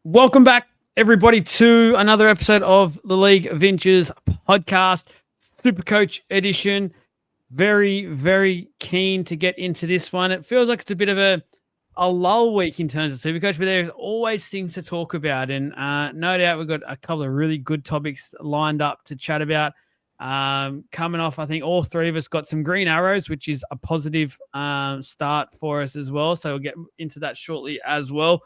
Welcome back, everybody, to another episode of the League of Inches podcast, Supercoach edition. Very, very keen to get into this one. It feels like it's a bit of a lull week in terms of Supercoach, but there's always things to talk about. And no doubt we've got a couple of really good topics lined up to chat about. Coming off, I think all three of us got some green arrows, which is a positive start for us as well. So we'll get into that shortly as well.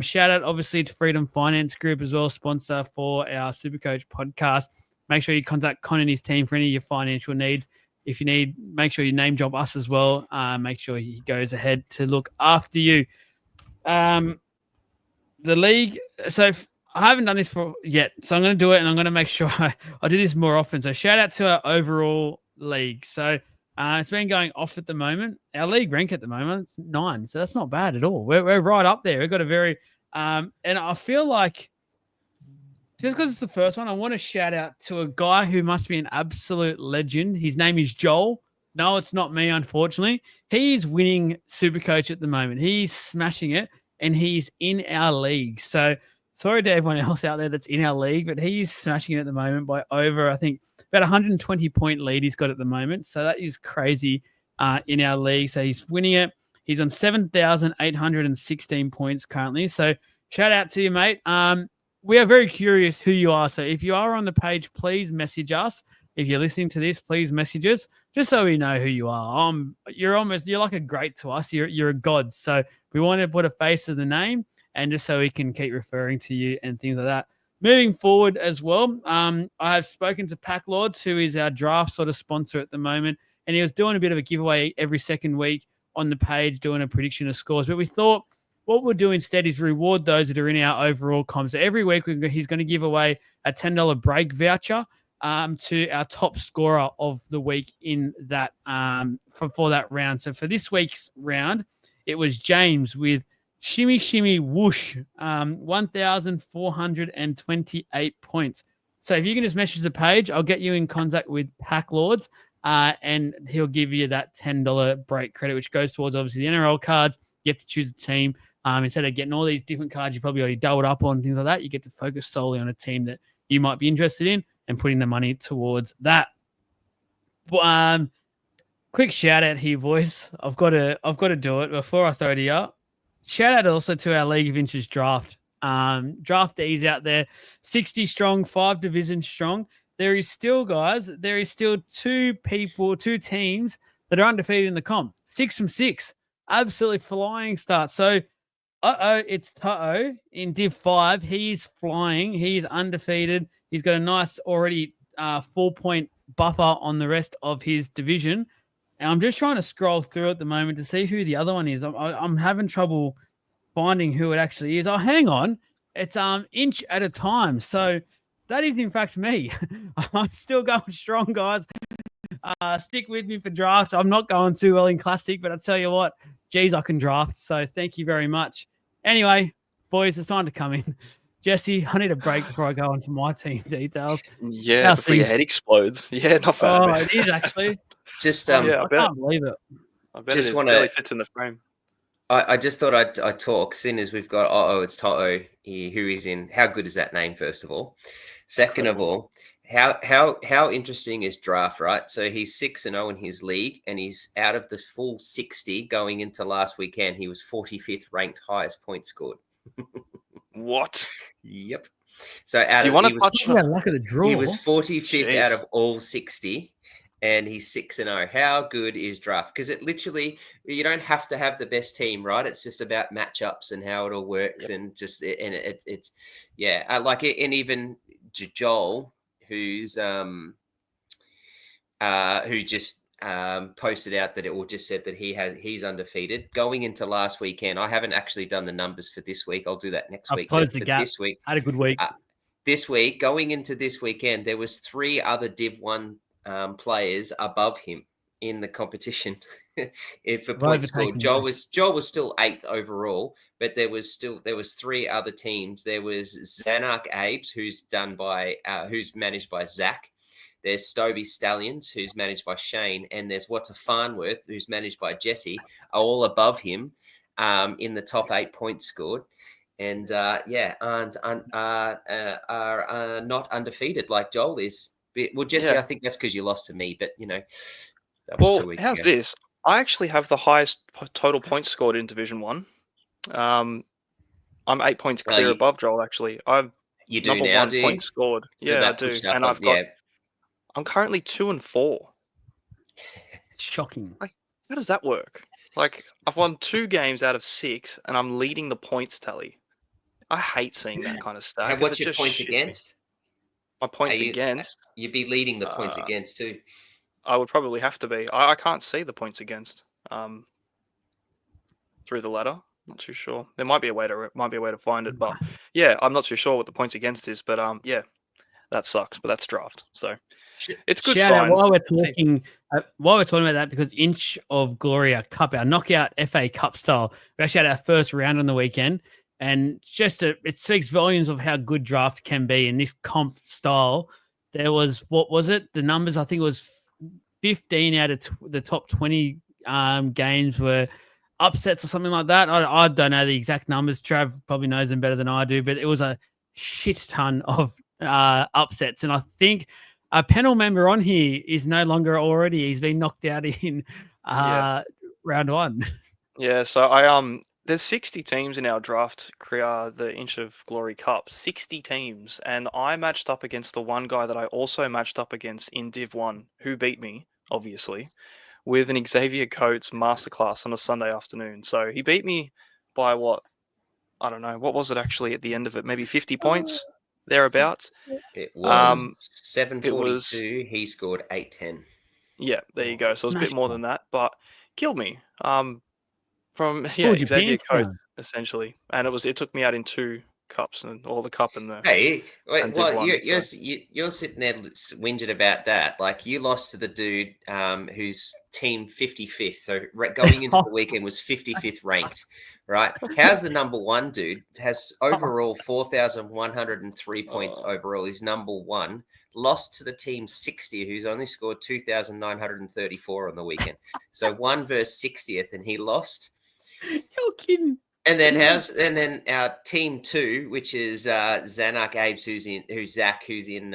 Shout out, obviously, to Freedom Finance Group as well, sponsor for our Supercoach podcast. Make sure you contact Con and his team for any of your financial needs. If you need, make sure you name drop us as well. Make sure he goes ahead to look after you. The league, so I haven't done this yet, so I'm going to do it, and I'm going to make sure I do this more often. So shout out to our overall league. So it's been going off at the moment. Our league rank at the moment, it's 9. So that's not bad at all. We're right up there. We've got a very and I feel like just because it's the first one, I want to shout out to a guy who must be an absolute legend. His name is Joel. No, it's not me, unfortunately. He's winning Supercoach at the moment. He's smashing it, and he's in our league. So sorry to everyone else out there that's in our league, but he's smashing it at the moment by over, I think, about 120-point lead he's got at the moment. So that is crazy in our league. So he's winning it. He's on 7,816 points currently. So shout out to you, mate. We are very curious who you are. So if you are on the page, please message us. If you're listening to this, please message us just so we know who you are. You're like a great to us. You're a god. So we want to put a face to the name, and just so we can keep referring to you and things like that. Moving forward as well, I have spoken to Pack Lords, who is our draft sort of sponsor at the moment, and he was doing a bit of a giveaway every second week on the page, doing a prediction of scores. But we thought what we'll do instead is reward those that are in our overall comp. So every week he's going to give away a $10 break voucher to our top scorer of the week in that for that round. So for this week's round, it was James with Shimmy Shimmy Whoosh, 1,428 points. So if you can just message the page, I'll get you in contact with Pack Lords, and he'll give you that $10 break credit, which goes towards obviously the NRL cards. You get to choose a team. Instead of getting all these different cards you probably already doubled up on, things like that, you get to focus solely on a team that you might be interested in and putting the money towards that. Quick shout out here, boys. I've got to do it before I throw it up. Shout out also to our League of Inches draft. Draftees out there, 60 strong, 5 divisions strong. There is still, guys, 2 teams that are undefeated in the comp. 6 from 6. Absolutely flying start. So, it's Ta'o in Div 5. He's flying. He's undefeated. He's got a nice already 4-point buffer on the rest of his division. And I'm just trying to scroll through at the moment to see who the other one is. I'm having trouble finding who it actually is. Oh, hang on. It's inch at a time. So that is, in fact, me. I'm still going strong, guys. Stick with me for draft. I'm not going too well in Classic, but I tell you what, geez, I can draft. So thank you very much. Anyway, boys, it's time to come in. Jesse, I need a break before I go into my team details. Yeah, before your head explodes. Yeah, not bad. Oh, it is actually. Just I can't believe it. I bet it barely fits in the frame. I just thought I'd talk, seeing as we've got it's Toto here, who is in. How good is that name? First of all, second of all, how interesting is draft, right? So he's 6-0 in his league, and he's out of the full 60 going into last weekend. He was 45th ranked, highest point scored. What? Yep. So out Do you of want he to was, touch luck of the draw. He was 45th Jeez. out of all 60. And he's 6-0. How good is draft? Because it literally, you don't have to have the best team, right? It's just about matchups and how it all works, and just it's like it. And even Joel, who just posted out that just said that he's undefeated going into last weekend. I haven't actually done the numbers for this week. I'll do that next week. Closed the gap. This week, Had a good week. This week, going into this weekend, there was 3 other Div 1 players above him in the competition for points scored. Joel was still 8th overall, but there was 3 other teams. There was Zanark Abes, who's managed by Zach. There's Stoby Stallions, who's managed by Shane, and there's What's a Farnworth, who's managed by Jesse, are all above him in the top 8 points scored. and are not undefeated like Joel is. Well, Jesse, I think that's because you lost to me, but that was 2 weeks how's ago. this? I actually have the highest total points scored in Division 1. I'm 8 points clear above Joel, actually. I'm you do number now, one do point you? scored. So yeah, I that do. pushed up And I'm currently 2 and 4. Shocking. Like, how does that work? Like, I've won 2 games out of 6, and I'm leading the points tally. I hate seeing that kind of stat because What's it your just points shits me. against? My points against, You'd be leading the points uh, against too. I would probably have to be. I can't see the points against through the ladder. Not too sure. There might be a way to find it, but yeah, I'm not too sure what the points against is. But yeah, that sucks. But that's draft, so it's good Shout out signs. while we're talking about that, because Inch of Gloria Cup, our knockout FA Cup style, we actually had our first round on the weekend, and it speaks volumes of how good draft can be in this comp style. There was, what was it? The numbers, I think it was 15 out of the top 20 games were upsets or something like that. I don't know the exact numbers. Trav probably knows them better than I do, but it was a shit ton of upsets, and I think a panel member on here is no longer already. He's been knocked out in round 1. Yeah, so there's 60 teams in our draft, the Inch of Glory Cup. 60 teams, and I matched up against the one guy that I also matched up against in Div 1, who beat me, obviously, with an Xavier Coates masterclass on a Sunday afternoon. So he beat me by what? I don't know. What was it actually at the end of it? Maybe 50 points, thereabouts. It was It 742. was, He scored 810. yeah, there you go. So it was a bit more than that, but killed me. From Pulled your Xavier pants Coates down. essentially, and it took me out in 2 cups, and all the cup and Hey, and Div 1. you're sitting there whinging about that. Like, you lost to the dude who's team 55th. So going into the weekend was 55th ranked, right? How's the number one dude? Has overall 4,103 points overall. He's number one. Lost to the team 60, who's only scored 2,934 on the weekend. So 1 versus 60th, and he lost. You're kidding. And then our team 2, which is Zanak Abes, who's Zach, who's in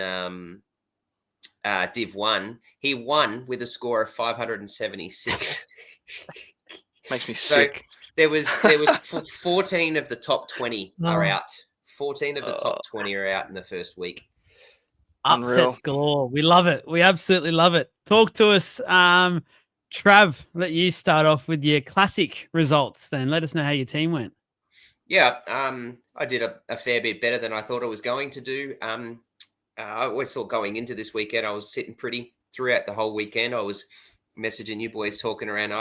Div 1. He won with a score of 576. Makes me sick. There was 14 of the top 20 are out. 14 of the top 20 are out in the first week. Upsets galore. We love it. We absolutely love it. Talk to us. Trav, let you start off with your classic results then. Let us know how your team went. Yeah, I did a fair bit better than I thought I was going to do. I always thought going into this weekend I was sitting pretty throughout the whole weekend. I was messaging you boys, talking around.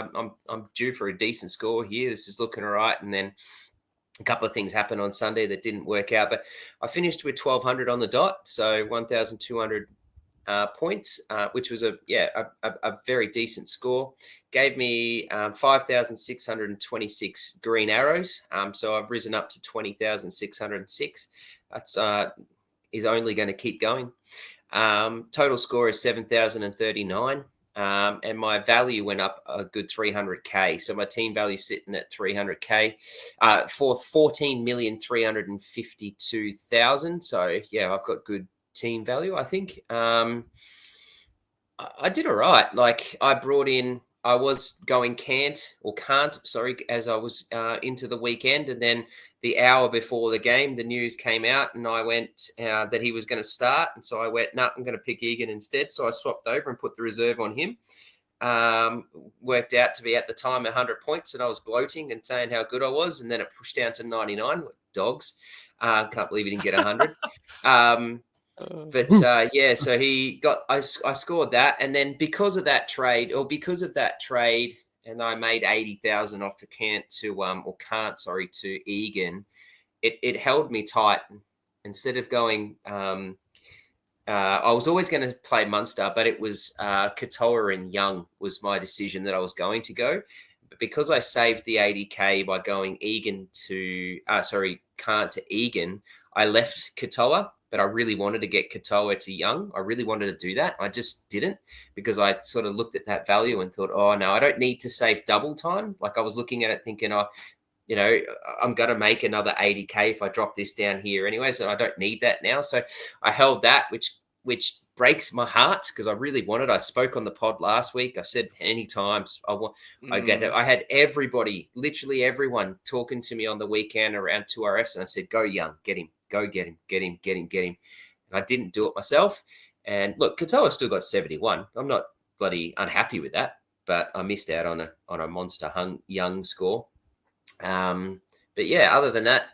I'm due for a decent score here. This is looking all right. And then a couple of things happened on Sunday that didn't work out, but I finished with 1,200 on the dot, so 1,200 points, which was a very decent score. Gave me 5,626 green arrows, so I've risen up to 20,606. That's is only going to keep going. Total score is 7,039. And my value went up a good 300K. So my team value sitting at 300K for 14,352,000. So yeah, I've got good team value, I think. I did all right. Like, I was going can't, as I was into the weekend. And then the hour before the game, the news came out, and I went that he was going to start. And so I went, no, I'm going to pick Egan instead. So I swapped over and put the reserve on him. Worked out to be at the time 100 points, and I was gloating and saying how good I was. And then it pushed down to 99. Dogs. Can't believe he didn't get 100. So I scored that. And then because of that trade, and I made 80,000 off the can't to Egan, it held me tight. Instead of going, I was always going to play Munster, but it was Katoa and Young was my decision that I was going to go. But because I saved the 80K by going can't to Egan, I left Katoa. But I really wanted to get Katoa to Young. I really wanted to do that. I just didn't, because I sort of looked at that value and thought, oh, no, I don't need to save double time. Like, I was looking at it thinking, I'm going to make another 80K if I drop this down here anyway. So I don't need that now. So I held that, which breaks my heart because I really wanted. I spoke on the pod last week. I said many times I get it. I had everybody, literally everyone, talking to me on the weekend around 2RFs, and I said, "Go Young, get him, go get him, get him, get him, get him." And I didn't do it myself. And look, Katoa still got 71. I'm not bloody unhappy with that, but I missed out on a monster Young score. But yeah, other than that,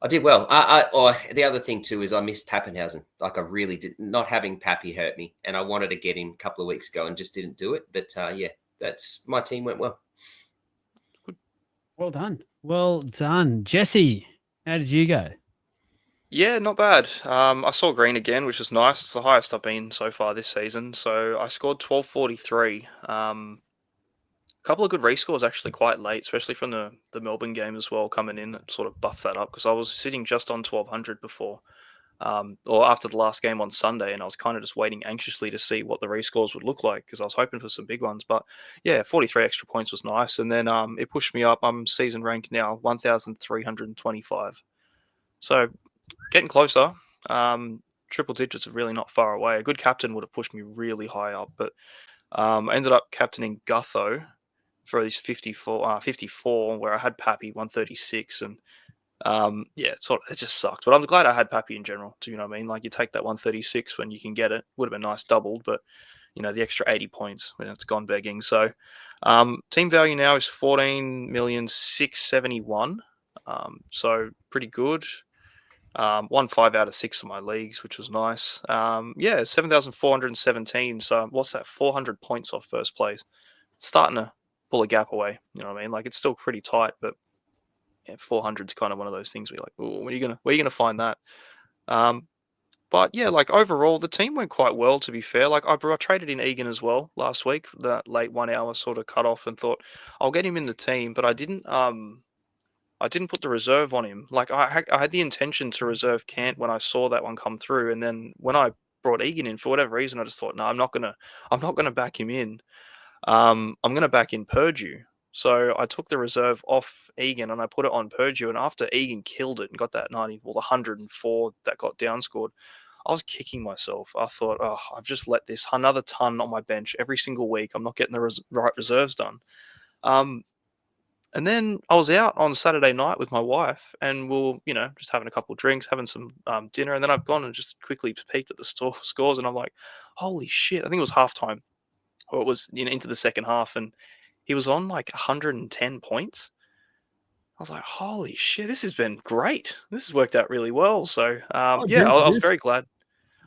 I did well. The other thing too is I missed Pappenhausen. Like I really did. Not having Pappy hurt me, and I wanted to get him a couple of weeks ago and just didn't do it. But yeah, that's my team went well. Well done. Well done. Jesse, how did you go? Yeah, not bad. I saw green again, which was nice. It's the highest I've been so far this season. So I scored 1243. A couple of good rescores actually quite late, especially from the Melbourne game as well, coming in and sort of buffed that up because I was sitting just on 1200 before, or after the last game on Sunday, and I was kind of just waiting anxiously to see what the rescores would look like because I was hoping for some big ones. But yeah, 43 extra points was nice, and then it pushed me up. I'm season ranked now 1,325, so getting closer. Triple digits are really not far away. A good captain would have pushed me really high up, but I ended up captaining Gutho for these 54, where I had Pappy 136, and yeah, it just sucked. But I'm glad I had Pappy in general. Do you know what I mean? Like you take that 136 when you can get it. Would have been nice doubled, but the extra 80 points when it's gone begging. So team value now is 14,671. So pretty good. Won 5 out of 6 of my leagues, which was nice. Yeah, 7,417. So what's that? 400 points off first place. Starting to pull a gap away. You know what I mean? Like it's still pretty tight, but yeah, 400 is kind of one of those things where you're like, oh, where are you gonna find that? But yeah, like overall, the team went quite well. To be fair, like I traded in Egan as well last week. That late 1 hour sort of cut off, and thought I'll get him in the team, but I didn't put the reserve on him. Like I had the intention to reserve Cant when I saw that one come through, and then when I brought Egan in for whatever reason, I just thought, no, I'm not gonna back him in. I'm going to back in Purdue. So I took the reserve off Egan and I put it on Purdue. And after Egan killed it and got that 90, well, the 104 that got downscored, I was kicking myself. I thought, oh, I've just let this another ton on my bench every single week. I'm not getting the right reserves done. And then I was out on Saturday night with my wife, and we'll, just having a couple of drinks, having some dinner. And then I've gone and just quickly peeked at the scores, and I'm like, holy shit! I think it was halftime. Or it was into the second half, and he was on like 110 points. I was like, holy shit, this has been great. This has worked out really well. So yeah, I was very glad.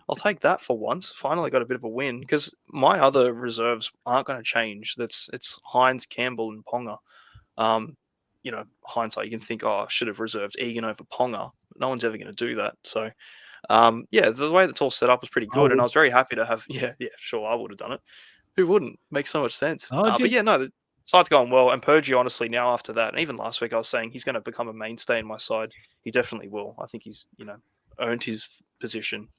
I'll take that for once. Finally got a bit of a win because my other reserves aren't going to change. It's Hines, Campbell, and Ponga. Hindsight, you can think, oh, I should have reserved Egan over Ponga. But no one's ever going to do that. So yeah, the way that's all set up was pretty good, and I was very happy to have. Yeah, sure, I would have done it. Who wouldn't? Makes so much sense. But yeah, no, the side's going well. And Purdue, honestly, now after that, and even last week, I was saying he's going to become a mainstay in my side. He definitely will. I think he's, earned his position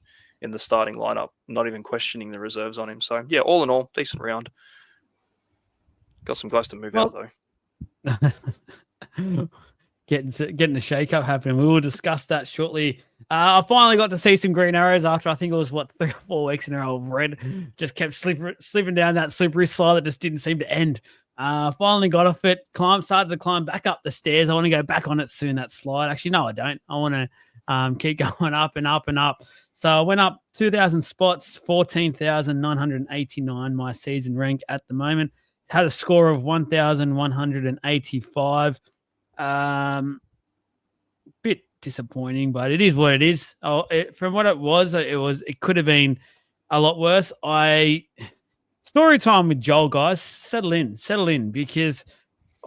in the starting lineup, not even questioning the reserves on him. So yeah, all in all, decent round. Got some guys to move out though. Getting a shake-up happening. We will discuss that shortly. I finally got to see some green arrows after I think it was 3 or 4 weeks in a row of red. Just kept slipping down that slippery slide that just didn't seem to end. Finally got off it. Started to climb back up the stairs. I want to go back on it soon, that slide. Actually, no, I don't. I want to keep going up and up and up. So I went up 2,000 spots, 14,989 my season rank at the moment. Had a score of 1,185. Bit disappointing, but it is what it is. From what it could have been a lot worse. Story time with Joel, guys. Settle in, because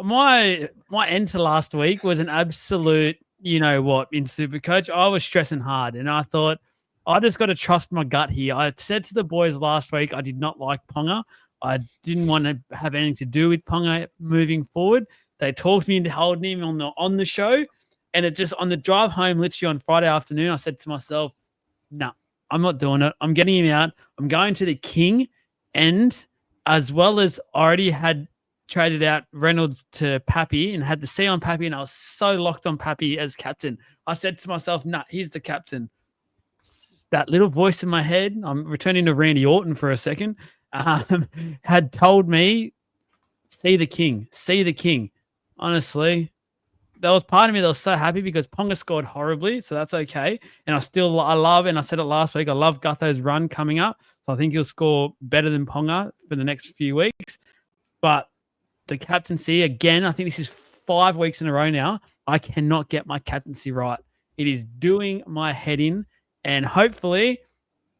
my end to last week was an absolute, in Supercoach. I was stressing hard, and I thought I just got to trust my gut here. I said to the boys last week I did not like Ponga. I didn't want to have anything to do with Ponga moving forward. They talked me into holding him on the show, and it just on the drive home, literally on Friday afternoon, I said to myself, "No, I'm not doing it. I'm getting him out. I'm going to the King," and as well as I already had traded out Reynolds to Pappy and had the C on Pappy, and I was so locked on Pappy as captain. I said to myself, nah, he's the captain. That little voice in my head, I'm returning to Randy Orton for a second, had told me, see the king. Honestly, there was part of me that was so happy because Ponga scored horribly, so that's okay. And I love, and I said it last week, I love Gutho's run coming up. So I think he'll score better than Ponga for the next few weeks. But the captaincy, again, I think this is 5 weeks in a row now. I cannot get my captaincy right. It is doing my head in, and hopefully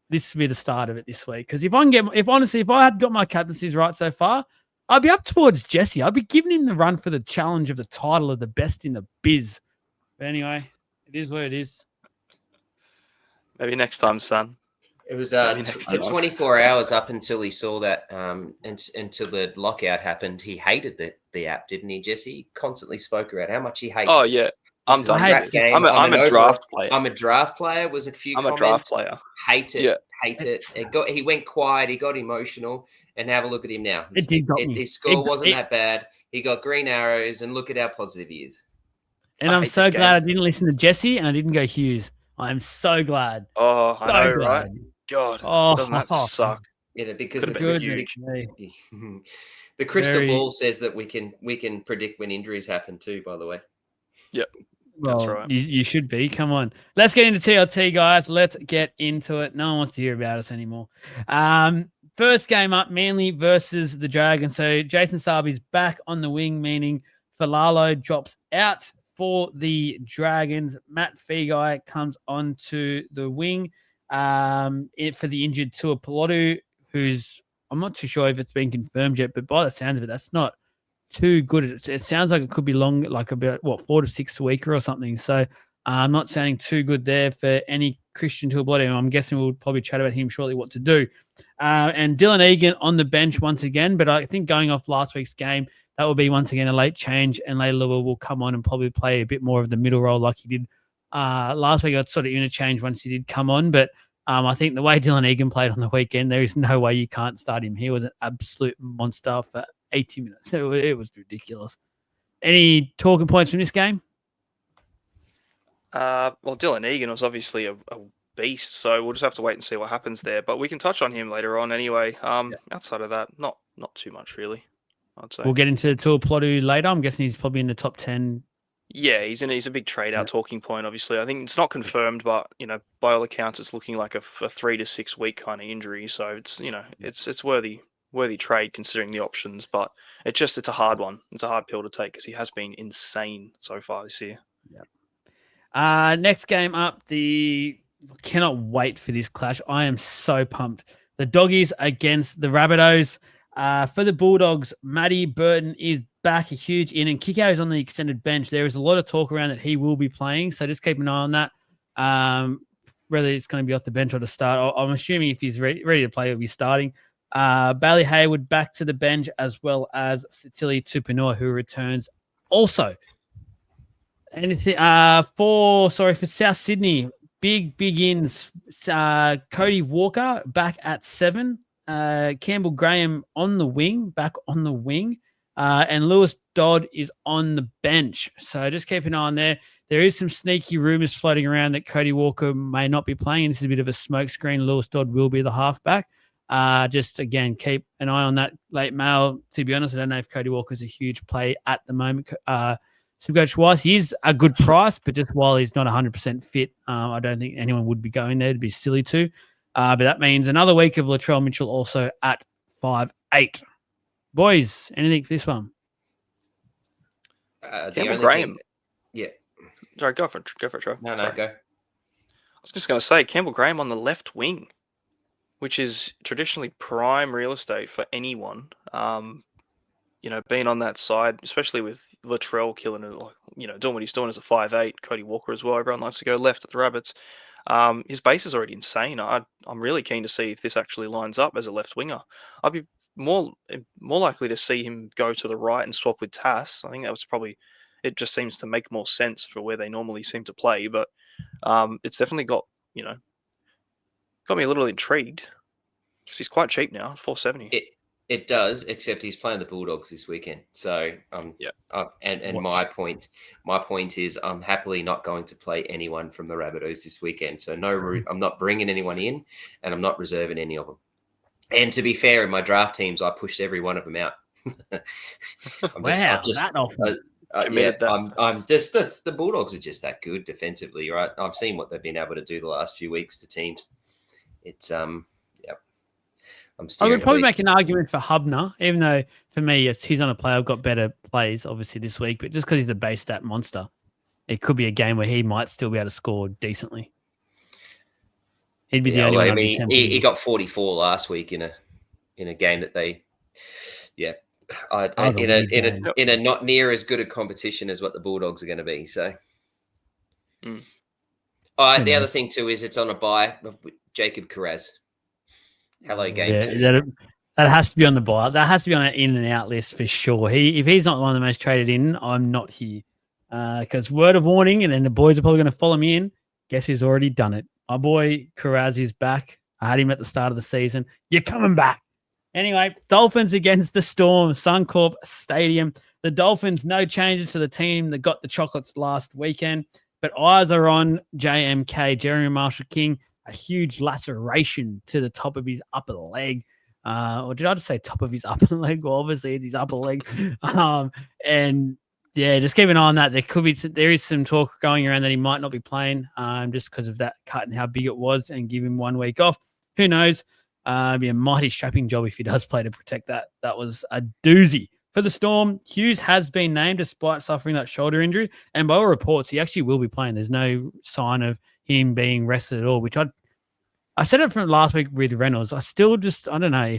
this will be the start of it this week. Because if I had got my captaincies right so far, I'd be up towards Jesse. I'd be giving him the run for the challenge of the title of the best in the biz. But anyway, it is what it is. Maybe next time, son. It was for 24 hours up until he saw that, until the lockout happened. He hated the app, didn't he, Jesse? He constantly spoke about how much he hates. Oh yeah, I'm done. I'm a draft player. I'm a draft player. Was a few. I'm comments. A draft player. Hate it. Yeah. Hate it. He went quiet. He got emotional. And have a look at him now. His score wasn't that bad. He got green arrows, and look at how positive he is. And I'm so glad I didn't listen to Jesse and I didn't go Hughes. I'm so glad. Oh, I know, right? God, doesn't that suck? Yeah, because the crystal ball says that we can predict when injuries happen too. By the way. Yep. Well, that's right. You should be. Come on. Let's get into TLT, guys. Let's get into it. No one wants to hear about us anymore. First game up, Manly versus the Dragons. So Jason Sabi's back on the wing, meaning Falalo drops out for the Dragons. Matt Feagai comes onto the wing for the injured Tua Pilotu, who's, I'm not too sure if it's been confirmed yet, but by the sounds of it, that's not too good. It sounds like it could be long, like about 4 to 6 weeks or something. So I'm not sounding too good there for any Christian Tuipulotu. I'm guessing we'll probably chat about him shortly what to do. And Dylan Egan on the bench once again, but I think going off last week's game, that will be once again a late change, and Leilua will come on and probably play a bit more of the middle role like he did last week. Got sort of interchanged once he did come on, but I think the way Dylan Egan played on the weekend, there is no way you can't start him. He was an absolute monster for 80 minutes. It was ridiculous. Any talking points from this game? Well, Dylan Egan was obviously a beast, so we'll just have to wait and see what happens there. But we can touch on him later on anyway. Outside of that, not too much really, I'd say. We'll get into Tuipulotu later. I'm guessing he's probably in the top 10. Yeah, he's a big trade out talking point, obviously. I think it's not confirmed, but by all accounts, it's looking like a 3 to 6 week kind of injury. So it's it's worthy trade considering the options, but it's a hard one. It's a hard pill to take because he has been insane so far this year. Yeah. Next game up, cannot wait for this clash. I am so pumped. The Doggies against the Rabbitohs. For the Bulldogs, Matty Burton is back, a huge in, and Kikau is on the extended bench. There is a lot of talk around that he will be playing, so just keep an eye on that. Whether it's going to be off the bench or to start. I'm assuming if he's ready to play, he'll be starting. Bailey Hayward back to the bench, as well as Satili Tupanua, who returns also. Anything for South Sydney, big ins. Cody Walker back at 7. Campbell Graham on the wing, and Lewis Dodd is on the bench. So just keep an eye on there. There is some sneaky rumors floating around that Cody Walker may not be playing. This is a bit of a smokescreen. Lewis Dodd will be the halfback. Just again, keep an eye on that late mail. To be honest, I don't know if Cody Walker is a huge play at the moment. Supercoach wise, he is a good price, but just while he's not 100% fit, I don't think anyone would be going there. It'd be silly to. But that means another week of Latrell Mitchell also at 5'8". Boys, anything for this one? Campbell Graham. Yeah. Sorry, go for it, Troy. No, go. I was just going to say, Campbell Graham on the left wing, which is traditionally prime real estate for anyone. Being on that side, especially with Latrell killing it, doing what he's doing as a 5'8", Cody Walker as well. Everyone likes to go left at the Rabbits. His base is already insane. I'm really keen to see if this actually lines up as a left winger. I'd be more likely to see him go to the right and swap with Tass. I think that was it just seems to make more sense for where they normally seem to play. But it's definitely got me a little intrigued because he's quite cheap now, $470. It does, except he's playing the Bulldogs this weekend. So, and my point is, I'm happily not going to play anyone from the Rabbitohs this weekend. So I'm not bringing anyone in, and I'm not reserving any of them. And to be fair, in my draft teams, I pushed every one of them out. That often. I'm just the Bulldogs are just that good defensively, right? I've seen what they've been able to do the last few weeks to teams. It's I would probably make an argument for Hubner, even though for me he's on a play. I've got better plays obviously this week, but just because he's a base stat monster, it could be a game where he might still be able to score decently. He'd be the only one. He got 44 last week in a game that they, in a not near as good a competition as what the Bulldogs are going to be. So, the other thing too is it's on a bye. Jacob Carraz. Hello, game 2. That has to be on the buy. That has to be on an in and out list for sure. If he's not one of the most traded in, I'm not here. Because word of warning, and then the boys are probably going to follow me in. Guess who's already done it? Our boy Carraz is back. I had him at the start of the season. You're coming back. Anyway, Dolphins against the Storm, Suncorp Stadium. The Dolphins, no changes to the team that got the chocolates last weekend, but eyes are on JMK, Jeremy Marshall-King. A huge laceration to the top of his upper leg. Or did I just say top of his upper leg? Well, obviously it's his upper leg. And yeah, just keep an eye on that. There is some talk going around that he might not be playing just because of that cut and how big it was, and give him 1 week off. Who knows? Be a mighty strapping job if he does play to protect that. That was a doozy. For the Storm, Hughes has been named despite suffering that shoulder injury. And by all reports, he actually will be playing. There's no sign of him being rested at all, which I said it from last week with Reynolds. I don't know.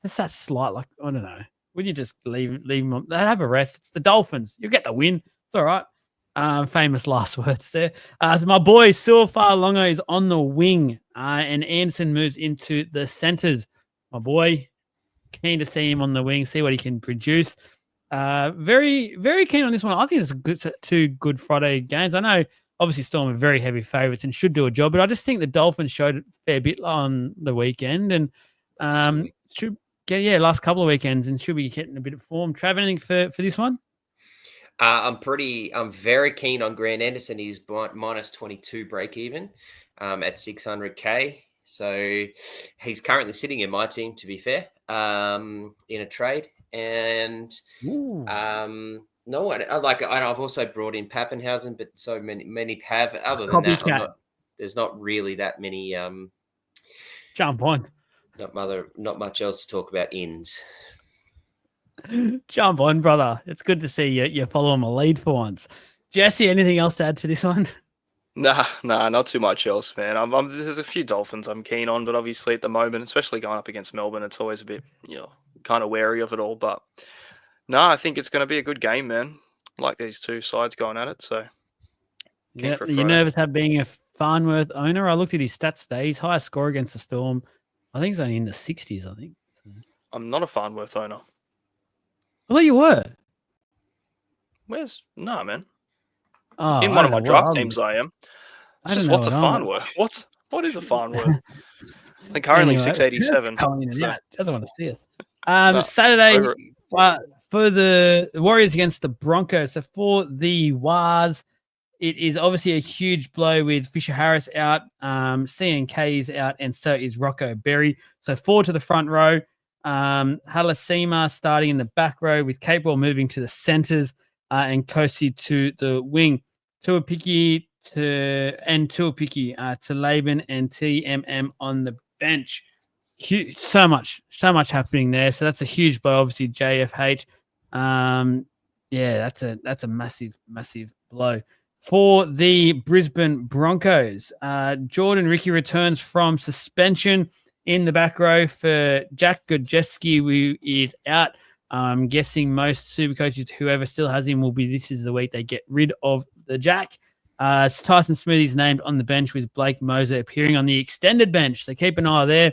It's that slight, I don't know. Would you just leave him on? They have a rest. It's the Dolphins. You'll get the win. It's all right. Famous last words there. So my boy, Suafar Longo is on the wing, and Anderson moves into the centres. My boy, keen to see him on the wing, see what he can produce. Very, very keen on this one. I think it's two good Friday games. I know, obviously, Storm are very heavy favourites and should do a job, but I just think the Dolphins showed a fair bit on the weekend, and should get last couple of weekends, and should be getting a bit of form. Trav, anything for this one? I'm very keen on Grant Anderson. He's minus 22 break even at 600K. So he's currently sitting in my team, to be fair, in a trade. And no one I've also brought in Pappenhausen, but so many have. Other than that, there's not really that many. Jump on. Not much else to talk about ins. Jump on, brother. It's good to see you following my lead for once. Jesse, anything else to add to this one? Nah, not too much else, man. There's a few Dolphins I'm keen on, but obviously at the moment, especially going up against Melbourne, it's always a bit, kind of wary of it all. But no, I think it's going to be a good game, man. I like these two sides going at it. So, yeah, you're nervous about being a Farnworth owner? I looked at his stats today. His highest score against the Storm, I think, is only in the 60s. I think. I'm not a Farnworth owner. I thought you were. No, man. Oh, in one of my draft teams, I am. What's a Farnworth? What is a Farnworth? They're currently 687. Doesn't want to see it. Saturday for the Warriors against the Broncos. So for the Wars, it is obviously a huge blow with Fisher Harris out, CNK is out, and so is Rocco Berry. So 4 to the front row. Halasima starting in the back row with Capewell moving to the centres and Kosi to the wing. Tuapiki to Laban and TMM on the bench. So much happening there. So that's a huge blow, obviously, JFH. That's a massive blow. For the Brisbane Broncos, Jordan Ricky returns from suspension in the back row for Jack Godjeski, who is out. I'm guessing most super coaches, whoever still has him, this is the week they get rid of the Jack. Tyson Smoothie's named on the bench with Blake Moser appearing on the extended bench. So keep an eye there.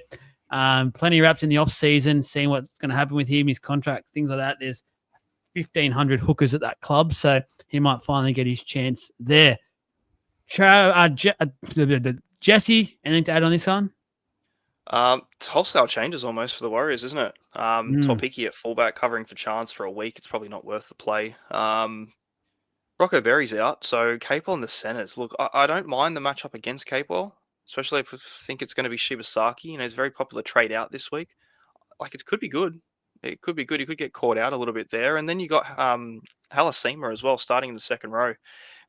Plenty of reps in the off season, seeing what's going to happen with him, his contract, things like that. There's 1,500 hookers at that club, so he might finally get his chance there. Jesse, anything to add on this one? It's wholesale changes almost for the Warriors, isn't it? Torpiki at fullback covering for Chance for a week. It's probably not worth the play. Rocco Berry's out, so Capewell in the centres. Look, I don't mind the matchup against Capewell, especially if I think it's going to be Shibasaki. He's a very popular trade out this week. Like, it could be good. It could be good. He could get caught out a little bit there. And then you got Halasima as well, starting in the second row.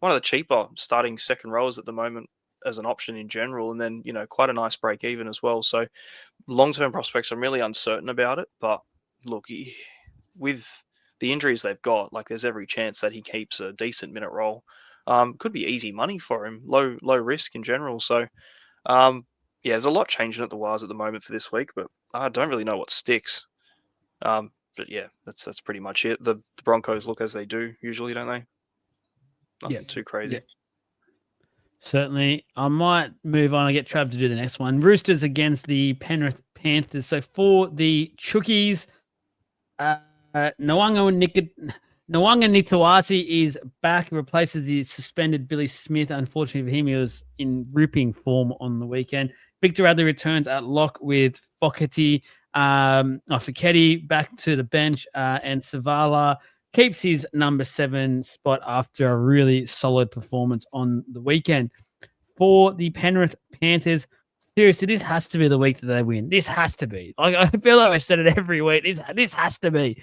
One of the cheaper starting second rowers at the moment as an option in general. And then, quite a nice break even as well. So long-term prospects, I'm really uncertain about it. But look, with the injuries they've got, like, there's every chance that he keeps a decent minute role. Could be easy money for him, low risk in general. So yeah, there's a lot changing at the Wires at the moment for this week, but I don't really know what sticks. But yeah, that's pretty much it. The Broncos look as they do usually, don't they? Nothing too crazy. Yeah. Certainly. I might move on and get Trav to do the next one. Roosters against the Penrith Panthers. So for the Chookies, Nwanga Nitawasi is back. He replaces the suspended Billy Smith. Unfortunately for him, he was in ripping form on the weekend. Victor Radley returns at lock with Foketi back to the bench, and Savala keeps his number 7 spot after a really solid performance on the weekend. For the Penrith Panthers, seriously, this has to be the week that they win. This has to be. I feel like I said it every week. This has to be.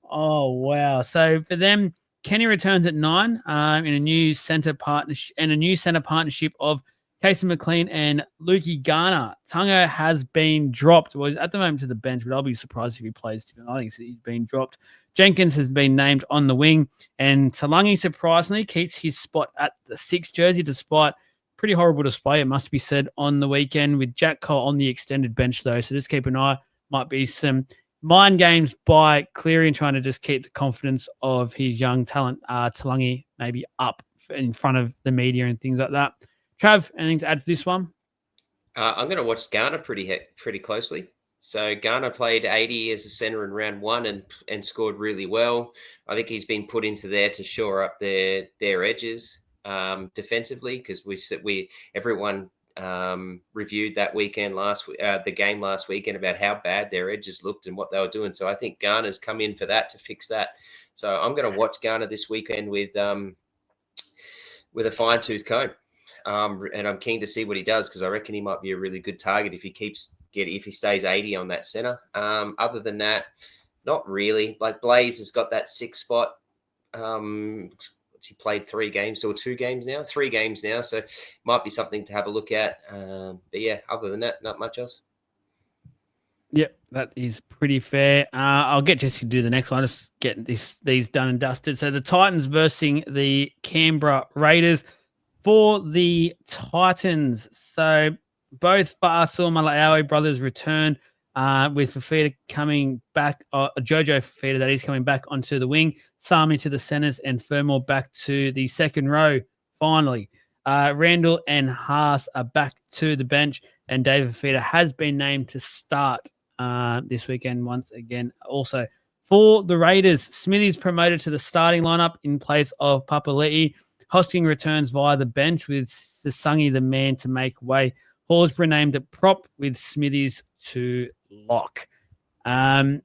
Oh, wow. So for them, Kenny returns at 9 in a new centre partnership of Casey McLean and Lukey Garner. Tunga has been dropped. Well, at the moment to the bench, but I'll be surprised if he plays. I think he's been dropped. Jenkins has been named on the wing, and Talangi surprisingly keeps his spot at the 6 jersey, despite pretty horrible display, it must be said, on the weekend, with Jack Cole on the extended bench, though. So just keep an eye. Might be some mind games by Cleary and trying to just keep the confidence of his young talent, Talangi, maybe up in front of the media and things like that. Trav, anything to add to this one? I'm going to watch Garner pretty closely. So Garner played 80 as a centre in round 1 and scored really well. I think he's been put into there to shore up their edges defensively, because everyone reviewed that the game last weekend about how bad their edges looked and what they were doing. So I think Garner's come in for that, to fix that. So I'm going to watch Garner this weekend with a fine-tooth comb. And I'm keen to see what he does, because I reckon he might be a really good target if he stays 80 on that centre. Other than that, not really. Like, Blaze has got that 6 spot. He played 3 games or 2 games now? 3 games now, so might be something to have a look at. But yeah, other than that, not much else. Yep, that is pretty fair. I'll get Jesse to do the next one. Just get these done and dusted. So the Titans versus the Canberra Raiders. For the Titans, so both Ba'asul Mala'awi brothers return, with Fafita coming back, Jojo Fafita, that is coming back onto the wing, Sami to the centres, and Fermor back to the second row, finally. Randall and Haas are back to the bench, and David Fafita has been named to start this weekend once again. Also, for the Raiders, Smithy's promoted to the starting lineup in place of Papali'i. Hosking returns via the bench, with Sasangi the man to make way. Horsburgh named at prop, with Smithies to lock. Do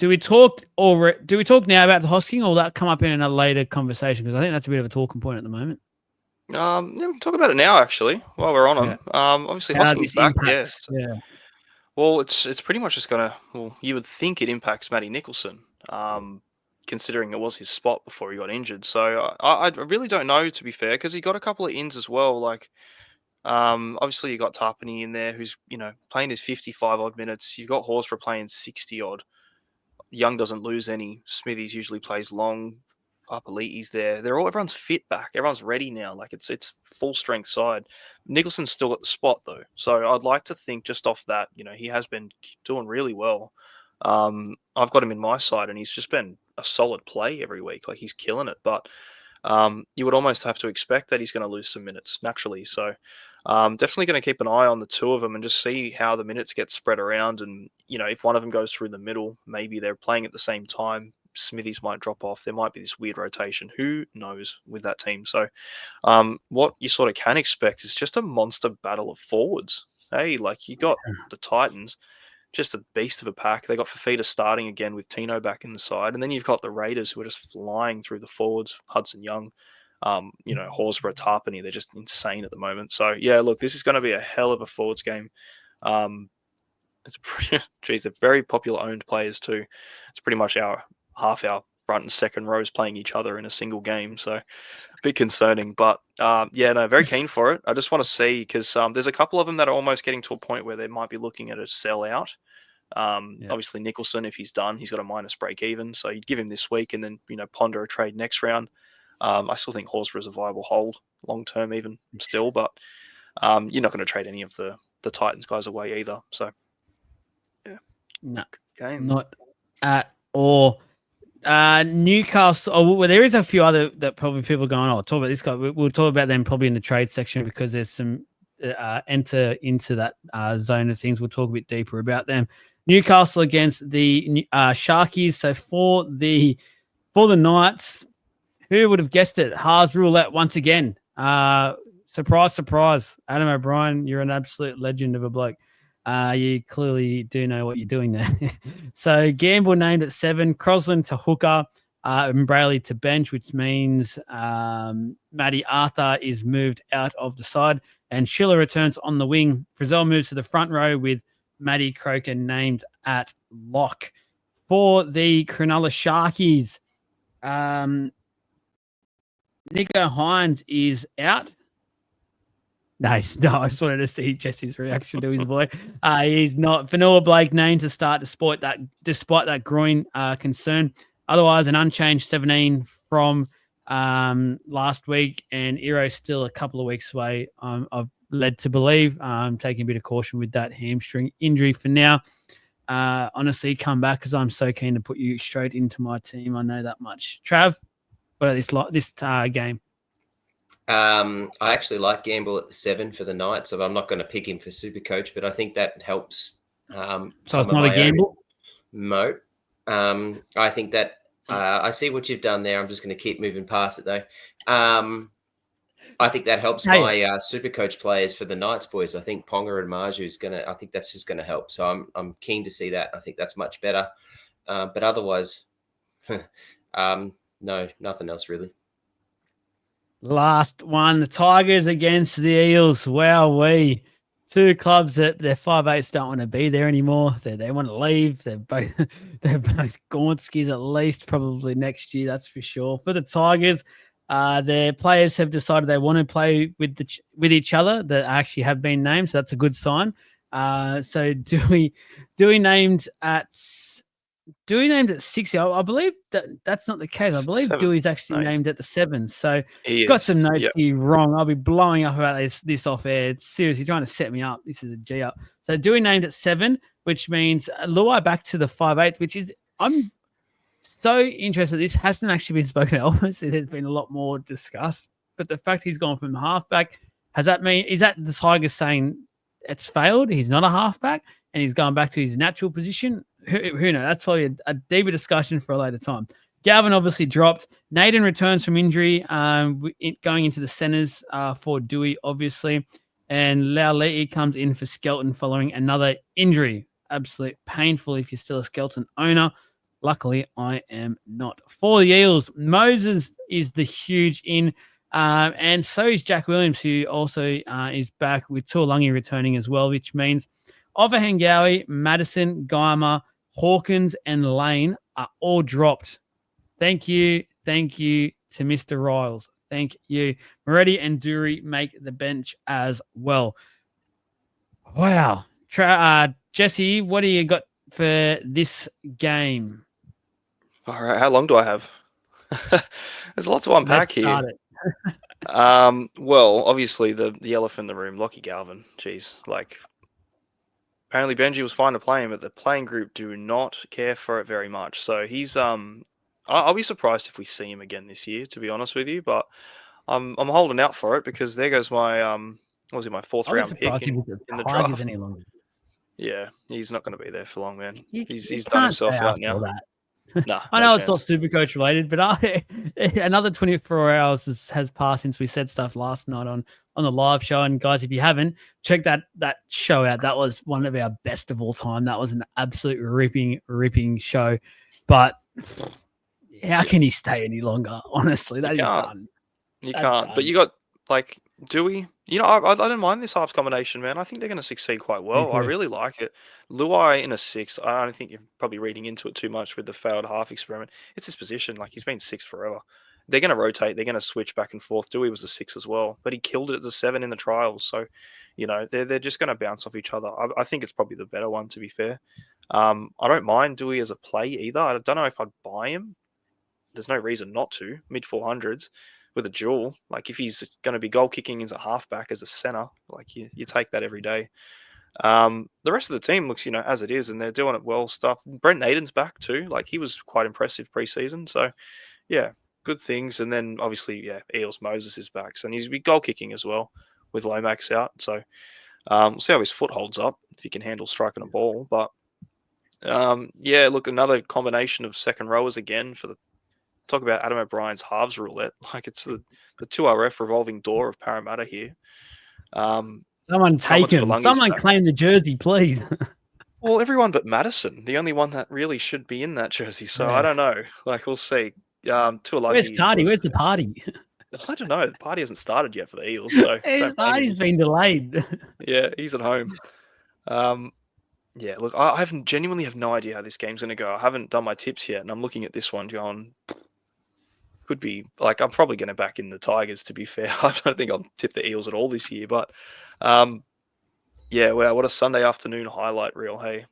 we talk now about the Hosking, or will that come up in a later conversation? Because I think that's a bit of a talking point at the moment. Yeah, we'll talk about it now, actually, while we're on them. Yeah. Obviously, Hosking's back. Yes. Yeah. Well, it's pretty much just gonna. Well, you would think it impacts Matty Nicholson, considering it was his spot before he got injured. So I really don't know, to be fair, because he got a couple of ins as well. Like, obviously you got Tarpany in there, who's playing his 55 odd minutes. You've got Horsburgh playing 60 odd. Young doesn't lose any. Smithies usually plays long. Papali'i's there. Everyone's fit back. Everyone's ready now. Like, it's full strength side. Nicholson's still at the spot though, so I'd like to think, just off that, he has been doing really well. I've got him in my side, and he's just been a solid play every week. Like, he's killing it. But you would almost have to expect that he's going to lose some minutes naturally. So definitely going to keep an eye on the two of them and just see how the minutes get spread around. And if one of them goes through the middle, maybe they're playing at the same time. Smithies might drop off. There might be this weird rotation. Who knows with that team? So what you sort of can expect is just a monster battle of forwards. hey, like you got the Titans, just a beast of a pack. They got Fafita starting again with Tino back in the side, and then you've got the Raiders who are just flying through the forwards. Hudson Young, Horsburgh, Tarpany, they're just insane at the moment. So yeah, look, this is going to be a hell of a forwards game. It's they're very popular owned players too. It's pretty much half our front and second rows playing each other in a single game. So a bit concerning, but very keen for it. I just want to see because there's a couple of them that are almost getting to a point where they might be looking at a sell out. Obviously Nicholson, if he's done, he's got a minus break even. So you'd give him this week and then, ponder a trade next round. I still think Horsburgh is a viable hold long term even still, but you're not going to trade any of the Titans guys away either. So no, game. not at all. Newcastle. Oh, well, there is a few other that probably people are going, talk about this guy. We'll talk about them probably in the trade section because there's some enter into that zone of things. We'll talk a bit deeper about them. Newcastle against the Sharkies. So for the Knights, who would have guessed it? Haas roulette once again. Surprise, surprise. Adam O'Brien, you're an absolute legend of a bloke. You clearly do know what you're doing there. So Gamble named at 7, Crosland to hooker, and Brayley to bench, which means Matty Arthur is moved out of the side, and Schiller returns on the wing. Frizzell moves to the front row with Matty Croker named at lock. For the Cronulla Sharkies, Nico Hines is out. Nice. No, I just wanted to see Jesse's reaction to his boy. He's not. Fanua Blake named to start despite that groin concern. Otherwise, an unchanged 17 from last week, and Ero's still a couple of weeks away. I've led to believe. I'm taking a bit of caution with that hamstring injury for now. Honestly, come back because I'm so keen to put you straight into my team. I know that much. Trav, what about this game? I actually like Gamble at 7 for the Knights. So I'm not going to pick him for Supercoach, but I think that helps. So it's not a gamble? No. I think that I see what you've done there. I'm just going to keep moving past it, though. I think that helps my Supercoach players for the Knights, boys. I think Ponga and Marju is going to – I think that's just going to help. So I'm keen to see that. I think that's much better. But otherwise, no, nothing else really. Last one, the Tigers against the Eels. Wowee. Two clubs that their 5'8s don't want to be there anymore. They want to leave. They're both Gonskis at least, probably next year, that's for sure. For the Tigers, their players have decided they want to play with each other that actually have been named, so that's a good sign. So Dewey named at 6. I believe that's not the case. I believe 7. Dewey's actually named at the 7. So he got some notes here wrong. I'll be blowing up about this off air. It's seriously trying to set me up. This is a G up. So Dewey named at 7, which means Luai back to the 5'8", which is I'm so interested. This hasn't actually been spoken about. Obviously, there's been a lot more discussed. But the fact he's gone from halfback, is that the Tigers saying it's failed? He's not a halfback and he's going back to his natural position? Who knows? That's probably a deeper discussion for a later time. Galvin obviously dropped. Naden returns from injury, going into the centers for Dewey, obviously. And Laulii comes in for Skelton following another injury. Absolutely painful if you're still a Skelton owner. Luckily, I am not. For the Eels, Moses is the huge in, and so is Jack Williams, who also is back with Tuolungi returning as well, which means Ofahengawi, Madison, Guymer, Hawkins, and Lane are all dropped. Thank you to Mr. Riles. Thank you. Moretti and Dury make the bench as well. Wow. Jesse, what do you got for this game? All right. How long do I have? There's lots to unpack here. Well, obviously the elephant in the room, Lockie Galvin. Jeez, apparently Benji was fine to play him, but the playing group do not care for it very much. So he's I'll be surprised if we see him again this year, to be honest with you. But I'm holding out for it because there goes my my 4th round pick in the draft. Any longer. Yeah, he's not going to be there for long, man. He's done himself out now. Nah, I no know it's not chance. Supercoach related, but another 24 hours has passed since we said stuff last night on the live show. And guys, if you haven't, check that show out. That was one of our best of all time. That was an absolute ripping show. But how can he stay any longer? Honestly, that is done. You That's can't. done. But you got like Dewey. You know, I don't mind this halves combination, man. I think they're going to succeed quite well. I too. really like it. Luai in a 6. I don't think you're probably reading into it too much with the failed half experiment. It's his position. Like he's been 6 forever. They're going to rotate. They're going to switch back and forth. Dewey was a 6 as well, but he killed it as a 7 in the trials. So, you know, they're just going to bounce off each other. I think it's probably the better one, to be fair. I don't mind Dewey as a play either. I don't know if I'd buy him. There's no reason not to. Mid 400s with a duel. Like if he's going to be goal kicking as a halfback, as a center, like you take that every day. The rest of the team looks, you know, as it is, and they're doing it well. Stuff. Brent Naden's back too. Like he was quite impressive preseason. So yeah, good things. And then obviously, yeah, Eels Moses is back, so he's be goal kicking as well with Lomax out. So we'll see how his foot holds up if he can handle striking a ball. But yeah, look, another combination of second rowers again for the. Talk about Adam O'Brien's halves roulette. Like it's the 2RF revolving door of Parramatta here. Someone take him. Someone claim the jersey, please. Well, everyone but Madison, the only one that really should be in that jersey. So I don't know. Like we'll see. Where's Cardi? Where's the party? I don't know. The party hasn't started yet for the Eels, so the party's been delayed. Yeah, he's at home. Yeah, look, I genuinely have no idea how this game's going to go. I haven't done my tips yet, and I'm looking at this one going. Could be like I'm probably going to back in the Tigers. To be fair, I don't think I'll tip the Eels at all this year. But yeah, wow, what a Sunday afternoon highlight reel, hey.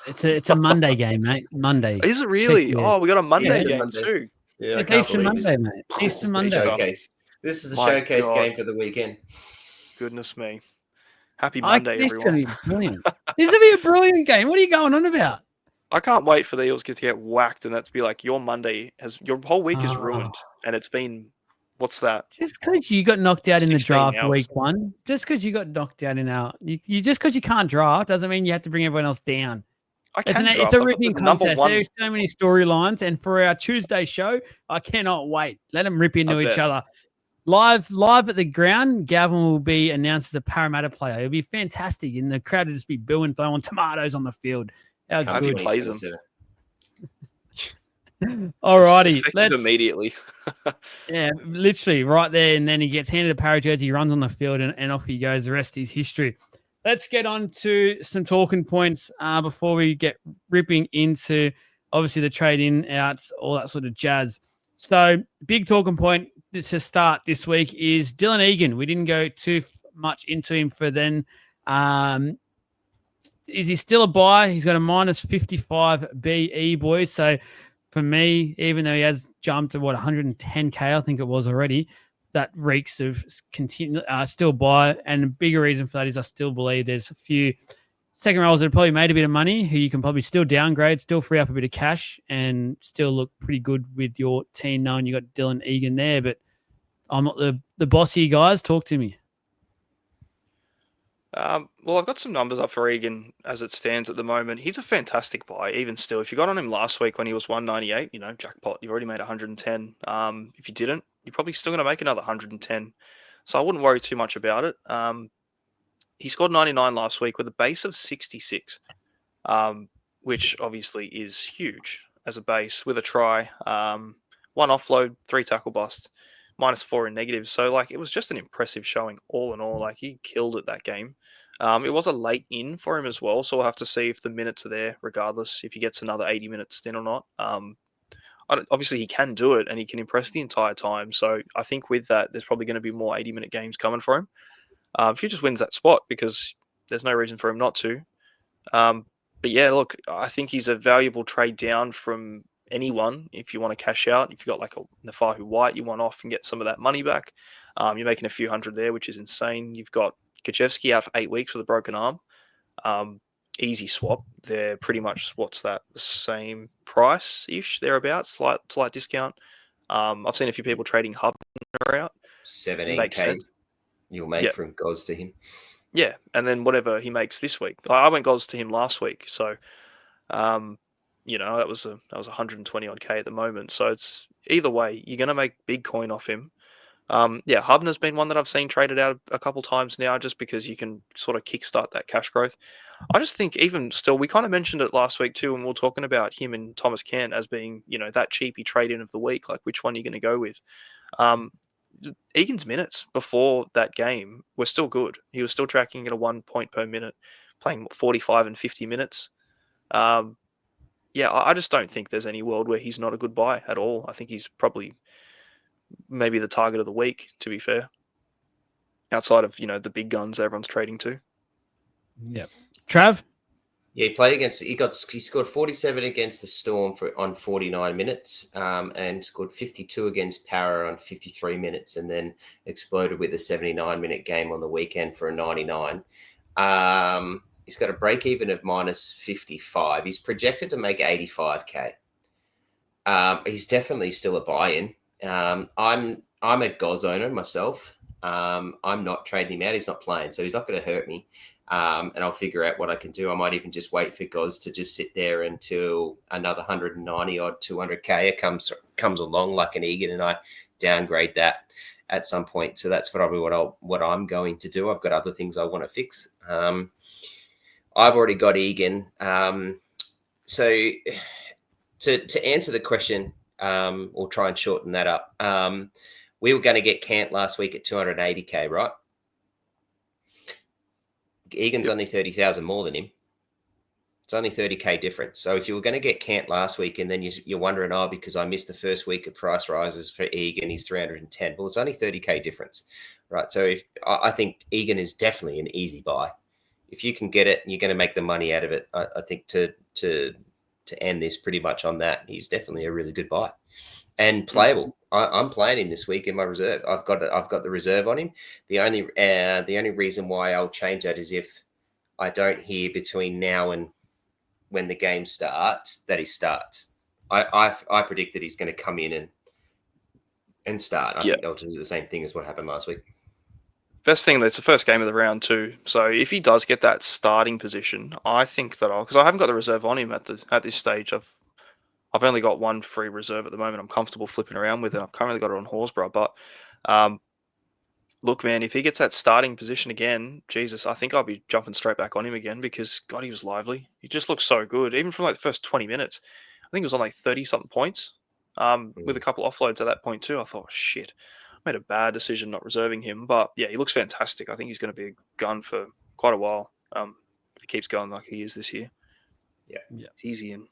It's a Monday game, mate. Monday. Is it really? Oh, we got a Monday game too. Yeah, it's Easter Monday, mate. Easter Monday. Showcase. This is the showcase game for the weekend. Goodness me. Happy Monday, this everyone. This is going to be brilliant. This will be a brilliant game. What are you going on about? I can't wait for the Eels to get whacked and that to be like your Monday your whole week is ruined and it's been what's that? Just because you got knocked out in the draft week 1, just because you got knocked out in our you just because you can't draft doesn't mean you have to bring everyone else down. It's a ripping contest. There's so many storylines, and for our Tuesday show, I cannot wait. Let them rip into each other. Live at the ground, Gavin will be announced as a Parramatta player. It'll be fantastic, and the crowd will just be booing, throwing tomatoes on the field. How good. He plays them. Alrighty, let's immediately. Yeah, literally right there, and then he gets handed a Parra jersey, he runs on the field, and off he goes. The rest is history. Let's get on to some talking points before we get ripping into obviously the trade in, out, all that sort of jazz. So, big talking point to start this week is Dylan Egan. We didn't go too much into him for then. Is he still a buy? He's got a minus 55 BE, boys. So for me, even though he has jumped to 110K, I think it was already, that reeks of still buy. And a bigger reason for that is I still believe there's a few second rollers that have probably made a bit of money who you can probably still downgrade, still free up a bit of cash, and still look pretty good with your team knowing you got Dylan Egan there. But I'm not the bossy guys. Talk to me. Well, I've got some numbers up for Egan as it stands at the moment. He's a fantastic buy, even still. If you got on him last week when he was 198, you know, jackpot, you've already made 110. If you didn't, you're probably still going to make another 110. So I wouldn't worry too much about it. He scored 99 last week with a base of 66, which obviously is huge as a base with a try. 1 offload, 3 tackle bust. -4 in negatives. So, like, it was just an impressive showing all in all. Like, he killed it that game. It was a late in for him as well, so we'll have to see if the minutes are there, regardless, if he gets another 80 minutes in or not. Obviously, he can do it, and he can impress the entire time. So, I think with that, there's probably going to be more 80-minute games coming for him. If he just wins that spot, because there's no reason for him not to. But, yeah, look, I think he's a valuable trade down from anyone if you want to cash out. If you've got like a Nafahu White you want off and get some of that money back, you're making a few hundred there, which is insane. You've got Kachevsky out for 8 weeks with a broken arm. Easy swap. They're pretty much, what's that, the same price-ish, thereabouts, slight discount. I've seen a few people trading Hubner out. 17K you'll make from Goz to him. Yeah, and then whatever he makes this week. I went Goz to him last week, so that was 120 odd K at the moment. So it's either way, you're going to make big coin off him. Hubner's been one that I've seen traded out a couple times now, just because you can sort of kickstart that cash growth. I just think even still, we kind of mentioned it last week too, when we were talking about him and Thomas Kent as being, that cheapy trade-in of the week. Like, which one are you going to go with? Egan's minutes before that game were still good. He was still tracking at a 1 point per minute, playing 45 and 50 minutes. I just don't think there's any world where he's not a good buy at all. I think he's probably maybe the target of the week, to be fair. Outside of, the big guns everyone's trading to. Yep. Trav? Yeah, he played against. He scored 47 against the Storm on 49 minutes, and scored 52 against Para on 53 minutes, and then exploded with a 79-minute game on the weekend for a 99. He's got a break even of minus 55. He's projected to make 85K. He's definitely still a buy-in. I'm a Goz owner myself. I'm not trading him out. He's not playing, so he's not going to hurt me. And I'll figure out what I can do. I might even just wait for Goz to just sit there until another 190 odd 200K comes along like an Egan, and I downgrade that at some point. So that's probably what I'm going to do. I've got other things I want to fix. I've already got Egan. So to answer the question, or try and shorten that up, we were going to get Cant last week at 280K, right? Egan's only 30,000 more than him. It's only 30K difference. So if you were going to get Cant last week, and then you're wondering, because I missed the first week of price rises for Egan, he's 310. Well, it's only 30K difference, right? So I think Egan is definitely an easy buy. If you can get it and you're going to make the money out of it, I think to end this pretty much on that, he's definitely a really good buy and playable. I'm playing him this week in my reserve. I've got the reserve on him. The only reason why I'll change that is if I don't hear between now and when the game starts that he starts. I predict that he's going to come in and start. I think they'll do the same thing as what happened last week. Best thing, that's the first game of the round too. So if he does get that starting position, I think that because I haven't got the reserve on him at this stage. I've only got one free reserve at the moment. I'm comfortable flipping around with it. I've currently got it on Horsburgh, but look, man, if he gets that starting position again, Jesus, I think I'll be jumping straight back on him again, because God, he was lively. He just looks so good, even from like the first 20 minutes. I think it was on like 30-something points, with a couple offloads at that point too. I thought, shit, I made a bad decision not reserving him, but yeah, he looks fantastic. I think he's going to be a gun for quite a while. If he keeps going like he is this year. Yeah. Easy in.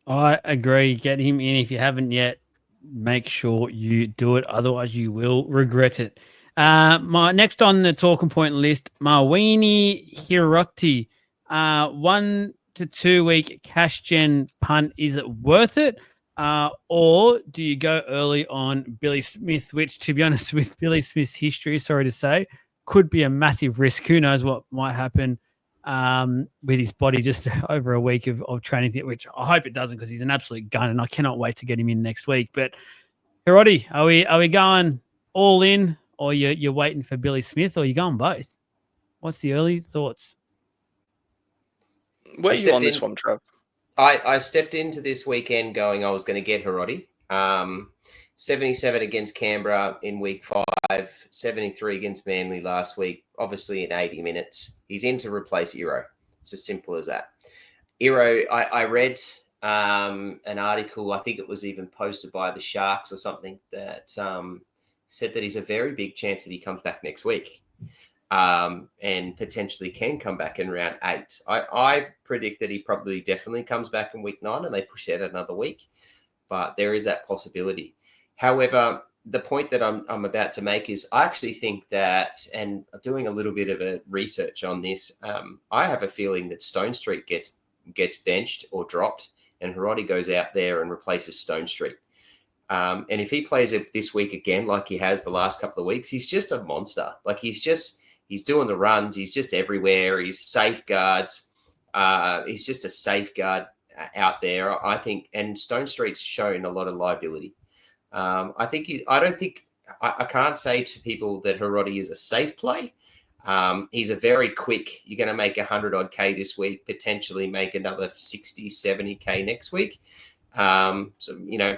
I agree. Get him in if you haven't yet. Make sure you do it. Otherwise, you will regret it. My next on the talking point list, Mawini Hiroti. 1 to 2 week cash gen punt. Is it worth it? Or do you go early on Billy Smith, which, to be honest, with Billy Smith's history, sorry to say, could be a massive risk. Who knows what might happen with his body just over a week of training, which I hope it doesn't, because he's an absolute gun and I cannot wait to get him in next week. But Hiroti, are we going all in, or you're waiting for Billy Smith, or you're going both? What's the early thoughts? Where are you on this one, Trav? I stepped into this weekend going I was going to get Hiroti. 77 against Canberra in week 5, 73 against Manly last week, obviously in 80 minutes. He's in to replace Iro. It's as simple as that. Iro, I read an article, I think it was even posted by the Sharks or something, that said that he's a very big chance that he comes back next week. And potentially can come back in round 8. I predict that he probably definitely comes back in week 9 and they push it another week, but there is that possibility. However, the point that I'm about to make is I actually think that, and doing a little bit of a research on this, I have a feeling that Stone Street gets benched or dropped, and Hiroti goes out there and replaces Stone Street. And if he plays it this week again, like he has the last couple of weeks, he's just a monster. Like he's doing the runs. He's just everywhere. He's safeguards. He's just a safeguard out there, I think. And Stone Street's shown a lot of liability. I can't say to people that Hiroti is a safe play. He's a very quick. You're going to make 100 odd K this week, potentially make another 60, 70 K next week. So,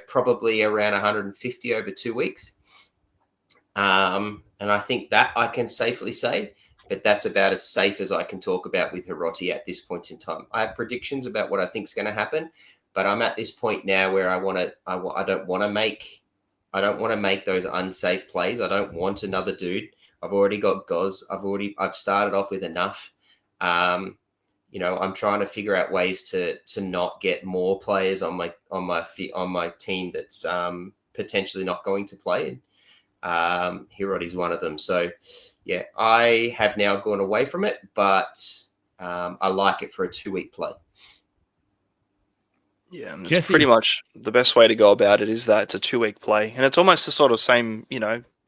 probably around 150 over 2 weeks. And I think that I can safely say, but that's about as safe as I can talk about with Hiroti at this point in time. I have predictions about what I think is going to happen, but I'm at this point now where I don't want to make those unsafe plays. I don't want another dude. I've already got Goz. I've started off with enough. I'm trying to figure out ways to not get more players on my team that's potentially not going to play. Hiroti's one of them. So, yeah, I have now gone away from it, but I like it for a 2-week play. Yeah, and it's pretty much the best way to go about it is that it's a 2-week play, and it's almost the sort of same,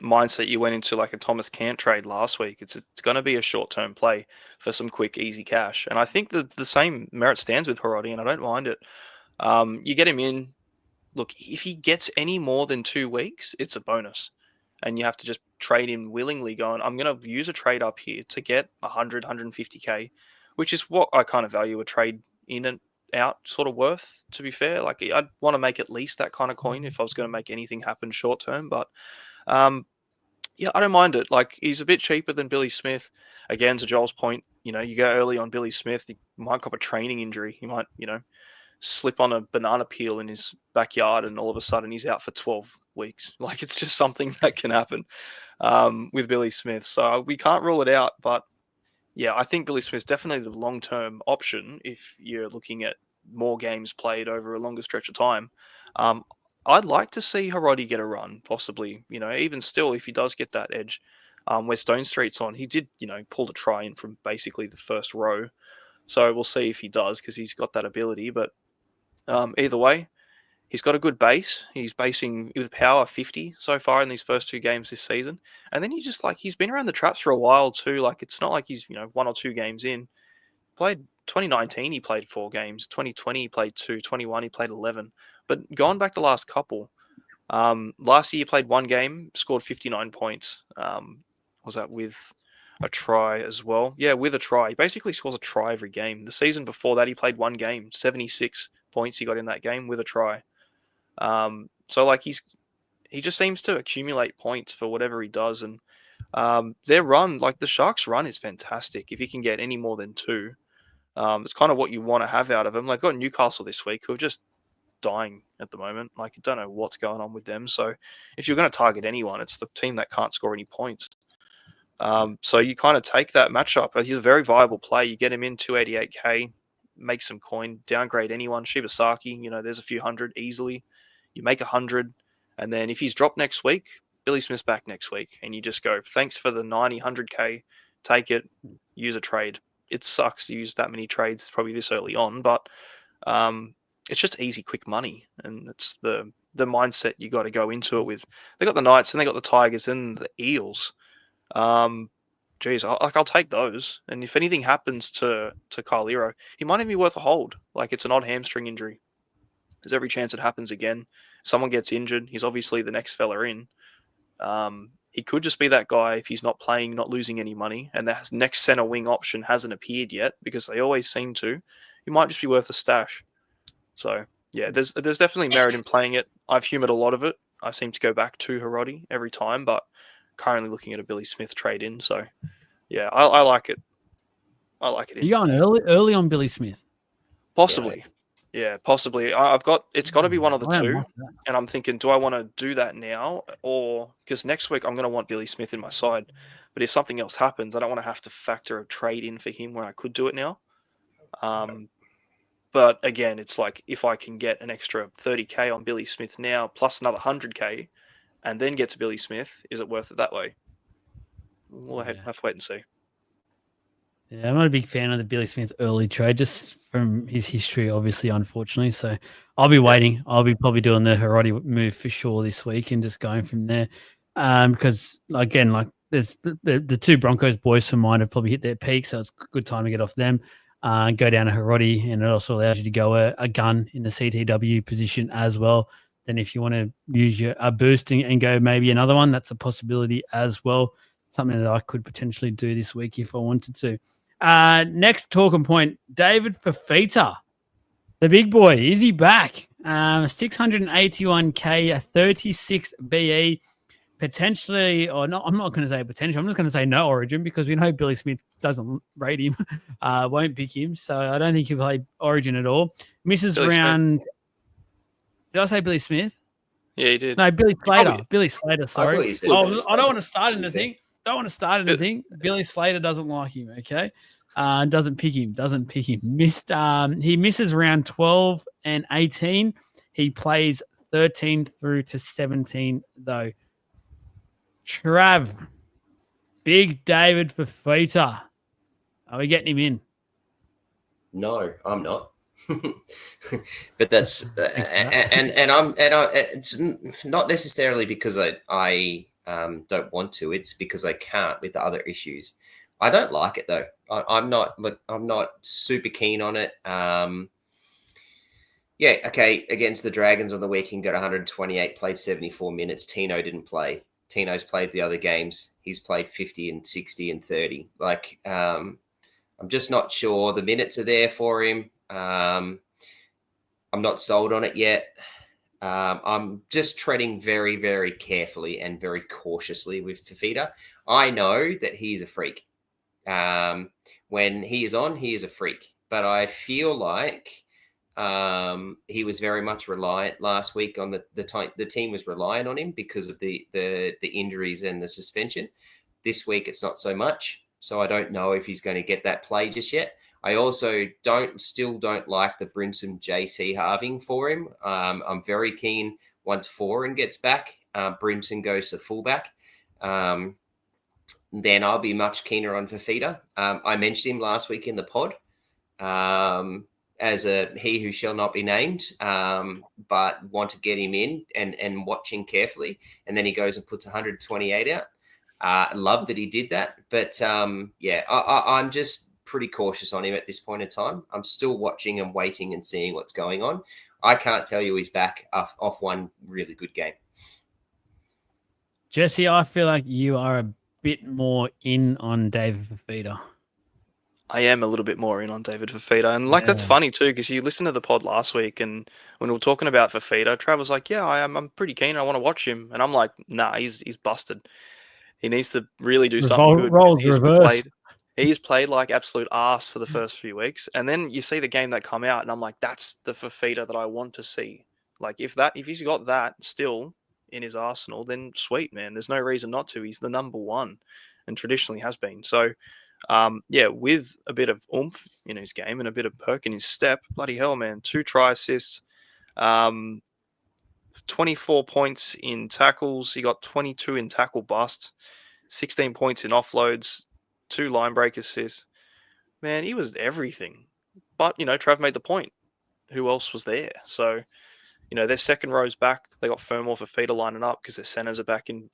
mindset you went into like a Thomas Cant trade last week. It's going to be a short-term play for some quick, easy cash, and I think the same merit stands with Hiroti, and I don't mind it. You get him in. Look, if he gets any more than 2 weeks, it's a bonus, and you have to just trade him willingly. Going, I'm going to use a trade up here to get 100, 150k, which is what I kind of value a trade in and out sort of worth, to be fair. Like, I'd want to make at least that kind of coin if I was going to make anything happen short term, but yeah, I don't mind it. Like, he's a bit cheaper than Billy Smith. Again, to Joel's point, you go early on Billy Smith, he might cop a training injury. He might, slip on a banana peel in his backyard and all of a sudden he's out for 12 weeks. Like, it's just something that can happen with Billy Smith. So we can't rule it out, but yeah, I think Billy Smith's definitely the long-term option if you're looking at more games played over a longer stretch of time. I'd like to see Hiroti get a run, possibly, even still, if he does get that edge where Stone Street's on. He did, pull the try in from basically the first row. So we'll see if he does, because he's got that ability. But either way, he's got a good base. He's basing with power 50 so far in these first 2 games this season. And then he's been around the traps for a while too. Like, it's not like he's, 1 or 2 games in. Played 2019, he played 4 games. 2020, he played 2. 21, he played 11. But going back the last couple, last year he played 1 game, scored 59 points. Was that with a try as well? Yeah, with a try. He basically scores a try every game. The season before that, he played 1 game, 76 points he got in that game with a try. So like he just seems to accumulate points for whatever he does, and their run, like the Sharks' run, is fantastic. If he can get any more than 2, it's kind of what you want to have out of him. Like, got Newcastle this week, who are just dying at the moment. Like, I don't know what's going on with them. So if you're going to target anyone, it's the team that can't score any points. So you kind of take that matchup. He's a very viable play. You get him in 288k, make some coin, downgrade anyone. Shibasaki, there's a few hundred easily. You make 100, and then if he's dropped next week, Billy Smith's back next week, and you just go, thanks for the 90, 100k, take it, use a trade. It sucks to use that many trades probably this early on, but it's just easy, quick money, and it's the mindset you got to go into it with. They got the Knights, and they got the Tigers, and the Eels. Geez, I'll take those. And if anything happens to Kyle Iro, he might even be worth a hold. Like, it's an odd hamstring injury. There's every chance it happens again. Someone gets injured. He's obviously the next fella in. He could just be that guy if he's not playing, not losing any money, and the next center wing option hasn't appeared yet, because they always seem to. He might just be worth a stash. So yeah, there's definitely merit in playing it. I've humored a lot of it. I seem to go back to Hiroti every time, but currently looking at a Billy Smith trade in. So yeah, I like it. I like it. You going early on Billy Smith? Possibly. Yeah, possibly. It's got to be one of the two, and I'm thinking, do I want to do that now, or because next week I'm going to want Billy Smith in my side, but if something else happens, I don't want to have to factor a trade in for him where I could do it now. But again, it's like, if I can get an extra 30k on Billy Smith now, plus another 100k, and then get to Billy Smith, is it worth it that way? We'll have to wait and see. Yeah, I'm not a big fan of the Billy Smith early trade, just from his history, obviously, unfortunately. So I'll be waiting. I'll be probably doing the Hiroti move for sure this week and just going from there. Because again, like, there's the 2 Broncos boys for mine have probably hit their peak, so it's a good time to get off them. Go down to Hiroti, and it also allows you to go a gun in the CTW position as well. Then if you want to use your boosting and go maybe another one, that's a possibility as well. something that I could potentially do this week if I wanted to. Next talking point, David Fafita, the big boy. Is he back? 681K, a 36 BE. Potentially, or not, I'm not going to say potential. I'm just going to say no Origin because we know Billy Smith doesn't rate him, won't pick him. So I don't think he'll play Origin at all. Misses Billy round. Smith. Did I say Billy Smith? Yeah, he did. No, Billy Slater. Probably- Billy Slater, I sorry. thought you said Oh, Billy I don't want to Slater. start anything. Don't want to start anything. Billy Slater doesn't like him, okay? Doesn't pick him. He misses round 12 and 18. He plays 13 through to 17, though. Trav, big David Fafita. Are we getting him in? No, I'm not. But that's Thanks for that. and it's not necessarily because I don't want to. It's because I can't with the other issues. I don't like it though. I'm not super keen on it. Yeah, okay. Against the Dragons on the weekend, got 128, played 74 minutes. Tino didn't play. Tino's played the other games. He's played 50 and 60 and 30. Like, I'm just not sure the minutes are there for him. I'm not sold on it yet. I'm just treading very, very carefully and very cautiously with Fafita. I know that he's a freak. When he is on, he is a freak. But I feel like he was very much reliant last week on the team was reliant on him because of the injuries and the suspension. This week it's not so much, so I don't know if he's going to get that play just yet. I also still don't like the Brimson JC halving for him. I'm very keen once Foran gets back, Brimson goes to fullback. Then I'll be much keener on Fafita. I mentioned him last week in the pod. As a he who shall not be named, but want to get him in and watching carefully. And then he goes and puts 128 out. I love that he did that. But I'm just pretty cautious on him at this point in time. I'm still watching and waiting and seeing what's going on. I can't tell you he's back off one really good game. Jesse, I feel like you are a bit more in on David Fafita. I am a little bit more in on David Fafita. And that's funny too, because you listened to the pod last week and when we were talking about Fafita, Trav was like, yeah, I'm pretty keen. I want to watch him. And I'm like, nah, he's busted. He needs to really do something good. Roles reversed. He's played like absolute arse for the first few weeks. And then you see the game that come out and I'm like, that's the Fafita that I want to see. Like if he's got that still in his arsenal, then sweet, man. There's no reason not to. He's the number one and traditionally has been. So with a bit of oomph in his game and a bit of perk in his step, bloody hell, man. 2 try assists, 24 points in tackles. He got 22 in tackle bust, 16 points in offloads, 2 line break assists. Man, he was everything. But, Trav made the point. Who else was there? So, their second row's back. They got Fermor for Fafita lining up because their centers are back in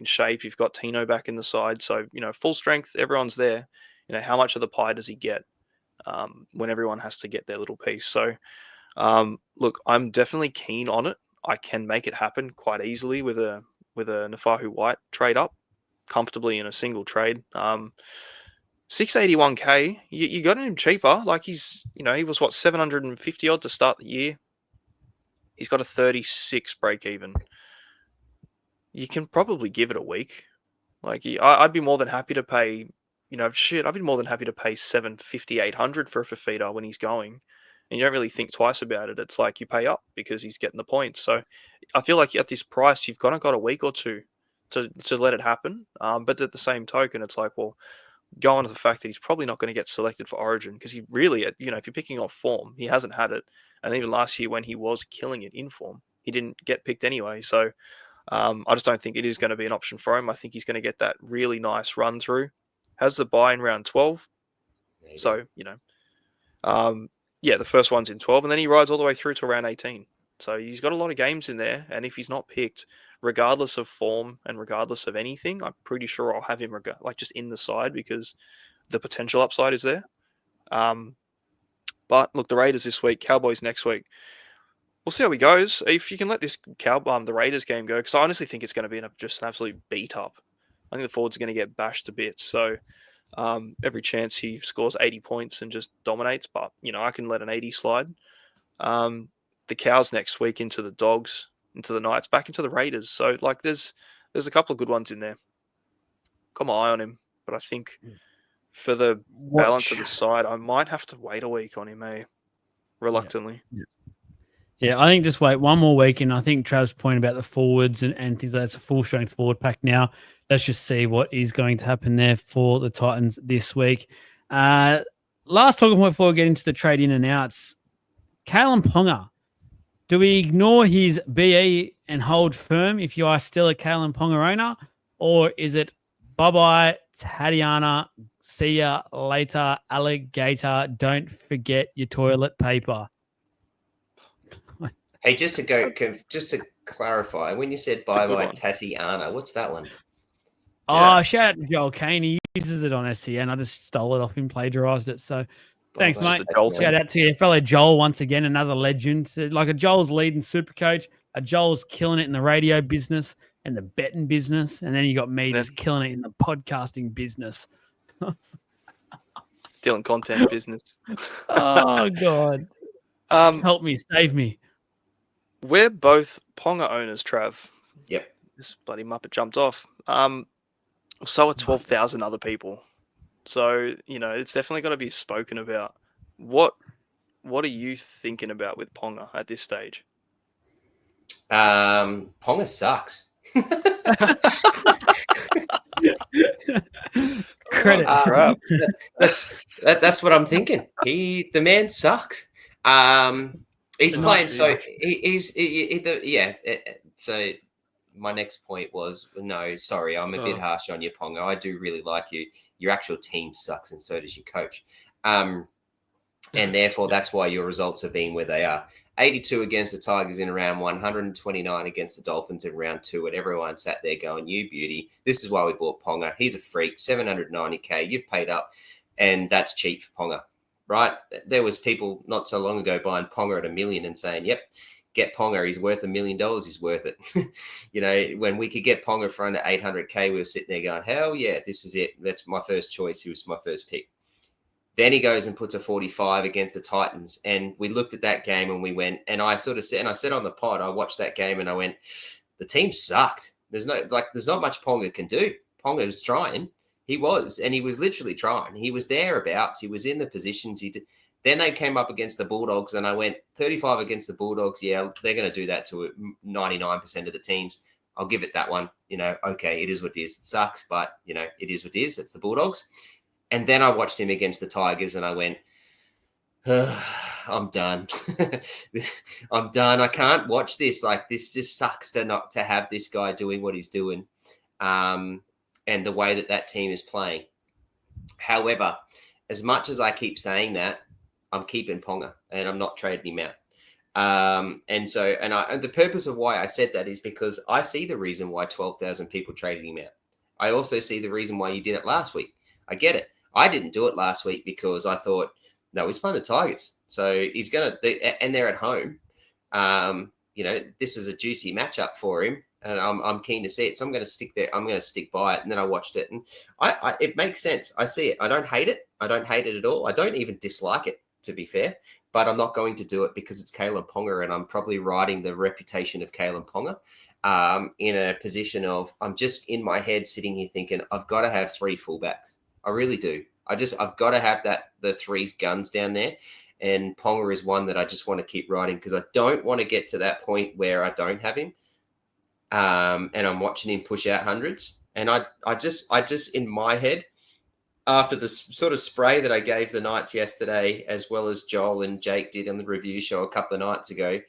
shape. You've got Tino back in the side. So, full strength, everyone's there. How much of the pie does he get when everyone has to get their little piece? So, look, I'm definitely keen on it. I can make it happen quite easily with a Nafahu White trade up comfortably in a single trade. 681K, you got him cheaper. Like he's, he was 750 odd to start the year. He's got a 36 break even. You can probably give it a week. Like I'd be more than happy to pay, I'd be more than happy to pay 750, 800 for a Fafita when he's going. And you don't really think twice about it. It's like you pay up because he's getting the points. So I feel like at this price, you've kind of got a week or two to let it happen. But at the same token, it's like, well, go on to the fact that he's probably not going to get selected for Origin because he really, if you're picking off form, he hasn't had it. And even last year when he was killing it in form, he didn't get picked anyway. So I just don't think it is going to be an option for him. I think he's going to get that really nice run through. Has the buy in round 12. Maybe. So, the first one's in 12 and then he rides all the way through to around 18. So he's got a lot of games in there. And if he's not picked, regardless of form and regardless of anything, I'm pretty sure I'll have him just in the side because the potential upside is there. But look, the Raiders this week, Cowboys next week. We'll see how he goes. If you can let this the Raiders game go, because I honestly think it's going to be just an absolute beat up. think the forwards are going to get bashed a bit. So every chance he scores 80 points and just dominates, but I can let an 80 slide. The Cows next week into the Dogs, into the Knights, back into the Raiders. So like there's a couple of good ones in there. Got my eye on him, but I think for the balance of the side, I might have to wait a week on him, reluctantly. Yeah, I think just wait one more week, and I think Trav's point about the forwards and things like that's a full strength forward pack now. Let's just see what is going to happen there for the Titans this week. Last talking point before we get into the trade in and outs. Kalen Ponga. Do we ignore his BE and hold firm if you are still a Kalen Ponga owner? Or is it bye-bye, Tatiana, see ya later, alligator, don't forget your toilet paper? Hey, just to clarify, when you said bye-bye, Tatiana, what's that one? Oh, shout out to Joel Kane. He uses it on SCN. I just stole it off him, plagiarized it. So thanks, mate. Shout out to your fellow Joel once again, another legend. Like a Joel's leading Supercoach, a Joel's killing it in the radio business and the betting business, and then you got me just killing it in the podcasting business. Stealing content business. Oh, God. Help me, save me. We're both Ponga owners, Trav. Yep. This bloody Muppet jumped off. So are 12,000 other people. So, it's definitely got to be spoken about. What are you thinking about with Ponga at this stage? Ponga sucks. Credit. That's what I'm thinking. The man sucks. He's playing so so my next point was no, sorry, I'm a bit harsh on you, Ponga. I do really like you. Your actual team sucks, and so does your coach. And therefore, that's why your results have been where they are. 82 against the Tigers in round 1, 129 against the Dolphins in round 2, and everyone sat there going, you beauty. This is why we bought Ponga. He's a freak, 790K. You've paid up, and that's cheap for Ponga, right? There was people not so long ago buying Ponga at $1 million and saying, yep, get Ponga. He's worth $1 million. He's worth it. When we could get Ponga for under 800K, we were sitting there going, hell yeah, this is it. That's my first choice. He was my first pick. Then he goes and puts a 45 against the Titans. And we looked at that game and we went, and I sort of said, and I said on the pod, I watched that game and I went, the team sucked. There's not much Ponga can do. Ponga was trying. He was, and he was literally trying. He was thereabouts. He was in the positions. Then they came up against the Bulldogs and I went 35 against the Bulldogs. Yeah, they're going to do that to 99% of the teams. I'll give it that one. Okay, it is what it is. It sucks, but, it is what it is. It's the Bulldogs. And then I watched him against the Tigers and I went, I'm done. I'm done. I can't watch this. Like, this just sucks to have this guy doing what he's doing and the way that team is playing. However, as much as I keep saying that, I'm keeping Ponga and I'm not trading him out. And the purpose of why I said that is because I see the reason why 12,000 people traded him out. I also see the reason why you did it last week. I get it. I didn't do it last week because I thought, no, he's playing the Tigers. So he's and they're at home. This is a juicy matchup for him. And I'm keen to see it. So I'm going to stick there. I'm going to stick by it. And then I watched it and it makes sense. I see it. I don't hate it. I don't hate it at all. I don't even dislike it, to be fair. But I'm not going to do it because it's Kalen Ponga and I'm probably riding the reputation of Kalen Ponga in a position of I'm just in my head sitting here thinking I've got to have 3 fullbacks. I really do. I've got to have the 3 guns down there. And Ponga is one that I just want to keep riding because I don't want to get to that point where I don't have him. And I'm watching him push out hundreds. And I just in my head, after the sort of spray that I gave the Knights yesterday, as well as Joel and Jake did on the review show a couple of nights ago,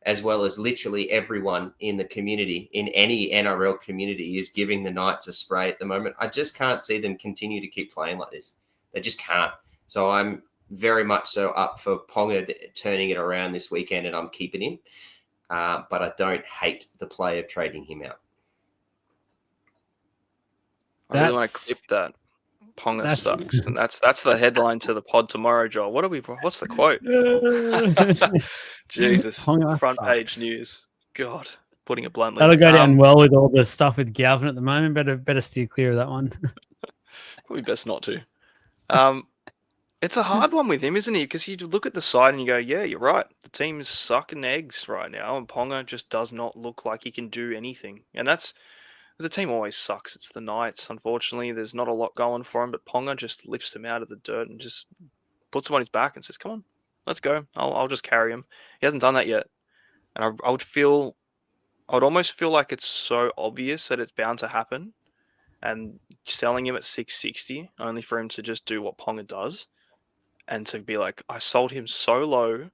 as well as literally everyone in the community, in any NRL community, is giving the Knights a spray at the moment. I just can't see them continue to keep playing like this. They just can't. So I'm very much so up for Ponga turning it around this weekend, and I'm keeping him. But I don't hate the play of trading him out. I really want to clip that. Ponga sucks, and that's the headline to the pod tomorrow, Joel. What's the quote? Jesus, Ponga front sucks. page news. God, putting it bluntly. That'll go down well with all the stuff with Galvin at the moment. Better steer clear of that one. Probably best not to. It's a hard one with him, isn't he? Because you look at the side and you go, yeah, you're right. The team is sucking eggs right now, and Ponga just does not look like he can do anything. And the team always sucks. It's the Knights, unfortunately. There's not a lot going for him, but Ponga just lifts him out of the dirt and just puts him on his back and says, come on, let's go. I'll just carry him. He hasn't done that yet. And I would almost feel like it's so obvious that it's bound to happen, and selling him at 660 only for him to just do what Ponga does. And to be like, I sold him so low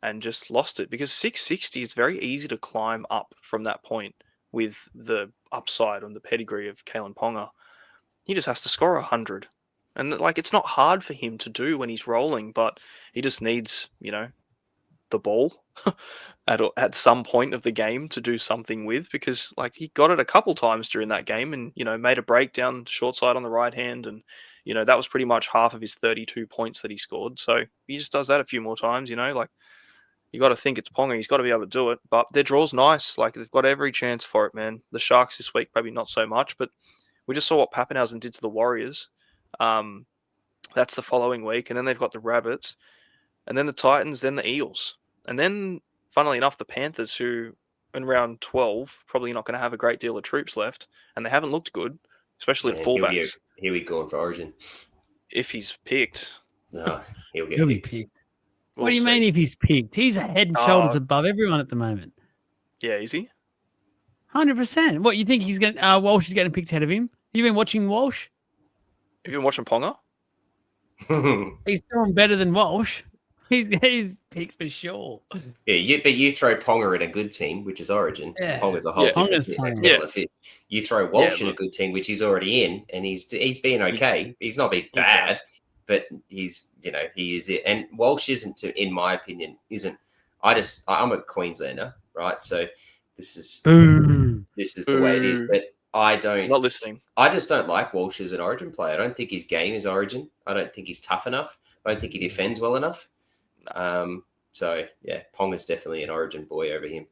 and just lost it, because 660 is very easy to climb up from that point with the upside on the pedigree of Kalen Ponga. He just has to score 100. And like, it's not hard for him to do when he's rolling, but he just needs, the ball at some point of the game to do something with, because like he got it a couple times during that game and, made a break down short side on the right hand. And, that was pretty much half of his 32 points that he scored. So he just does that a few more times, like you got to think it's Ponga. He's got to be able to do it, but their draw's nice. Like they've got every chance for it, man. The Sharks this week, maybe not so much, but we just saw what Pappenhausen did to the Warriors. That's the following week. And then they've got the Rabbits, and then the Titans, then the Eels. And then, funnily enough, the Panthers, who in round 12 probably not going to have a great deal of troops left, and they haven't looked good, especially at fullbacks. Here we go for Origin. If he's picked. No, he'll be picked. What do you mean if he's picked? He's a head and shoulders above everyone at the moment. Yeah, is he? 100%. What, you think he's going? Walsh is getting picked ahead of him? You been watching Walsh? Have you been watching Ponga? He's doing better than Walsh. He's picked for sure. Yeah, but you throw Ponga in a good team, which is Origin. Yeah. Ponga's a whole different kettle of fish. You throw Walsh in a good team, which he's already in, and he's been okay. He's not been bad, but he's he is it. And Walsh isn't, in my opinion, isn't. I'm a Queenslander, right? So this is the way it is. But I don't. Not listening. I just don't like Walsh as an Origin player. I don't think his game is Origin. I don't think he's tough enough. I don't think he defends well enough. So yeah, Ponga's definitely an Origin boy over him.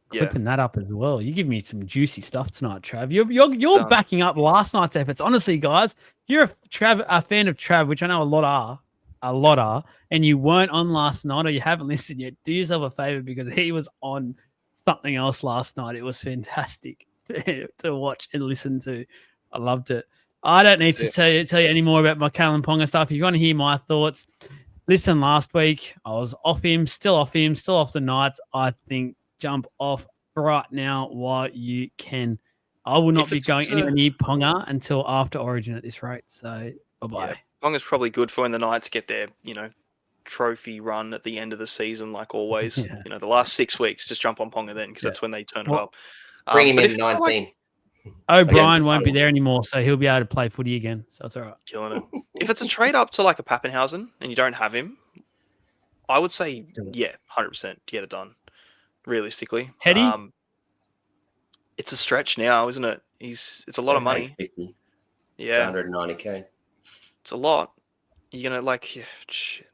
Clipping that up as well. You give me some juicy stuff tonight, Trav. You're backing up last night's efforts. Honestly, guys, if you're a fan of Trav, which I know a lot are, and you weren't on last night or you haven't listened yet, do yourself a favor, because he was on something else last night. It was fantastic to watch and listen to. I loved it. I don't need to tell you any more about my Kalen Ponga stuff. If you want to hear my thoughts, listen, last week I was off him, still off the Knights. I think jump off right now while you can. I will not be going anywhere near Ponga until after Origin at this rate. So bye-bye. Yeah, Ponga's probably good for when the Knights get their, trophy run at the end of the season, like always. Yeah. The last 6 weeks, just jump on Ponga then, because that's when they turn it up. Bring him in 19. O'Brien won't be there anymore, so he'll be able to play footy again. So it's all right. Killing it. If it's a trade up to like a Pappenhausen and you don't have him, I would say, 100% get it done. Realistically. Teddy? It's a stretch now, isn't it? It's a lot of money. 50. Yeah. 190k. It's a lot. You're going to shit.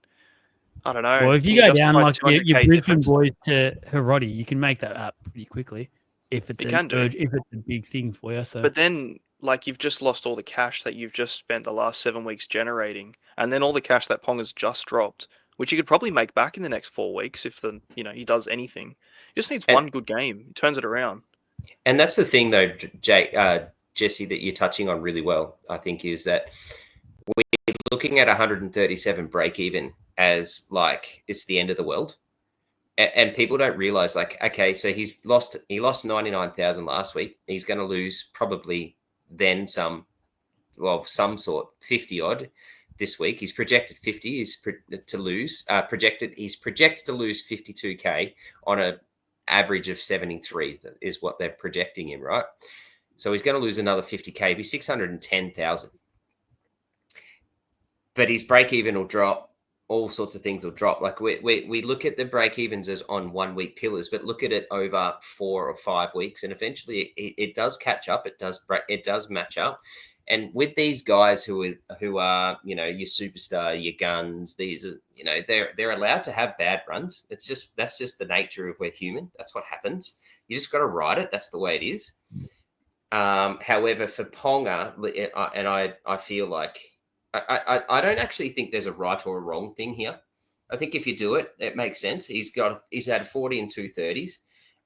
I don't know. Well, if you go down like your Brisbane boys to Hiroti, you can make that up pretty quickly if it's a big thing for you. So, but then like you've just lost all the cash that you've just spent the last 7 weeks generating, and then all the cash that Ponga's just dropped, which you could probably make back in the next 4 weeks if he does anything. He just needs one good game. He turns it around. And that's the thing, though, Jesse, that you're touching on really well, I think, is that we're looking at 137 break even as like it's the end of the world. And people don't realize, like, okay, so he lost 99,000 last week. He's going to lose probably then some sort, 50 odd this week. He's projected 50. He's projected to lose 52k on an average of 73. Is what they're projecting him, right? So he's going to lose another 50k. Be 610,000. But his break even will drop. All sorts of things will drop. Like we look at the break evens as on 1 week pillars, but look at it over 4 or 5 weeks, and eventually it does catch up. It does match up. And with these guys who are your superstar, your guns, these are they're allowed to have bad runs. That's just the nature of we're human. That's what happens. You just got to ride it. That's the way it is. However, for Ponga, and I feel like I don't actually think there's a right or a wrong thing here. I think if you do it, it makes sense. He's had 40 and 230s,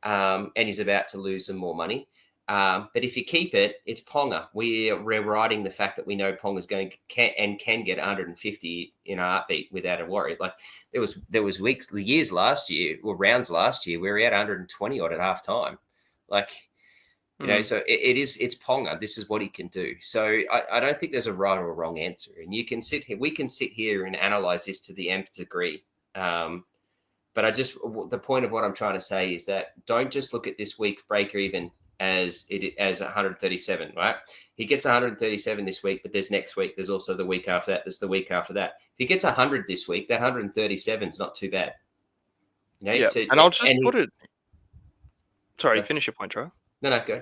and he's about to lose some more money. But if you keep it, it's Ponga. We're riding the fact that we know Ponga's can get 150 in a heartbeat without a worry. Like there was years last year, or rounds last year, where he had 120 odd at half time. Like, you know, so it's Ponga. This is what he can do. So I don't think there's a right or a wrong answer. And we can sit here and analyze this to the nth degree. But the point of what I'm trying to say is that don't just look at this week's break even as 137, right? He gets 137 this week, but there's next week. There's also the week after that. There's the week after that. If he gets 100 this week, that 137 is not too bad. You know? Yeah, So, and I'll just put it. Sorry, finish your point, Troy. No, go.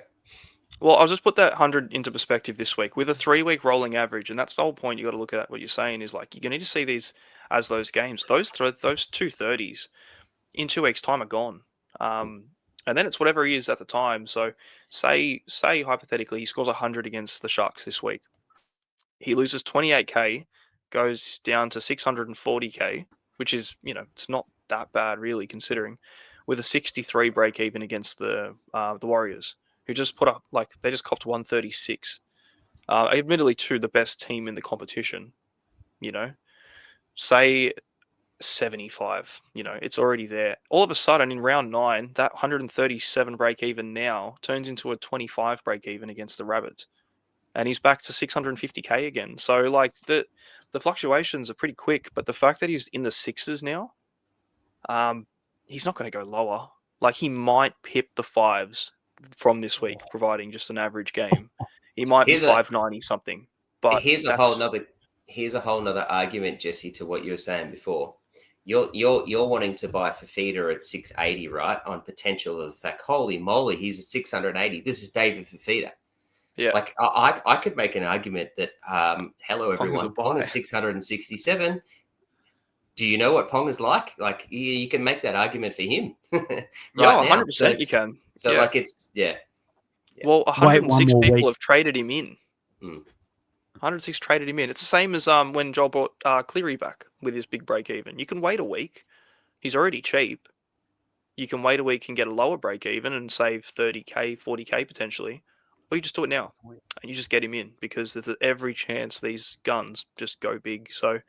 Well, I'll just put that 100 into perspective this week with a 3-week rolling average, and that's the whole point. You got to look at what you're saying is like you're going to need to see these as those games. Those 230s in 2 weeks' time are gone. And then it's whatever he is at the time. So say hypothetically he scores 100 against the Sharks this week. He loses 28k, goes down to 640k, which is, you know, it's not that bad really considering, with a 63 break even against the Warriors, who just put up, like, they just copped 136. Admittedly to the best team in the competition, you know. Say 75, you know, it's already there. All of a sudden in round 9, that 137 break even now turns into a 25 break even against the Rabbits, and he's back to 650k again. So like the fluctuations are pretty quick, but the fact that he's in the sixes now, he's not going to go lower. Like he might pip the fives from this week, providing just an average game. He might be 590 something. But here's a whole nother argument, Jesse, to what you were saying before. You're wanting to buy Fafita at 680, right? On potential. It's like, holy moly, he's at 680. This is David Fafita. Yeah. Like I could make an argument that hello everyone, Ponga's 667. Do you know what Ponga's like? Like you can make that argument for him. Right yeah, 100% now. So, you can. So like it's Well, 106 people have traded him in. 106 traded him in. It's the same as when Joel brought Cleary back with his big break even. You can wait a week. He's already cheap. You can wait a week and get a lower break even and save 30k, 40k potentially. Or you just do it now and you just get him in because there's every chance these guns just go big. So,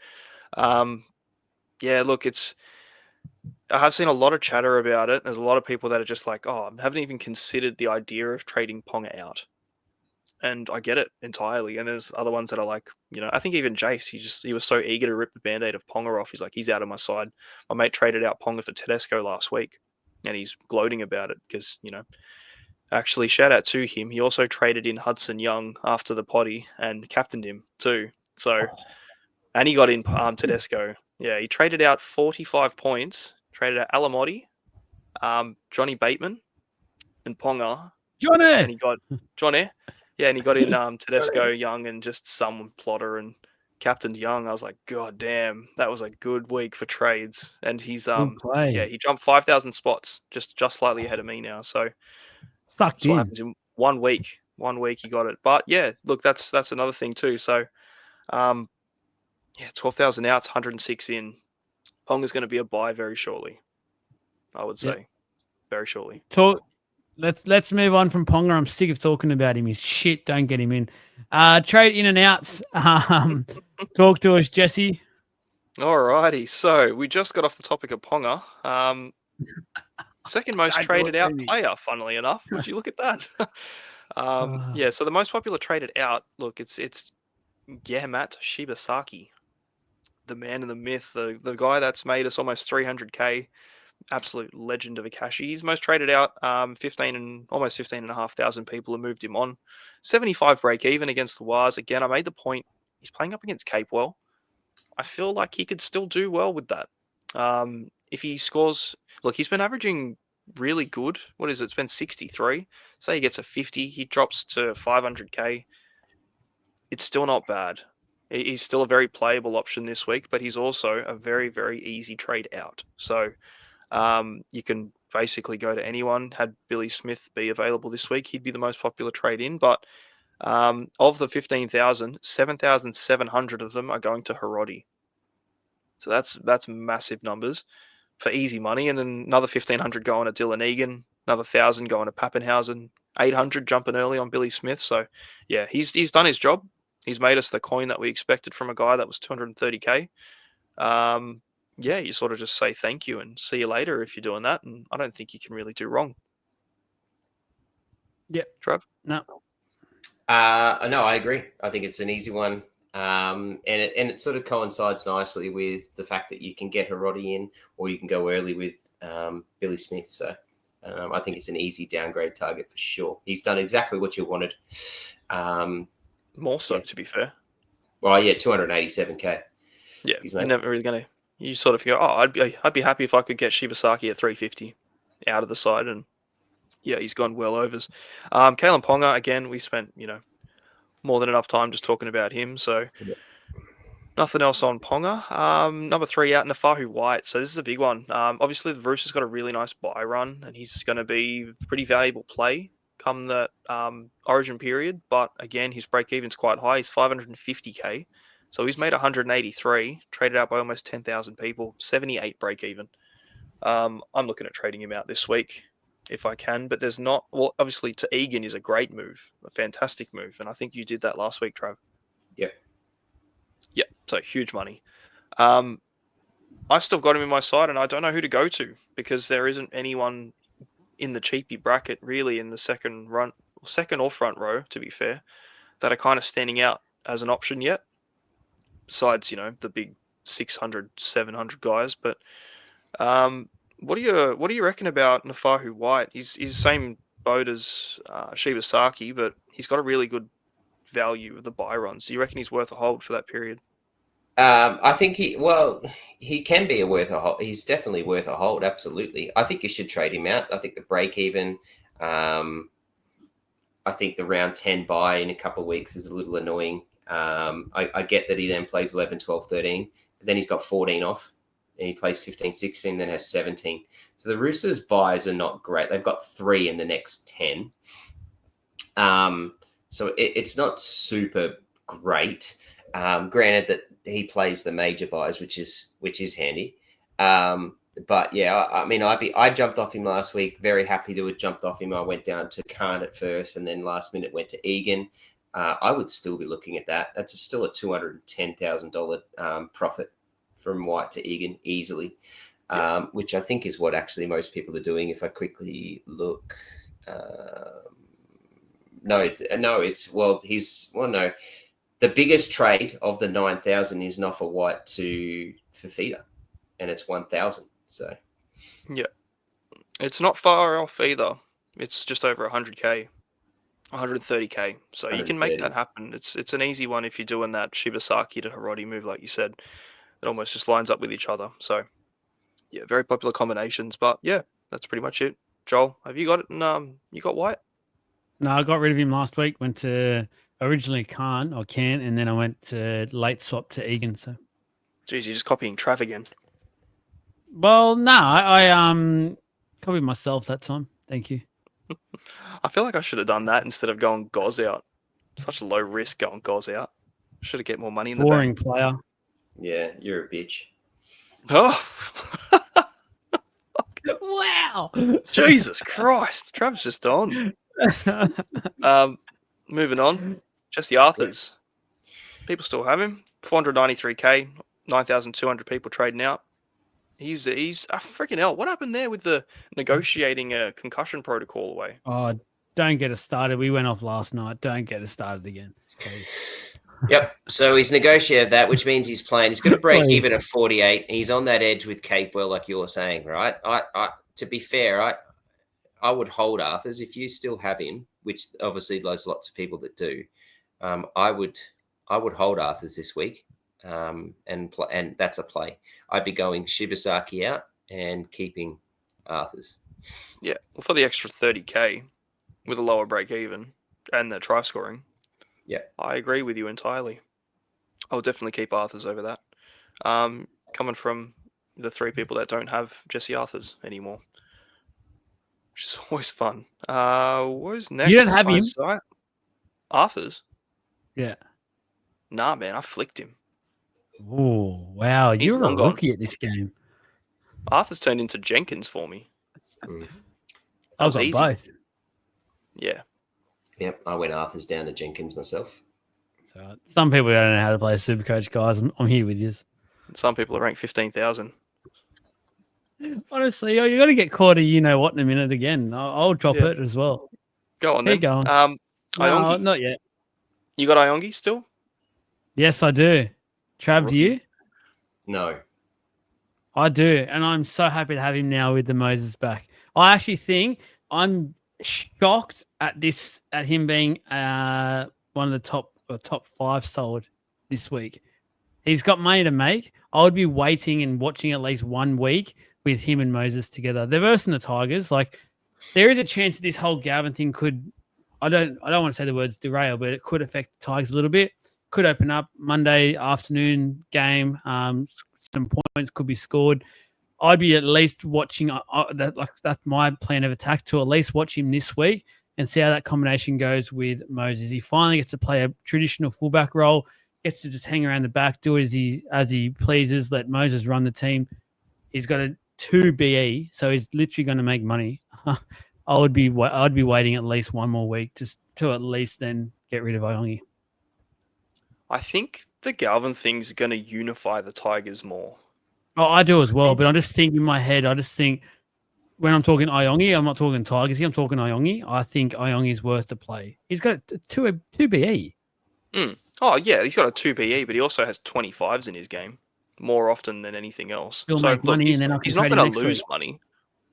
yeah, look, I have seen a lot of chatter about it. There's a lot of people that are just like, oh, I haven't even considered the idea of trading Ponga out. And I get it entirely. And there's other ones that are like, you know, I think even Jace, he was so eager to rip the Band-Aid of Ponga off. He's like, he's out of my side. My mate traded out Ponga for Tedesco last week, and he's gloating about it because, you know, actually shout out to him. He also traded in Hudson Young after the potty and captained him too. So, and he got in Tedesco. Yeah, he traded out 45 points, traded out Alamotti, Johnny Bateman, and Ponga. Johnny! And he got Johnny. Yeah, and he got in Tedesco, Young, and just some plotter and captained Young. I was like, God damn, that was a good week for trades. And he's he jumped 5,000 spots, just slightly ahead of me now. So sucked in. What happens in 1 week. 1 week he got it. But yeah, look, that's another thing too. So 12,000 outs, 106 in. Ponga's going to be a buy very shortly. I would say very shortly. Let's move on from Ponga. I'm sick of talking about him. He's shit. Don't get him in. Trade in and outs. Talk to us, Jesse. Alrighty. So we just got off the topic of Ponga. Second most traded out player, funnily enough. Would you look at that? So the most popular traded out, look, it's Matt Shibasaki, the man and the myth, the guy that's made us almost 300k. Absolute legend of a cashy. He's most traded out. Almost 15,500 people have moved him on. 75 break even against the Wars. Again, I made the point. He's playing up against Capewell. I feel like he could still do well with that. If he scores, look, he's been averaging really good. What is it? It's been 63. Say he gets a 50, he drops to 500k. It's still not bad. He's still a very playable option this week, but he's also a very, very easy trade out. So you can basically go to anyone. Had Billy Smith be available this week, he'd be the most popular trade in. But of the 15,000, 7,700 of them are going to Hiroti. So that's massive numbers for easy money. And then another 1,500 going to Dylan Egan, another 1,000 going to Pappenhausen, 800 jumping early on Billy Smith. So yeah, he's done his job. He's made us the coin that we expected from a guy that was 230k. Yeah, you sort of just say thank you and see you later if you're doing that. And I don't think you can really do wrong. Yep. Trev? No. No, I agree. I think it's an easy one. And it sort of coincides nicely with the fact that you can get Hiroti in, or you can go early with Billy Smith. So I think it's an easy downgrade target for sure. He's done exactly what you wanted. More so, to be fair. Well, yeah, 287k. Yeah, you're never really gonna. You sort of go, oh, I'd be happy if I could get Shibasaki at 350 out of the side, and yeah, he's gone well overs. Kalen Ponga, again, we spent more than enough time just talking about him, so nothing else on Ponga. Number 3 out, Nafahu White. So this is a big one. Obviously the Roosters got a really nice buy run, and he's going to be a pretty valuable play come the Origin period. But again, his break even's quite high. He's 550k. So he's made 183, traded out by almost 10,000 people, 78 break even. I'm looking at trading him out this week if I can, but there's not. Well, obviously to Egan is a great move, a fantastic move, and I think you did that last week, Trav. Yep. Yep. So huge money. I've still got him in my side, and I don't know who to go to because there isn't anyone in the cheapy bracket really in the second or front row, to be fair, that are kind of standing out as an option yet. Besides, the big 600, 700 guys. But what do you reckon about Nafahu White? He's the same boat as Shibasaki, but he's got a really good value of the buy runs. Do you reckon he's worth a hold for that period? I think he can be worth a hold. He's definitely worth a hold. Absolutely. I think you should trade him out. I think the break even, I think the round 10 buy in a couple of weeks is a little annoying. I get that he then plays 11, 12, 13, but then he's got 14 off and he plays 15, 16, then has 17. So the Roosters buys are not great. They've got 3 in the next 10. So it's not super great. Granted that he plays the major buys, which is handy. But yeah, I mean, I jumped off him last week. Very happy to have jumped off him. I went down to Khan at first, and then last minute went to Egan. I would still be looking at that. That's still a $210,000 profit from White to Egan easily, which I think is what actually most people are doing. If I quickly look, no. The biggest trade of the 9,000 is Noffa White to Fafita, and it's 1,000. So, yeah, it's not far off either. It's just over 100k, 130k. So you can make that happen. It's an easy one if you're doing that Shibasaki to Hiroti move, like you said. It almost just lines up with each other. So, yeah, very popular combinations. But yeah, that's pretty much it. Joel, have you got it? And you got White? No, I got rid of him last week. Went to originally Can, and then I went to late swap to Egan. So, geez, you're just copying Trav again. Well, no, I copied myself that time. Thank you. I feel like I should have done that instead of going Goz out. Such low risk going Goz out. Should have get more money in the Boring bank. player. Yeah, you're a bitch. Oh. Wow. Jesus Christ. Trav's just on. Moving on. Jesse Arthurs. People still have him. 493k, 9,200 people trading out. He's freaking hell. What happened there with the negotiating a concussion protocol away? Oh, don't get us started. We went off last night. Don't get us started again, please. Yep. So he's negotiated that, which means he's playing. He's going to break even at 48. He's on that edge with Capewell, like you were saying, right? To be fair, I would hold Arthurs if you still have him, which obviously there's lots of people that do. I would hold Arthurs this week, and that's a play. I'd be going Shibasaki out and keeping Arthurs. Yeah, well, for the extra 30k with a lower break even and the try scoring. Yeah, I agree with you entirely. I'll definitely keep Arthurs over that. Coming from the 3 people that don't have Jesse Arthurs anymore. which is always fun. Where's next? You don't have on him? his site? Arthur's? Yeah. Nah, man, I flicked him. Oh, wow. He's You're a long gone. rookie at this game. Arthur's turned into Jenkins for me. Mm. That I've was got easy. both. Yeah. Yep, I went Arthur's down to Jenkins myself. So some people don't know how to play Supercoach, guys. I'm here with you. Some people are ranked 15,000. Honestly, you got to get caught a you-know-what in a minute again. I'll drop Yeah. it as well. Go on Keep then. going. No, Iongi. not yet. You got Iongi still? Yes, I do. Trav, do you? No. I do, and I'm so happy to have him now with the Moses back. I actually think I'm shocked at him being one of the top 5 sold this week. He's got money to make. I would be waiting and watching at least 1 week with him and Moses together. They're versing the Tigers. Like, there is a chance that this whole Gavin thing could, I don't want to say the words derail, but it could affect the Tigers a little bit. Could open up Monday afternoon game. Some points could be scored. I'd be at least watching that's my plan of attack, to at least watch him this week and see how that combination goes with Moses. He finally gets to play a traditional fullback role, gets to just hang around the back, do it as he pleases, let Moses run the team. He's got a 2 BE, so he's literally going to make money. I'd be waiting at least 1 more week to at least then get rid of Iongi. I think the Galvin thing's going to unify the Tigers more. Oh, I do as well, but I just think in my head, when I'm talking Iongi, I'm not talking Tigers here, I'm talking Iongi. I think Iongi's worth the play. He's got a 2 BE. Oh, yeah, he's got a 2 BE, but he also has 25s in his game more often than anything else. He'll so, make money, he's, and then I can he's not trade him going next to lose week. money.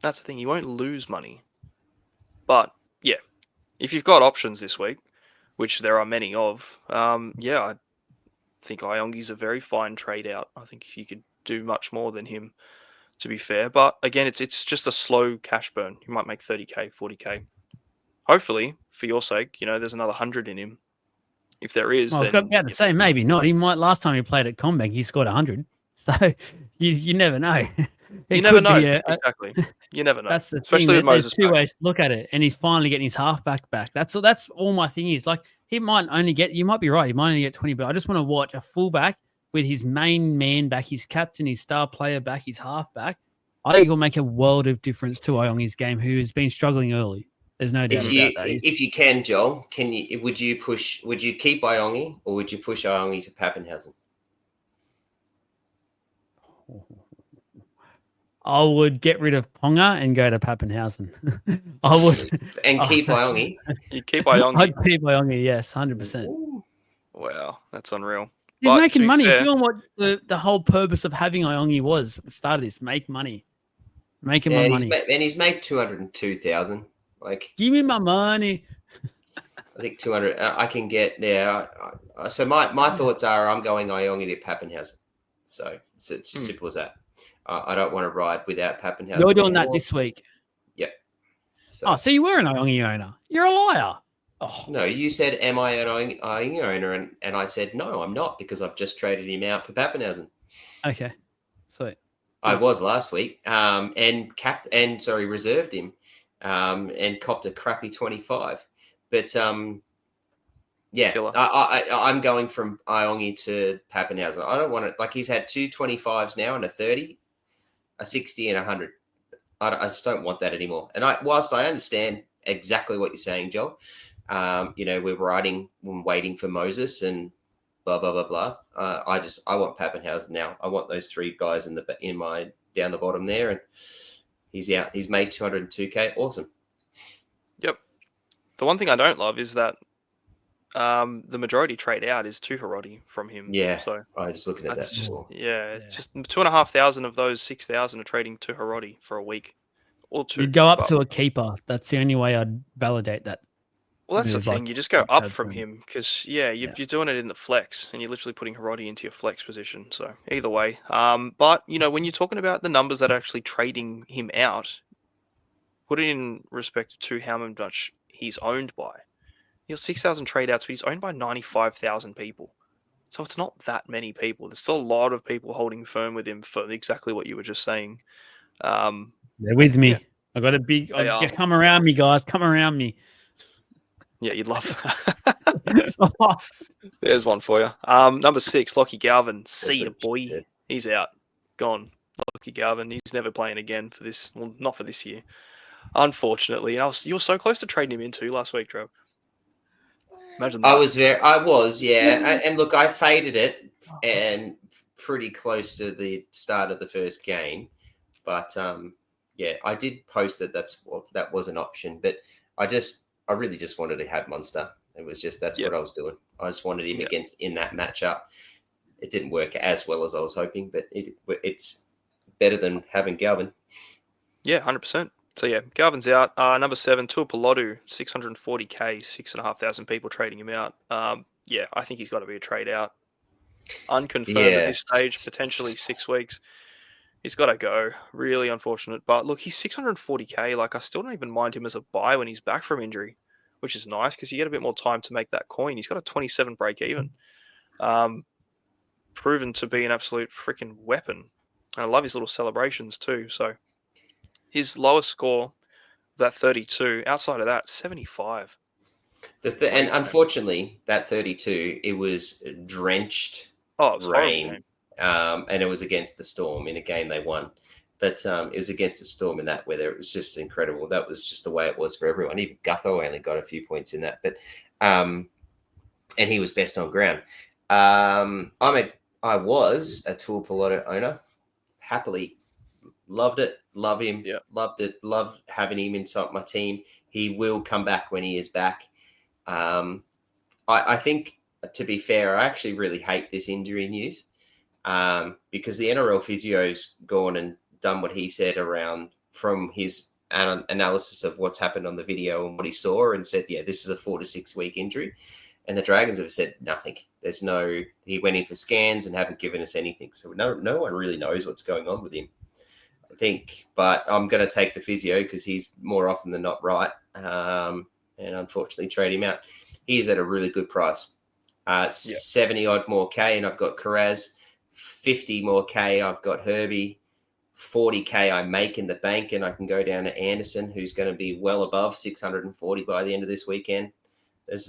That's the thing. He won't lose money. But, yeah, if you've got options this week, which there are many of, I think Iongi's a very fine trade out. I think you could do much more than him, to be fair. But again, it's just a slow cash burn. You might make 30k, 40k. Hopefully, for your sake, there's another 100 in him. If there is, Well, I was then about to say maybe not. He might. Last time he played at Combank, he scored 100. So you never know. you never know. Exactly. You never know. That's the Especially thing. with Moses. There's 2 ways to look at it, and he's finally getting his halfback back. That's all my thing is. Like, he might only get. You might be right. He might only get 20, but I just want to watch a fullback with his main man back, his captain, his star player back, his halfback. I think it'll make a world of difference to Iongi's game, who has been struggling early. There's no doubt about that. If you can, Joel, would you keep Iongi, or would you push Iongi to Pappenhausen? I would get rid of Ponga and go to Pappenhausen. I would. And keep Iongi. You'd keep Iongi. I'd keep Iongi, yes, 100%. Wow, that's unreal. He's making money. He's doing what the whole purpose of having Iongi was at the start of this: make money, making my money. And he's made 202,000. Like, give me my money. I think 200. I can get there. So my thoughts are, I'm going Iongi to Pappenhausen. So it's as simple as that. I don't want to ride without Pappenhausen. You're doing that this week. Yep. So you were an Iongi owner. You're a liar. Oh. No, you said, am I an Iongi owner? And I said, no, I'm not, because I've just traded him out for Pappenhausen. Okay. Sweet. I was last week. And reserved him. And copped a crappy 25. But yeah, I'm going from Iongi to Pappenhausen. I don't want it. Like, he's had 2 25s now and a 30, a 60 and 100. I just don't want that anymore. And whilst I understand exactly what you're saying, Joel, we're waiting for Moses and blah blah blah blah. I want Pappenhausen now. I want those 3 guys in my down the bottom there, and he's out. He's made 202k. Awesome. Yep. The one thing I don't love is that the majority trade out is to Hiroti from him. Yeah. So I was just looking at that. It's just 2,500 of those 6,000 are trading to Hiroti for a week or 2. You'd go up to a keeper. That's the only way I'd validate that. Well, that's the thing. You just go up from him because, you're doing it in the flex and you're literally putting Hiroti into your flex position. So either way. But, when you're talking about the numbers that are actually trading him out, put it in respect to how much he's owned by. He has 6,000 trade outs, but he's owned by 95,000 people. So it's not that many people. There's still a lot of people holding firm with him for exactly what you were just saying. They're with me. I got a big. They are. Come around me, guys. Come around me. Yeah, you'd love that. There's one for you. Number 6, Lockie Galvin. See ya, boy. He's out. Gone. Lockie Galvin. He's never playing again for this. Well, not for this year. Unfortunately. And you were so close to trading him in too last week, Trev. Imagine that. I was, yeah. And look, I faded it and pretty close to the start of the first game. But yeah, I did post that that was an option. But I really just wanted to have Munster. It was just what I was doing. I just wanted him in that matchup. It didn't work as well as I was hoping, but it's better than having Galvin. Yeah, 100%. So yeah, Galvin's out. Number 7, Tuipulotu, 640k, 6,500 people trading him out. Yeah, I think he's got to be a trade out. Unconfirmed at this stage, potentially 6 weeks. He's got to go. Really unfortunate. But look, he's 640k. Like, I still don't even mind him as a buy when he's back from injury, which is nice because you get a bit more time to make that coin. He's got a 27 break even. Proven to be an absolute freaking weapon. And I love his little celebrations too. So his lowest score, that 32. Outside of that, 75. And unfortunately, that 32, it was drenched it was rain. And it was against the Storm in a game they won. But it was against the Storm in that weather. It was just incredible. That was just the way it was for everyone. Even Gutho only got a few points in that. But and he was best on ground. I was a Tuipulotu owner. Happily loved it. Love him. Yeah. Loved it. Love having him inside my team. He will come back when he is back. I think, to be fair, I actually really hate this injury news because the NRL physio's gone and done what he said from his analysis of what's happened on the video and what he saw and said, yeah, this is a 4 to 6 week injury. And the Dragons have said nothing. He went in for scans and haven't given us anything. So no one really knows what's going on with him, I think. But I'm going to take the physio because he's more often than not right. And unfortunately trade him out. He's at a really good price. 70 odd more K and I've got Carraz. 50 more K, I've got Herbie. 40K I make in the bank and I can go down to Anderson, who's going to be well above 640 by the end of this weekend.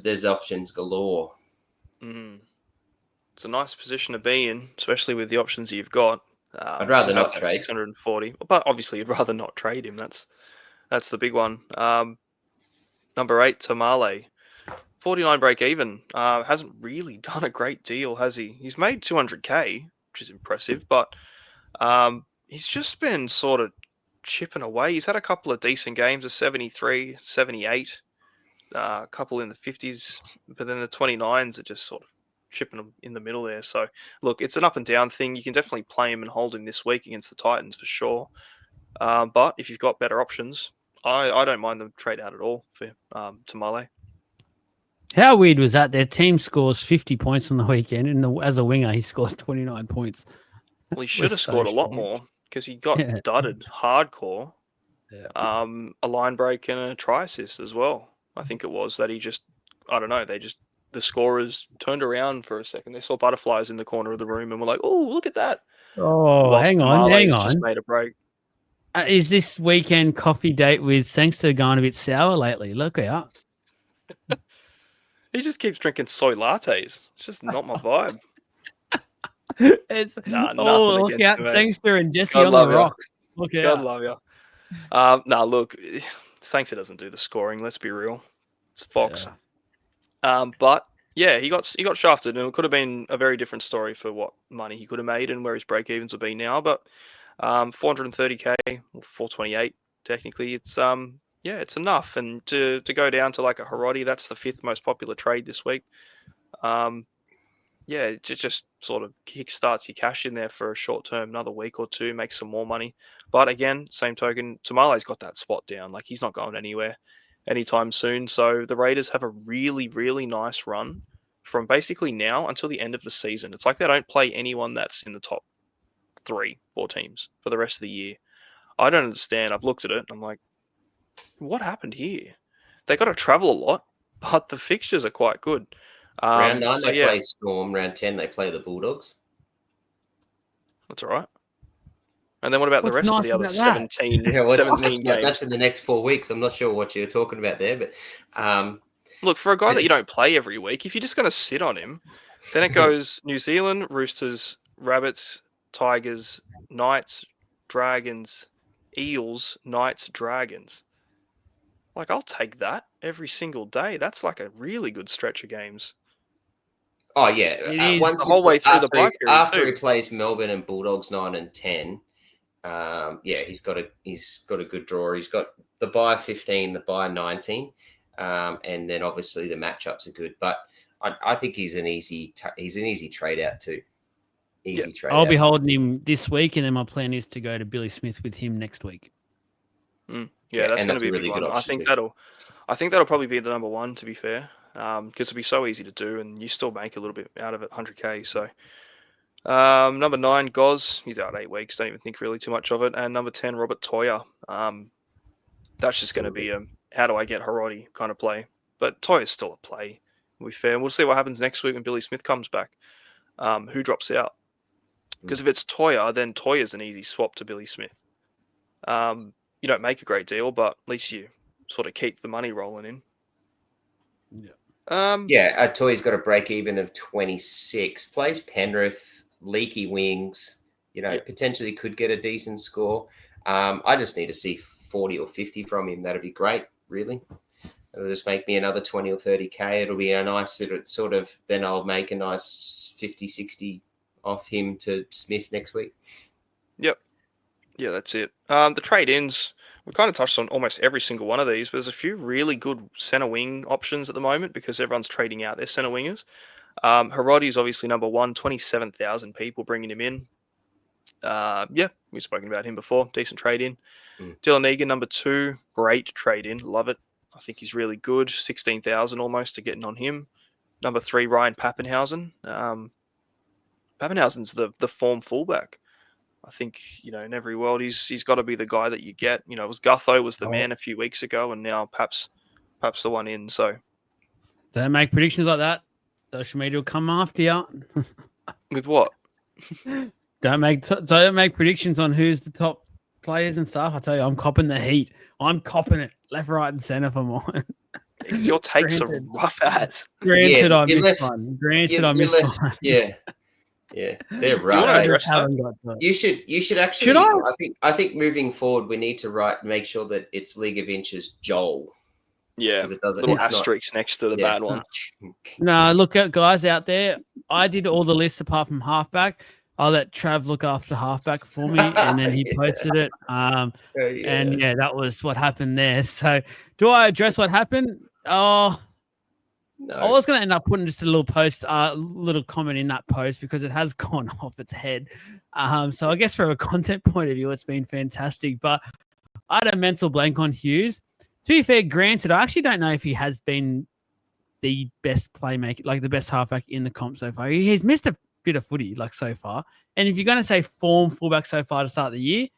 There's options galore. It's a nice position to be in, especially with the options you've got. I'd rather not trade 640, but obviously you'd rather not trade him. That's the big one. Number 8, Tamale, 49 break even. Hasn't really done a great deal, has he? He's made 200k, which is impressive, but he's just been sort of chipping away. He's had a couple of decent games, a 73, 78. A couple in the 50s, but then the 29s are just sort of chipping them in the middle there. So, look, it's an up and down thing. You can definitely play him and hold him this week against the Titans for sure. But if you've got better options, I don't mind them trade out at all for Tamale. How weird was that? Their team scores 50 points on the weekend, and as a winger, he scores 29 points. Well, he should have scored a lot more because he got dudded hardcore. Yeah. A line break and a try assist as well. I think it was that the scorers turned around for a second. They saw butterflies in the corner of the room and were like, "Oh, look at that!" Oh, hang on. Just made a break. Is this weekend coffee date with Sangster going a bit sour lately? Look out! He just keeps drinking soy lattes. It's just not my vibe. It's nothing look out, Sangster and Jesse on the rocks. Look out! God love you. Look, Sangster doesn't do the scoring. Let's be real. It's Fox. Yeah. But yeah, he got shafted, and it could have been a very different story for what money he could have made and where his break evens would be now. But 430k or 428 technically, it's it's enough. And to go down to like a Hiroti, that's the 5th most popular trade this week. It just sort of kickstarts your cash in there for a short term, another week or two, make some more money. But again, same token, Tamale's got that spot down. Like, he's not going anywhere anytime soon. So the Raiders have a really, really nice run from basically now until the end of the season. It's like they don't play anyone that's in the top 3-4 teams for the rest of the year. I don't understand. I've looked at it. I'm like, what happened here? They got to travel a lot, but the fixtures are quite good. Round 9, they play Storm. Round 10, they play the Bulldogs. That's all right. And then what about the What's rest of nice the other about that? 17 Yeah, games? that's in the next 4 weeks. I'm not sure what you're talking about there, but Look, for a guy that you don't play every week, if you're just going to sit on him, then it goes New Zealand, Roosters, Rabbits, Tigers, Knights, Dragons, Eels, Knights, Dragons. Like, I'll take that every single day. That's like a really good stretch of games. oh yeah, It is. once The whole way through the bye period after he too. plays Melbourne and Bulldogs 9 and 10, yeah, he's got a good draw. He's got the bye 15, the bye 19, and then obviously the matchups are good. But I think he's an easy trade out too. Easy trade. I'll out. be holding him this week, and then my plan is to go to Billy Smith with him next week. Yeah, that's and going to be a really big good one. option I think that'll probably be the number one, to be fair, because it'll be so easy to do, and you still make a little bit out of it, 100k. So, number 9, Goz, he's out 8 weeks. Don't even think really too much of it. And number 10, Robert Toya. That's just going to be a how do I get Harodi kind of play. But Toya's still a play. To be fair, and we'll see what happens next week when Billy Smith comes back. Who drops out? Because if it's Toya, then Toya's an easy swap to Billy Smith. You don't make a great deal, but at least you sort of keep the money rolling in. Toy's got a break even of 26. Plays Penrith, leaky wings. Potentially could get a decent score. I just need to see 40 or 50 from him. That'd be great, really. It'll just make me another 20 or 30k. It'll be a nice sort of, then I'll make a nice 50, 60 off him to Smith next week. Yep. Yeah, that's it. The trade-ins, we kind of touched on almost every single one of these, but there's a few really good centre wing options at the moment because everyone's trading out their centre wingers. Harodi is obviously number 1, 27,000 people bringing him in. We've spoken about him before. Decent trade-in. Dylan Egan, number 2, great trade-in. Love it. I think he's really good. 16,000 almost to getting on him. Number 3, Ryan Pappenhausen. Pappenhausen's the form fullback. I think, in every world, he's got to be the guy that you get. It was Gutho was the man a few weeks ago, and now perhaps the one in. So don't make predictions like that. Social media will come after you. With what? Don't make predictions on who's the top players and stuff. I tell you, I'm copping the heat. I'm copping it left, right, and center for mine. Because your takes are rough as. Granted, I missed one. I missed one. Yeah. Yeah, they're right. Do you want to address that? You should actually. Should I? I think moving forward, we need to make sure that it's League of Inches Joel. Yeah, it doesn't. Little asterisks next to the bad one. No, look at guys out there. I did all the lists apart from halfback. I'll let Trav look after halfback for me, and then he posted it. And that was what happened there. So, do I address what happened? Oh. No. I was going to end up putting just a little post, little comment in that post because it has gone off its head. So I guess from a content point of view, it's been fantastic. But I had a mental blank on Hughes. To be fair, granted, I actually don't know if he has been the best playmaker, like the best halfback in the comp so far. He's missed a bit of footy, like so far. And if you're going to say form fullback so far to start the year,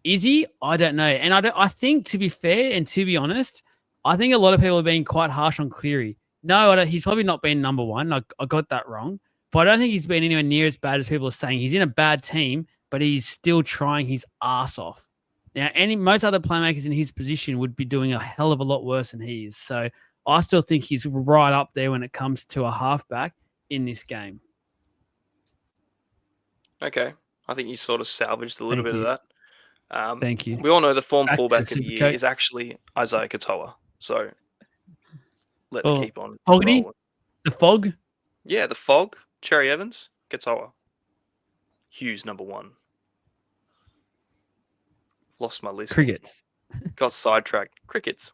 is he? I don't know. And I think, to be fair and to be honest, I think a lot of people have been quite harsh on Cleary. No, he's probably not been number 1. I got that wrong. But I don't think he's been anywhere near as bad as people are saying. He's in a bad team, but he's still trying his ass off. Now, most other playmakers in his position would be doing a hell of a lot worse than he is. So I still think he's right up there when it comes to a halfback in this game. Okay. I think you sort of salvaged a little bit of that. Thank you. We all know the form fullback of the year is actually Isaiah Katoa. So let's keep on Fogarty? rolling. The Fog? Yeah, the Fog. Cherry Evans. Katoa. Hughes, number 1. Lost my list. Crickets. Got sidetracked. Crickets.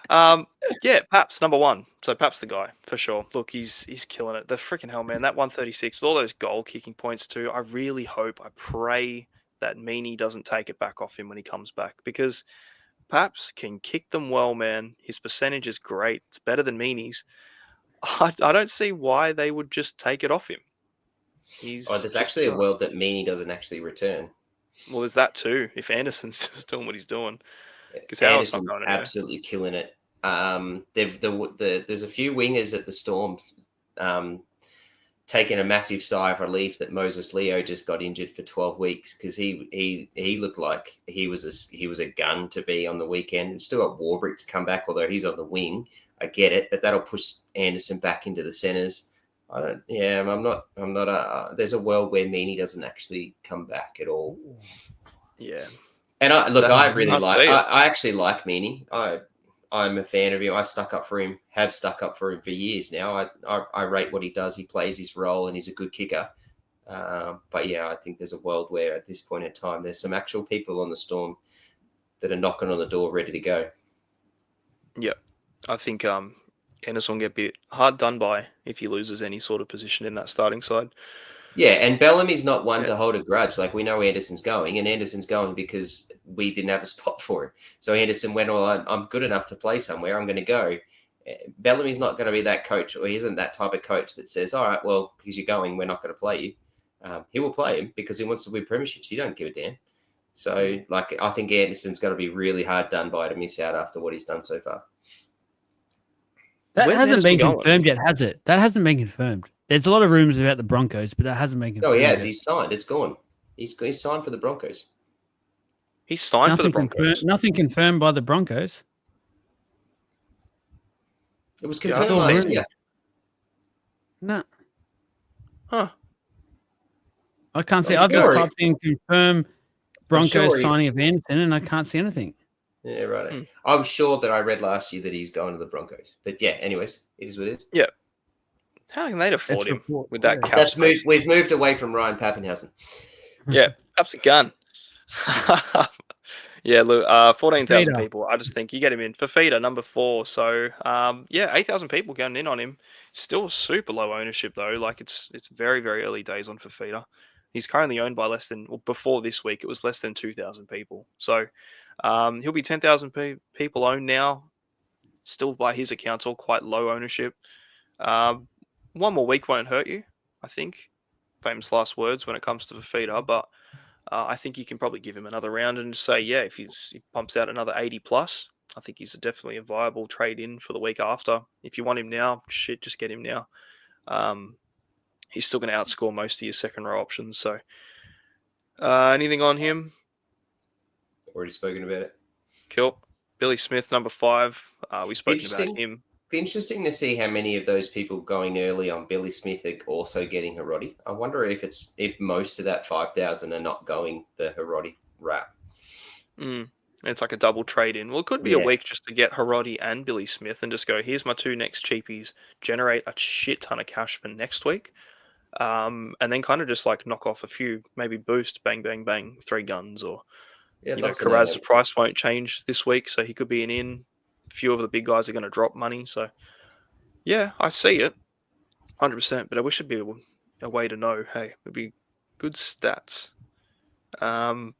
Paps, number 1. So Paps the guy, for sure. Look, he's killing it. The freaking hell, man. That 136 with all those goal kicking points too. I really hope, I pray that Meaney doesn't take it back off him when he comes back because Paps can kick them well, man. His percentage is great. It's better than Meaney's. I don't see why they would just take it off him. There's actually a world that Meaney doesn't actually return. Well, there's that too. If Anderson's just doing what he's doing, because Anderson's absolutely killing it. There's a few wingers at the Storm. taken a massive sigh of relief that Moses Leo just got injured for 12 weeks because he looked like he was a gun to be on the weekend. And still got Warbrick to come back, although he's on the wing. I get it, but that'll push Anderson back into the centres. I'm not. There's a world where Meany doesn't actually come back at all. Yeah, and I actually like Meany. I'm a fan of him. I stuck up for him. Have stuck up for him for years now. I rate what he does. He plays his role, and he's a good kicker. But yeah, I think there's a world where at this point in time, there's some actual people on the Storm that are knocking on the door, ready to go. Yeah, I think Anderson will get a bit hard done by if he loses any sort of position in that starting side. Yeah, and Bellamy's not one to hold a grudge. Like, we know Anderson's going, and Anderson's going because we didn't have a spot for him. So Anderson went, I'm good enough to play somewhere. I'm going to go. Bellamy's not going to be that coach, or he isn't that type of coach that says, all right, well, because you're going, we're not going to play you. He will play him because he wants to win premierships. He don't give a damn. So, I think Anderson's going to be really hard done by to miss out after what he's done so far. That hasn't been confirmed yet, has it? That hasn't been confirmed. There's a lot of rumors about the Broncos, but that hasn't been confirmed. Oh, he has. He's signed. It's gone. He's signed for the Broncos. He's signed for the Broncos. Nothing confirmed by the Broncos. It was confirmed last year. No. Huh. I can't see. I've just typed in confirm Broncos signing of Anderson, and I can't see anything. Yeah, right. I'm sure that I read last year that he's going to the Broncos. But yeah, anyways, it is what it is. Yeah. How can they afford him with that cap? We've moved away from Ryan Pappenhausen. Yeah, Pap's a gun. Yeah, look, 14,000 people. I just think you get him in. Fafita, number 4. So, 8,000 people going in on him. Still super low ownership, though. Like, it's very, very early days on Fafita. He's currently owned by before this week, it was less than 2,000 people. So, he'll be 10,000 people owned now. Still, by his accounts, all quite low ownership. One more week won't hurt you, I think. Famous last words when it comes to Fafita, but I think you can probably give him another round and say, yeah, if he pumps out another 80 plus, I think he's definitely a viable trade in for the week after. If you want him now, just get him now. He's still going to outscore most of your second row options. So, anything on him? Already spoken about it. Cool. Billy Smith, number 5. We've spoken about him. Be interesting to see how many of those people going early on Billy Smith are also getting Hiroti. I wonder if most of that 5,000 are not going the Hiroti route. It's like a double trade in. Well, it could be a week just to get Hiroti and Billy Smith and just go, here's my 2 next cheapies, generate a shit ton of cash for next week. And then kind of just like knock off a few, maybe boost, bang, bang, bang, 3 guns, or Carraz's price won't change this week, so he could be an in. A few of the big guys are going to drop money, so yeah, I see it 100%, but I wish it'd be a way to know, hey, it'd be good stats. So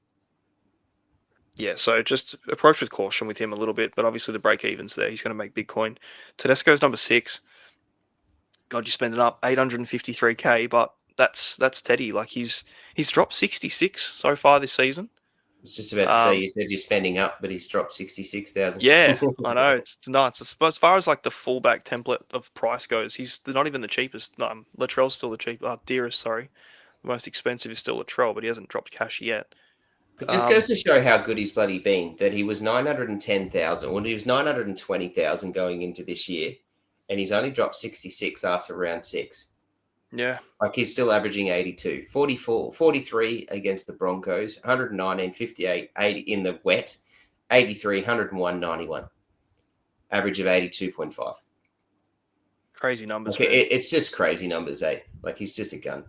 just approach with caution with him a little bit, but obviously the break even's there. He's going to make big coin. Tedesco's number 6. God, you're spending up 853k, but that's Teddy. Like, he's dropped 66 so far this season. I was just about to say, you said you're spending up, but he's dropped 66,000. Yeah, I know. It's nuts. As far as like the fullback template of price goes, he's not even the cheapest. Latrell's still the dearest, sorry. The most expensive is still Latrell, but he hasn't dropped cash yet. It just goes to show how good he's bloody been, that he was 910,000, when he was 920,000 going into this year, and he's only dropped 66 after round 6. Yeah. Like, he's still averaging 82, 44, 43 against the Broncos, 119, 58, 80 in the wet, 83, 101, 91. Average of 82.5. Crazy numbers. Okay, it's just crazy numbers, eh? Like, he's just a gun.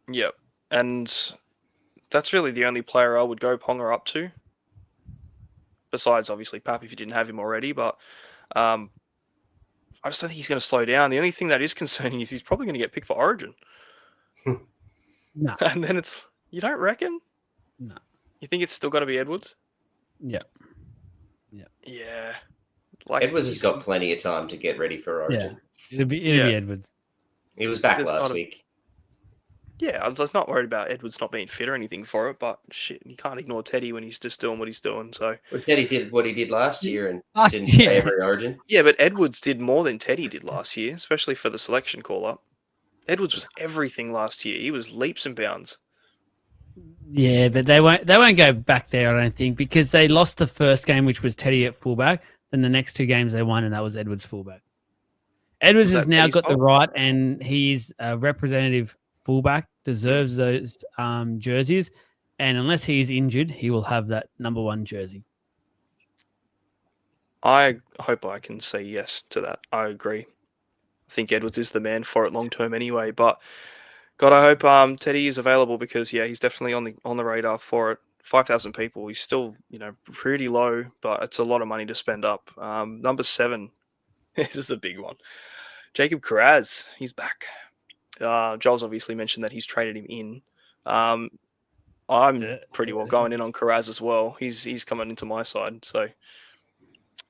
Yep. And that's really the only player I would go Ponga up to. Besides, obviously, Pap, if you didn't have him already, but I just don't think he's going to slow down. The only thing that is concerning is he's probably going to get picked for Origin. No. And then you don't reckon? No. You think it's still got to be Edwards? Yeah. Yeah. Like, Edwards has got plenty of time to get ready for Origin. Yeah. It'll be Edwards. He was back last week. Yeah, I was not worried about Edwards not being fit or anything for it, but shit, you can't ignore Teddy when he's just doing what he's doing. So, well, Teddy did what he did last year and didn't play every Origin. Yeah, but Edwards did more than Teddy did last year, especially for the selection call-up. Edwards was everything last year. He was leaps and bounds. Yeah, but they won't go back there, I don't think, because they lost the first game, which was Teddy at fullback. Then the next 2 games they won, and that was Edwards fullback. Edwards Was has that now Teddy's got the fault? right, and he's a representative fullback, deserves those jerseys. And unless he's injured, he will have that number 1 jersey. I hope I can say yes to that. I agree. I think Edwards is the man for it long term anyway. But God, I hope Teddy is available because yeah, he's definitely on the radar for it. 5,000 people. He's still pretty low, but it's a lot of money to spend up. Number 7. This is a big one. Jacob Carraz. He's back. Joel's obviously mentioned that he's traded him in. I'm pretty well going in on Carraz as well. He's coming into my side. So,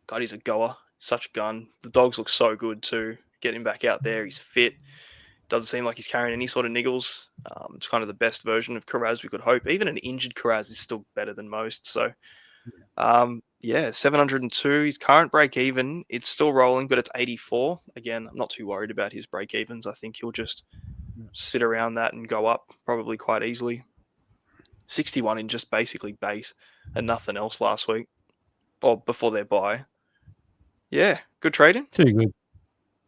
God, he's a goer. Such a gun. The dogs look so good too. Get him back out there. He's fit. Doesn't seem like he's carrying any sort of niggles. It's kind of the best version of Carraz we could hope. Even an injured Carraz is still better than most. So, yeah, 702. His current break even, it's still rolling, but it's 84. Again, I'm not too worried about his break evens. I think he'll just sit around that and go up probably quite easily. 61 in just basically base and nothing else last week or before their bye. Yeah, good trading. Too good.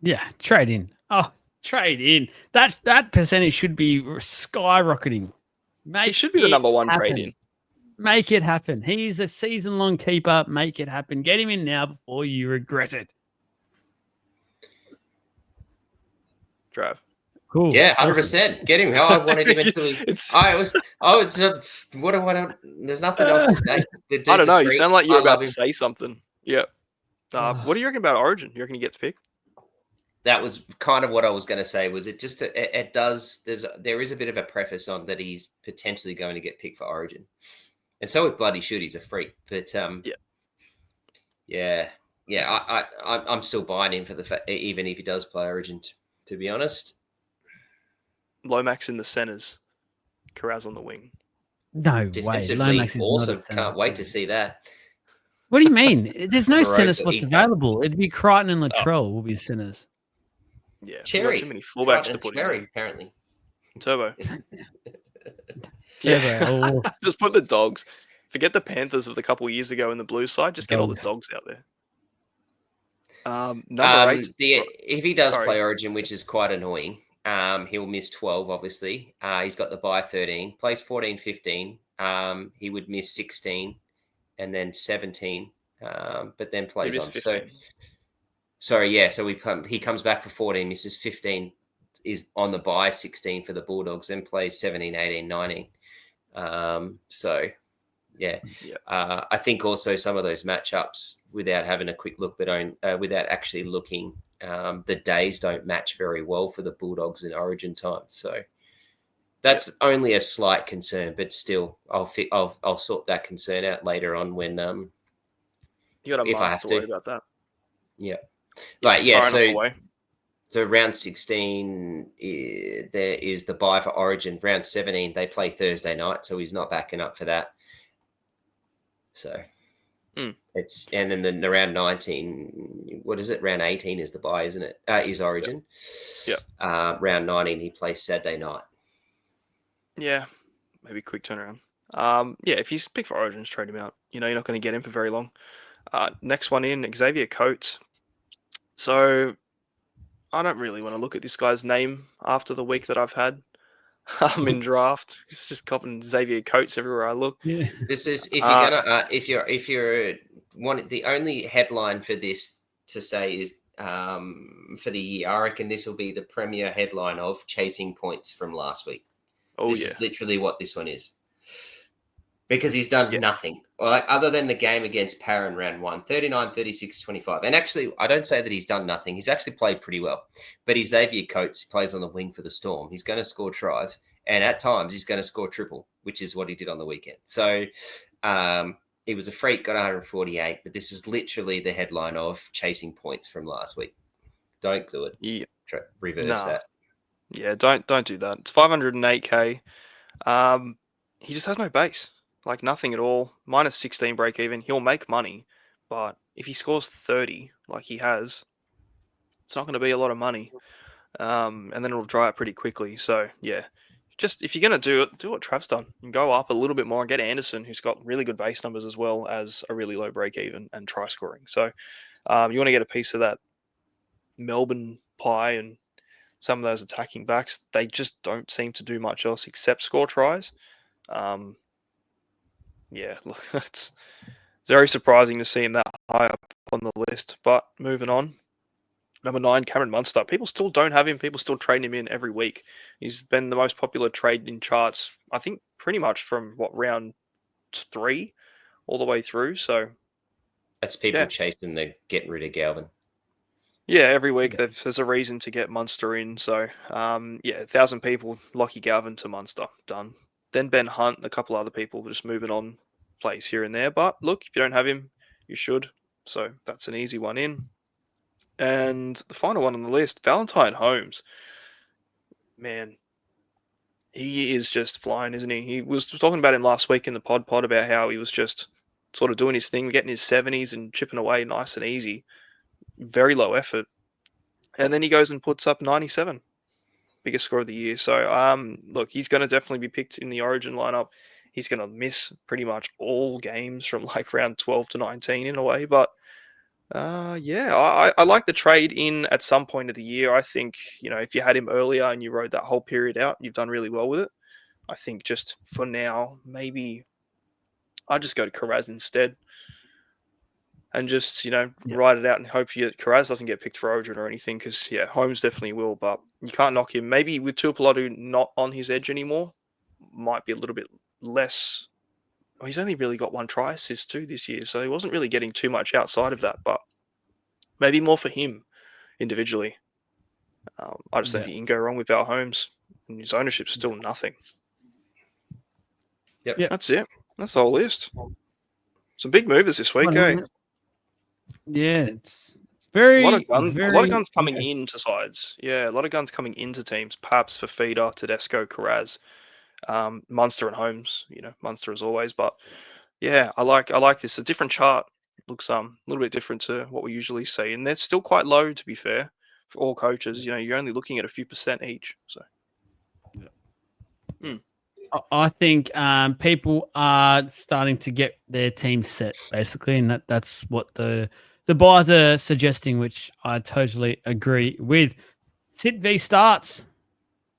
Yeah, trade in. Oh, trade in. That percentage should be skyrocketing. He should be the number 1 trade in. Make it happen. He's a season-long keeper. Make it happen. Get him in now before you regret it. Trav. Cool. Yeah, 100%. Get him. I wanted him until there's nothing else to say. I don't know. You sound like you're about to say something. Yeah. What do you reckon about Origin? You reckon he gets picked? That was kind of what I was going to say. Was it just it does? There is a bit of a preface on that he's potentially going to get picked for Origin, and so it bloody should. He's a freak, but I'm still buying him for the fact, even if he does play Origin. To be honest, Lomax in the centers, Carraz on the wing. No defensively, way. awesome. Can't wait to see that. What do you mean? There's no centre spots available. It'd be Crichton and Latrell will be centres. Yeah, Cherry. Too many fullbacks to put Cherry, in. Apparently. Turbo. Yeah. Just put the dogs. Forget the Panthers of the couple years ago in the blue side. Just get all the dogs out there. Number 8. If he does play Origin, which is quite annoying, he'll miss 12, obviously. He's got the bye 13. Plays 14, 15. He would miss 16 and then 17, but then plays on. 15. So he comes back for 14, misses 15, is on the bye 16 for the Bulldogs, then plays 17, 18, 19. I think also some of those matchups, without having a quick look, but without actually looking, the days don't match very well for the Bulldogs in Origin time. So that's only a slight concern, but still, I'll sort that concern out later on when you got a month to worry about that. Yeah. So round 16, there is the bye for Origin. Round 17, they play Thursday night, so he's not backing up for that. So it's, and then the round 19, what is it? Round 18 is the bye, isn't it? Is Origin. Yeah. Round 19, he plays Saturday night. Yeah, maybe quick turnaround. If he's picked for Origins, trade him out. You're not going to get him for very long. Next one in, Xavier Coates. So I don't really want to look at this guy's name after the week that I've had. I'm in draft. It's just copping Xavier Coates everywhere I look. Yeah. This is if you're the only headline for this to say is for the year. I reckon this will be the premier headline of chasing points from last week. This is literally what this one is. Because he's done nothing. Like, other than the game against Parran round 1, 39, 36, 25. And actually, I don't say that he's done nothing. He's actually played pretty well. But he's Xavier Coates. He plays on the wing for the Storm. He's going to score tries. And at times, he's going to score triple, which is what he did on the weekend. So he was a freak, got 148. But this is literally the headline of chasing points from last week. Don't do it. Yeah. Reverse that. Yeah, don't do that. It's 508K. He just has no base. Like, nothing at all. Minus 16 break even. He'll make money. But if he scores 30, like he has, it's not going to be a lot of money. and then it'll dry up pretty quickly. So yeah, just if you're gonna do it, do what Trav's done and go up a little bit more and get Anderson, who's got really good base numbers as well as a really low break even and try scoring. So you want to get a piece of that Melbourne pie and some of those attacking backs. They just don't seem to do much else except score tries. Yeah, look, it's very surprising to see him that high up on the list. But moving on. Number 9, Cameron Munster. People still don't have him. People still trade him in every week. He's been the most popular trade in charts, I think, pretty much from round 3 all the way through. So that's people chasing the get rid of Galvin. Yeah, every week there's a reason to get Munster in. So 1,000 people, Lockie Galvin to Munster, done. Then Ben Hunt, and a couple other people just moving on plays here and there. But look, if you don't have him, you should. So that's an easy one in. And the final one on the list, Valentine Holmes. Man, he is just flying, isn't he? He was talking about him last week in the pod about how he was just sort of doing his thing, getting his 70s and chipping away nice and easy. Very low effort. And then he goes and puts up 97. Biggest score of the year. So, look, he's going to definitely be picked in the Origin lineup. He's going to miss pretty much all games from like round 12 to 19 in a way. But I like the trade in at some point of the year. I think, if you had him earlier and you rode that whole period out, you've done really well with it. I think just for now, maybe I'd just go to Karaz instead and just, ride it out and hope Karaz doesn't get picked for Origin or anything because, Holmes definitely will, but you can't knock him. Maybe with Tuipulotu not on his edge anymore, might be a little bit less. Well, he's only really got 1 try assist too this year, so he wasn't really getting too much outside of that, but maybe more for him individually. I just don't think you can go wrong with Val Holmes, and his ownership's still nothing. Yep. That's it. That's the whole list. Some big movers this week, eh? Yeah, it's very a lot of guns coming into sides. Yeah, a lot of guns coming into teams. Paps, Fafita, Tedesco, Karaz, Munster and Holmes. Munster as always. But yeah, I like this. A different chart. Looks a little bit different to what we usually see, and they're still quite low to be fair for all coaches. You're only looking at a few percent each. So. I think people are starting to get their team set basically, and that's what the buyers are suggesting, which I totally agree with. Sit v starts.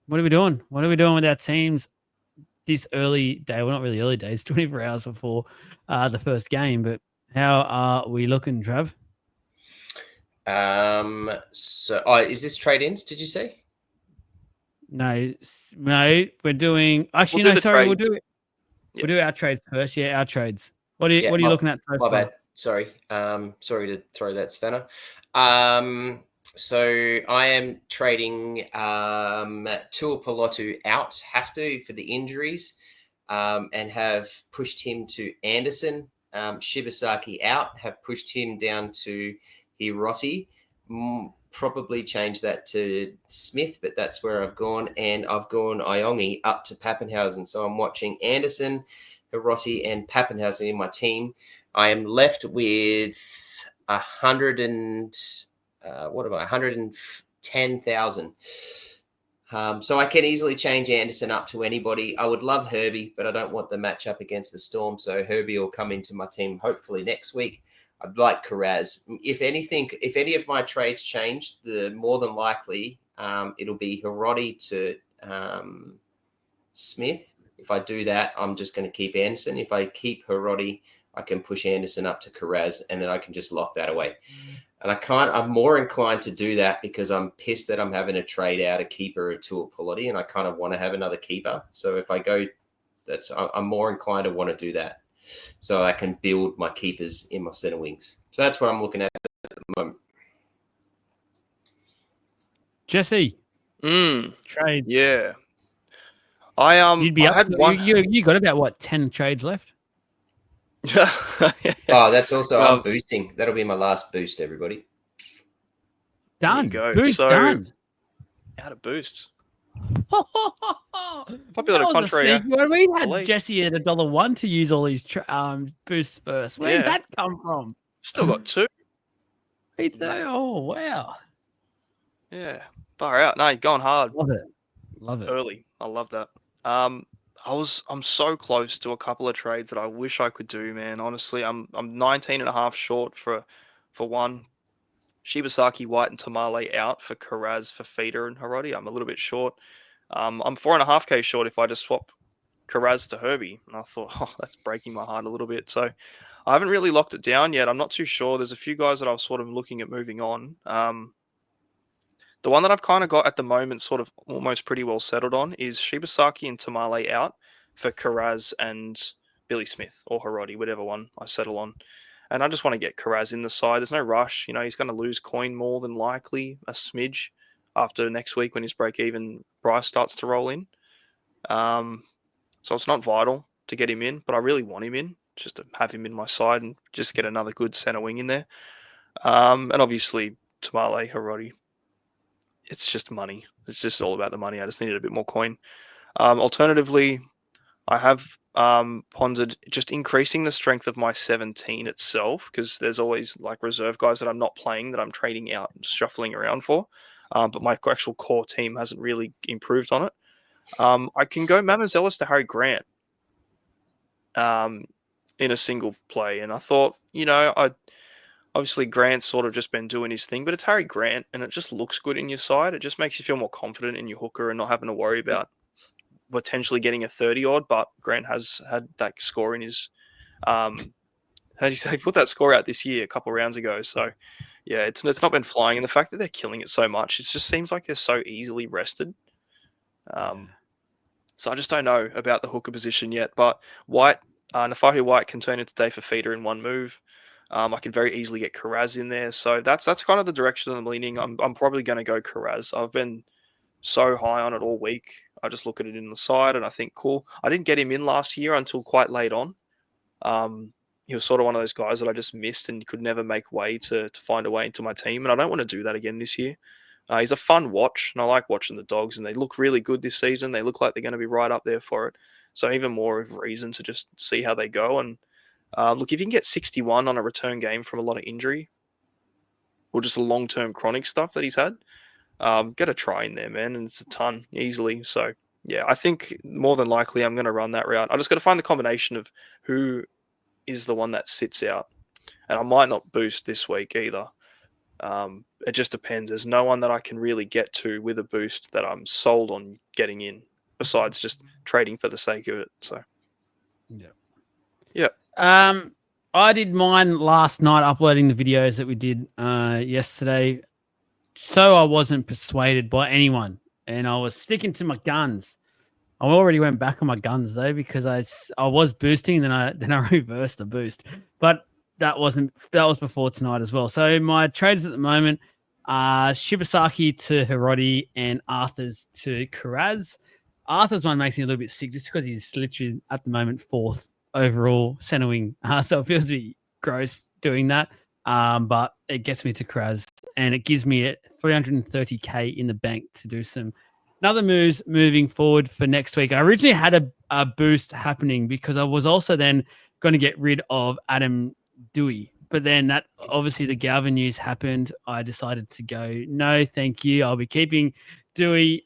What are we doing? What are we doing with our teams this early day? Well, not really early days, 24 hours before the first game, but how are we looking, Trav? Is this trade ins, did you say? No, we're doing. Actually, we'll do our trades first. Yeah, our trades. What are you looking at so far? My bad. Sorry. Sorry to throw that spanner. So I am trading Tuipulotu out, have to, for the injuries, and have pushed him to Anderson. Shibasaki out, have pushed him down to Hiroti. Probably change that to Smith, but that's where I've gone. And I've gone Iongi up to Pappenhausen. So I'm watching Anderson, Hiroti, and Pappenhausen in my team. I am left with 110,000. So I can easily change Anderson up to anybody. I would love Herbie, but I don't want the matchup against the Storm. So Herbie will come into my team hopefully next week. I'd like Karaz. If any of my trades change, the more than likely it'll be Hiroti to Smith. If I do that, I'm just going to keep Anderson. If I keep Hiroti, I can push Anderson up to Karaz, and then I can just lock that away. And I'm more inclined to do that because I'm pissed that I'm having to trade out a keeper or Tuipulotu, and I kind of want to have another keeper. So if I go, I'm more inclined to want to do that, so I can build my keepers in my center wings. So that's what I'm looking at the moment. Jesse, trade. Yeah, You got about what 10 trades left? Oh, that's also I'm boosting. That'll be my last boost, everybody. Done. Go. Boost done. Out of boosts. Popular contrary. We had Jesse at $1 to use all these boosts first. Where did that come from? Still got 2. Me too. Oh wow. Yeah. Far out. No, you're going hard Love it. Love it. early. I love that. I'm so close to a couple of trades that I wish I could do, man. Honestly, I'm 19 and a half short for one. Shibasaki, White, and Tamale out for Karaz, for Feeder, and Hiroti. I'm a little bit short. I'm 4.5K short if I just swap Karaz to Herbie. And I thought, oh, that's breaking my heart a little bit. So I haven't really locked it down yet. I'm not too sure. There's a few guys that I was sort of looking at moving on. The one that I've kind of got at the moment, sort of almost pretty well settled on, is Shibasaki and Tamale out for Karaz and Billy Smith or Hiroti, whatever one I settle on. And I just want to get Karaz in the side. There's no rush. You know, he's going to lose coin more than likely, a smidge, after next week when his break-even price starts to roll in. So it's not vital to get him in, but I really want him in, just to have him in my side and just get another good center wing in there. And obviously, Tamale, Hiroti. It's just money. It's just all about the money. I just needed a bit more coin. Alternatively, I have pondered just increasing the strength of my 17 itself, because there's always like reserve guys that I'm not playing that I'm trading out and shuffling around for. But my actual core team hasn't really improved on it. I can go Mamas Ellis to Harry Grant in a single play. And I thought, you know, obviously Grant's sort of just been doing his thing, but it's Harry Grant and it just looks good in your side. It just makes you feel more confident in your hooker and not having to worry about potentially getting a 30 odd, but Grant has had that score in his how do you say, he put that score out this year a couple of rounds ago. So yeah, it's not been flying, and the fact that they're killing it so much, it just seems like they're so easily rested. So I just don't know about the hooker position yet. But White, Nafahu White can turn into day for feeder in one move. I can very easily get Karaz in there. So that's kind of the direction I'm leaning. I'm probably going to go Karaz. I've been so high on it all week. I just look at it in the side and I think, cool. I didn't get him in last year until quite late on. He was sort of one of those guys that I just missed and could never make way to find a way into my team. And I don't want to do that again this year. He's a fun watch, and I like watching the Dogs, and they look really good this season. They look like they're going to be right up there for it. So even more of a reason to just see how they go. And look, if you can get 61 on a return game from a lot of injury or just a long-term chronic stuff that he's had, get a try in there, man, and it's a ton easily. So yeah, I think more than likely I'm going to run that route. I just got to find the combination of who is the one that sits out, and I might not boost this week either. It just depends. There's no one that I can really get to with a boost that I'm sold on getting in, besides just trading for the sake of it. So yeah. I did mine last night, uploading the videos that we did yesterday. So I wasn't persuaded by anyone, and I was sticking to my guns. I already went back on my guns though, because I was boosting, then I reversed the boost. But that was before tonight as well. So my trades at the moment are Shibasaki to Hiroti and Arthur's to Karaz. Arthur's one makes me a little bit sick just because he's literally at the moment 4th overall center wing. So it feels a bit gross doing that. But it gets me to Karaz, and it gives me 330k in the bank to do some other moves moving forward for next week. I originally had a boost happening because I was also then going to get rid of Adam Dewey, but then that obviously the Galvin news happened. I decided to go, no, thank you. I'll be keeping Dewey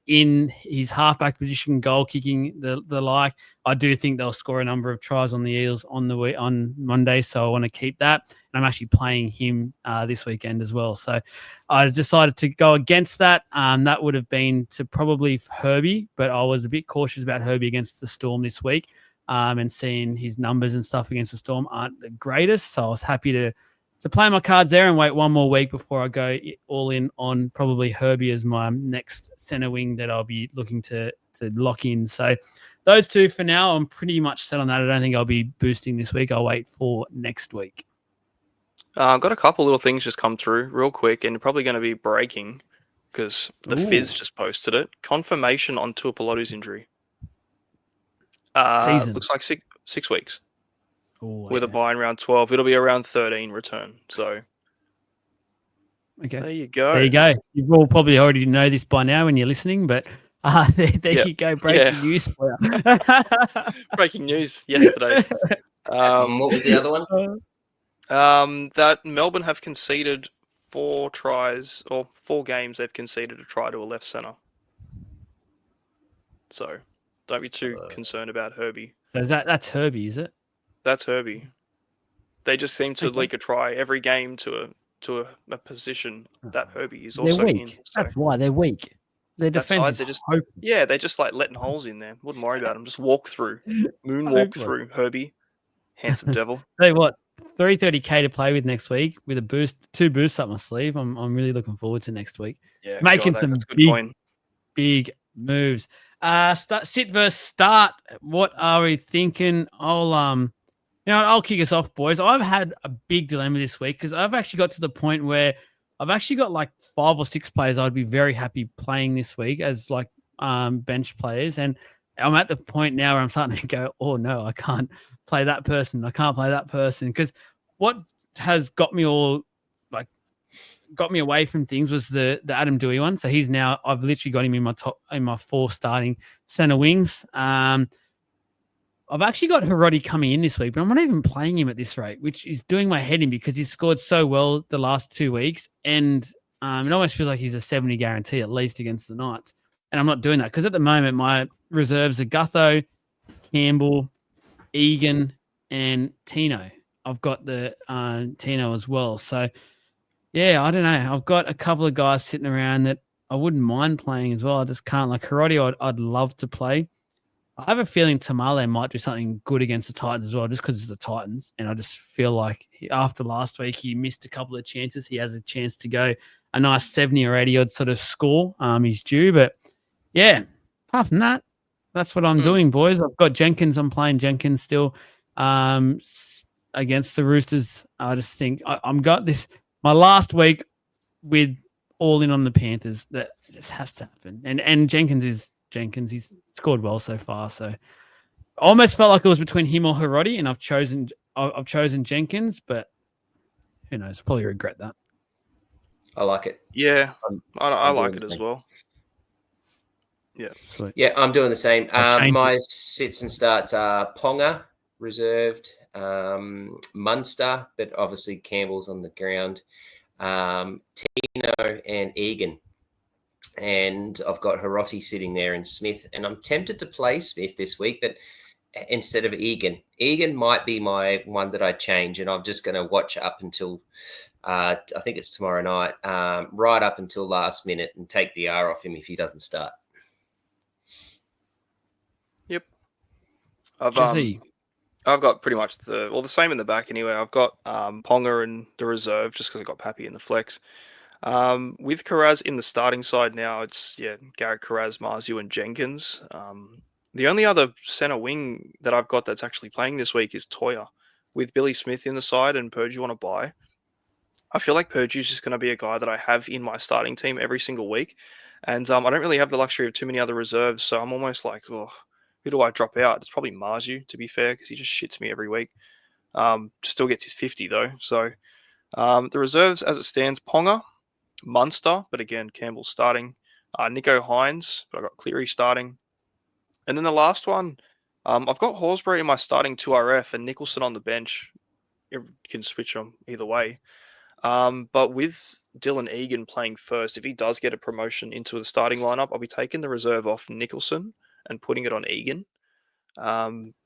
in his halfback position, goal kicking the like. I do think they'll score a number of tries on the Eels on Monday, so I want to keep that. And I'm actually playing him this weekend as well. So I decided to go against that. That would have been to probably Herbie, but I was a bit cautious about Herbie against the Storm this week. And seeing his numbers and stuff against the Storm aren't the greatest. So I was happy to play my cards there and wait one more week before I go all in on probably Herbie as my next center wing that I'll be looking to lock in. So those two for now, I'm pretty much set on that. I don't think I'll be boosting this week. I'll wait for next week. I've got a couple little things just come through real quick, and probably going to be breaking because the Fizz just posted it. Confirmation on Tuipulotu's injury. Season. Looks like 6 weeks. Ooh, with a buy in round 12. It'll be around 13 return. So okay, there you go. There you go. You all probably already know this by now when you're listening, but there you go. Breaking news for you. Breaking news yesterday. What was the other one? That Melbourne have conceded 4 tries or 4 games they've conceded a try to a left centre. So don't be too concerned about Herbie. So that's Herbie, is it? That's Herbie. They just seem to Okay. leak a try every game to a position that Herbie is They're also weak. in. So That's why they're weak. Their that defense side, is they're just hopeless. yeah, they're just like letting holes in there. Wouldn't worry about them. Just walk through, moonwalk Hopeless. through. Herbie, handsome devil. Tell you what, 330K to play with next week with a boost, 2 boosts up my sleeve. I'm really looking forward to next week. Yeah, Making God, some that's a good big, coin. big moves. Sit versus start. What are we thinking? I'll kick us off, boys. I've had a big dilemma this week because I've actually got to the point where I've actually got like 5 or 6 players I'd be very happy playing this week as like bench players, and I'm at the point now where I'm starting to go, oh no, I can't play that person. I can't play that person because what has got me away from things was the Adam Dewey one. So I've literally got him in my 4 starting center wings. I've actually got Hiroti coming in this week, but I'm not even playing him at this rate, which is doing my head in because he's scored so well the last 2 weeks. And it almost feels like he's a 70 guarantee at least against the Knights. And I'm not doing that because at the moment, my reserves are Gutho, Campbell, Egan, and Tino. I've got the Tino as well. So, yeah, I don't know. I've got a couple of guys sitting around that I wouldn't mind playing as well. I just can't. Like Hiroti, I'd love to play. I have a feeling Tamale might do something good against the Titans as well, just because it's the Titans. And I just feel like after last week, he missed a couple of chances. He has a chance to go a nice 70 or 80 odd sort of score. He's due. But yeah, apart from that, that's what I'm doing, boys. I've got Jenkins. I'm playing Jenkins still against the Roosters. I just think I'm got this. My last week with all in on the Panthers, that just has to happen. And Jenkins is Jenkins. He's scored well so far. So I almost felt like it was between him or Hiroti, and I've chosen Jenkins, but who knows? Probably regret that. I like it. Yeah, I I'm like doing it the as same. well. Yeah. Sweet. Yeah, I'm doing the same. I've changed My sits and starts are Ponga, reserved, Munster, but obviously Campbell's on the ground, Tino and Egan. And I've got Hiroti sitting there and Smith. And I'm tempted to play Smith this week, but instead of Egan. Egan might be my one that I change, and I'm just going to watch up until I think it's tomorrow night, right up until last minute and take the R off him if he doesn't start. Yep. I've got pretty much the same in the back anyway. I've got Ponga in the reserve just because I got Pappy in the flex. With Karaz in the starting side now, it's Garrett Karaz, Marzio, and Jenkins. The only other center wing that I've got that's actually playing this week is Toya, with Billy Smith in the side and Purdue on a bye. I feel like Purdue's just going to be a guy that I have in my starting team every single week, and I don't really have the luxury of too many other reserves, so I'm almost like, oh, who do I drop out? It's probably Marzio, to be fair, because he just shits me every week. Still gets his 50 though. So the reserves as it stands: Ponga, Munster, but again, Campbell's starting. Nico Hines, but I got Cleary starting. And then the last one, I've got Horsburgh in my starting 2RF and Nicholson on the bench. You can switch them either way. But with Dylan Egan playing first, if he does get a promotion into the starting lineup, I'll be taking the reserve off Nicholson and putting it on Egan.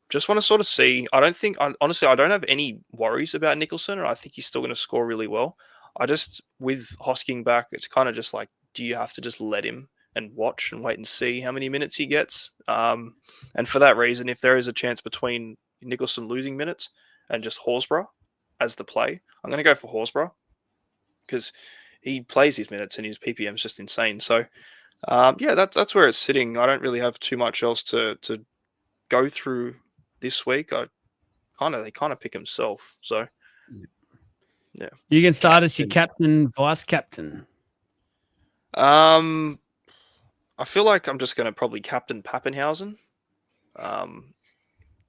Just want to sort of see. Honestly, I don't have any worries about Nicholson, and I think he's still going to score really well. With Hosking back, it's kind of just like, do you have to just let him and watch and wait and see how many minutes he gets? And for that reason, if there is a chance between Nicholson losing minutes and just Horsburgh as the play, I'm going to go for Horsburgh because he plays his minutes and his PPM is just insane. So, that's where it's sitting. I don't really have too much else to go through this week. They kind of pick himself. So, yeah. You can start as your captain, vice captain. I feel like I'm just going to probably captain Pappenhausen.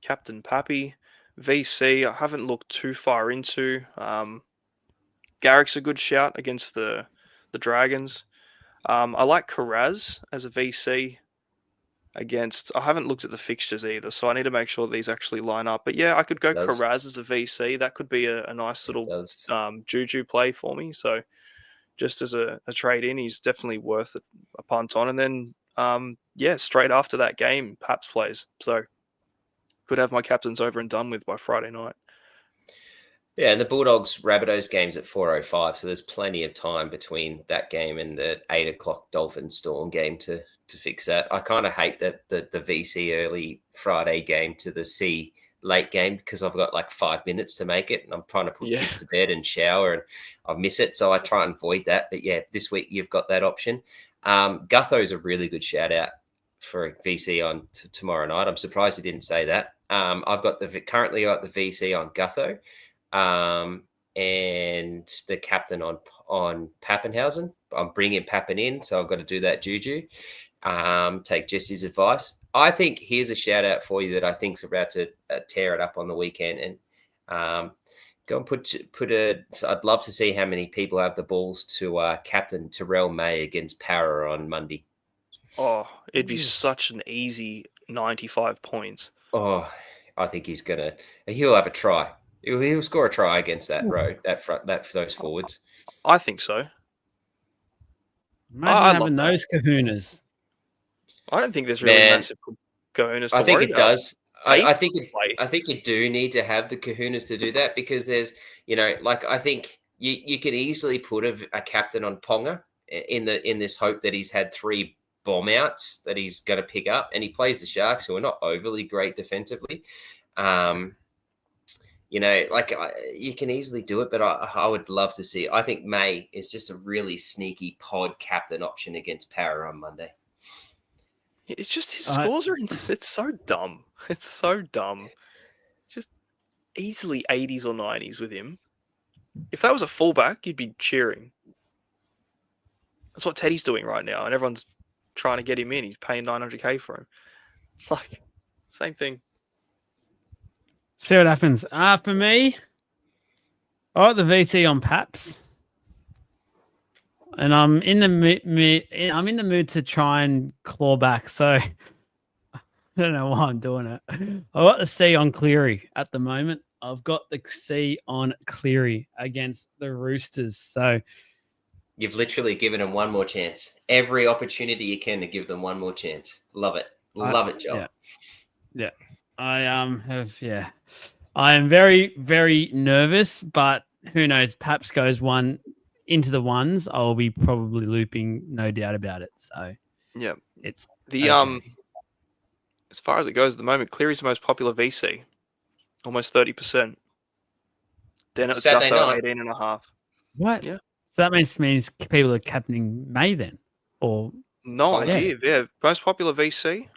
Captain Pappy. VC, I haven't looked too far into. Garrick's a good shout against the Dragons. I like Karaz as a VC against. I haven't looked at the fixtures either, so I need to make sure these actually line up. But yeah, I could go Karaz as a VC. That could be a nice little juju play for me. So just as a trade in. He's definitely worth a punt on. And then, straight after that game, Paps plays. So could have my captains over and done with by Friday night. Yeah, and the Bulldogs Rabbitohs game's at 4:05, so there's plenty of time between that game and the 8:00 Dolphin Storm game to fix that. I kind of hate that the VC early Friday game to the C late game because I've got like 5 minutes to make it, and I'm trying to put kids to bed and shower, and I miss it, so I try and avoid that. But yeah, this week you've got that option. Gutho's a really good shout out for VC on tomorrow night. I'm surprised he didn't say that. I've got currently got the VC on Gutho. And the captain on Pappenhausen. I'm bringing Pappen in, so I've got to do that juju. Take Jesse's advice. I think here's a shout out for you that I think's about to tear it up on the weekend, and go and put I'd love to see how many people have the balls to captain Terrell May against Para on Monday. Oh, it'd be such an easy 95 points. Oh, I think he'll have a try. He'll score a try against that row, those forwards. I think so. Imagine having those kahunas. I don't think there's really massive kahunas. I think it does. I think you do need to have the kahunas to do that because there's, I think you could easily put a captain on Ponga in this hope that he's had 3 bomb outs that he's going to pick up, and he plays the Sharks, who are not overly great defensively. You can easily do it, but I would love to see. I think May is just a really sneaky pod captain option against Para on Monday. It's just his scores are it's so dumb. It's so dumb. Just easily 80s or 90s with him. If that was a fullback, you'd be cheering. That's what Teddy's doing right now, and everyone's trying to get him in. He's paying $900K for him. Like, same thing. See what happens. For me, I got the VC on Paps, and I'm in the mood to try and claw back. So I don't know why I'm doing it. I got the C on Cleary at the moment. I've got the C on Cleary against the Roosters. So you've literally given them one more chance. Every opportunity you can to give them one more chance. Love it. Love it, Joel. Yeah. I am very, very nervous, but who knows? Paps goes one into the ones. I'll be probably looping, no doubt about it. So yeah, it's the as far as it goes at the moment, Cleary's the most popular VC, almost 30%. Then it's Gutho 18.5. What? Yeah. So that means people are captaining May then, or no idea. Yeah, most popular VC.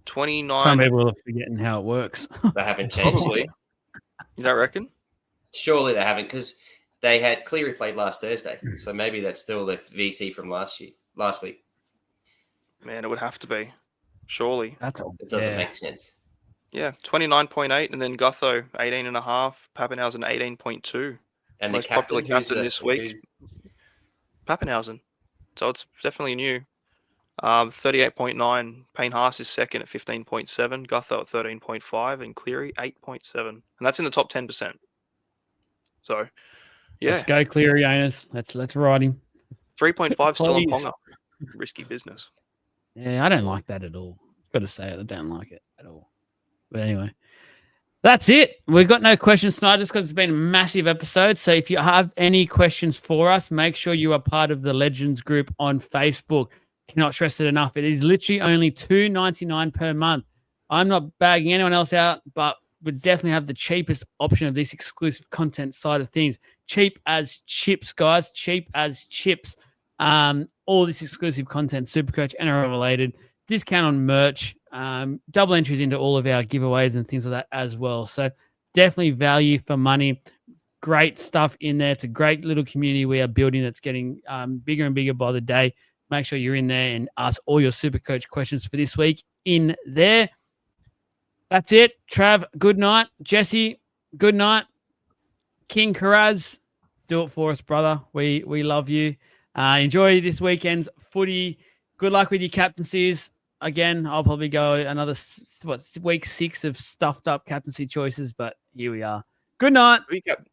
29. Some people are forgetting how it works. They haven't changed. Probably. You don't reckon? Surely they haven't, because they had Cleary played last Thursday, so maybe that's still the VC from last week. Man, it would have to be. Surely. It doesn't make sense. Yeah, 29.8, and then Gutho 18.5, Pappenhausen 18.2. And most popular captain this week, Pappenhausen. So it's definitely new. 38.9. Payne Haas is second at 15.7. Gutho at 13.5, and Cleary 8.7, and that's in the top 10%. So, yeah, let's go Cleary owners. Let's ride him. 3.5 still on Ponga. Risky business. Yeah, I don't like that at all. Got to say it, I don't like it at all. But anyway, that's it. We've got no questions tonight just because it's been a massive episode. So if you have any questions for us, make sure you are part of the Legends group on Facebook. Cannot stress it enough. It is literally only $2.99 per month. I'm not bagging anyone else out, but we definitely have the cheapest option of this exclusive content side of things. Cheap as chips, guys. Cheap as chips. All this exclusive content, Supercoach, NRL related, discount on merch, double entries into all of our giveaways and things like that as well. So definitely value for money. Great stuff in there. It's a great little community we are building that's getting bigger and bigger by the day. Make sure you're in there and ask all your Supercoach questions for this week in there. That's it. Trav, good night. Jesse, good night. King Karaz, do it for us, brother. We love you. Enjoy this weekend's footy. Good luck with your captaincies. Again, I'll probably go another, week 6 of stuffed up captaincy choices, but here we are. Good night.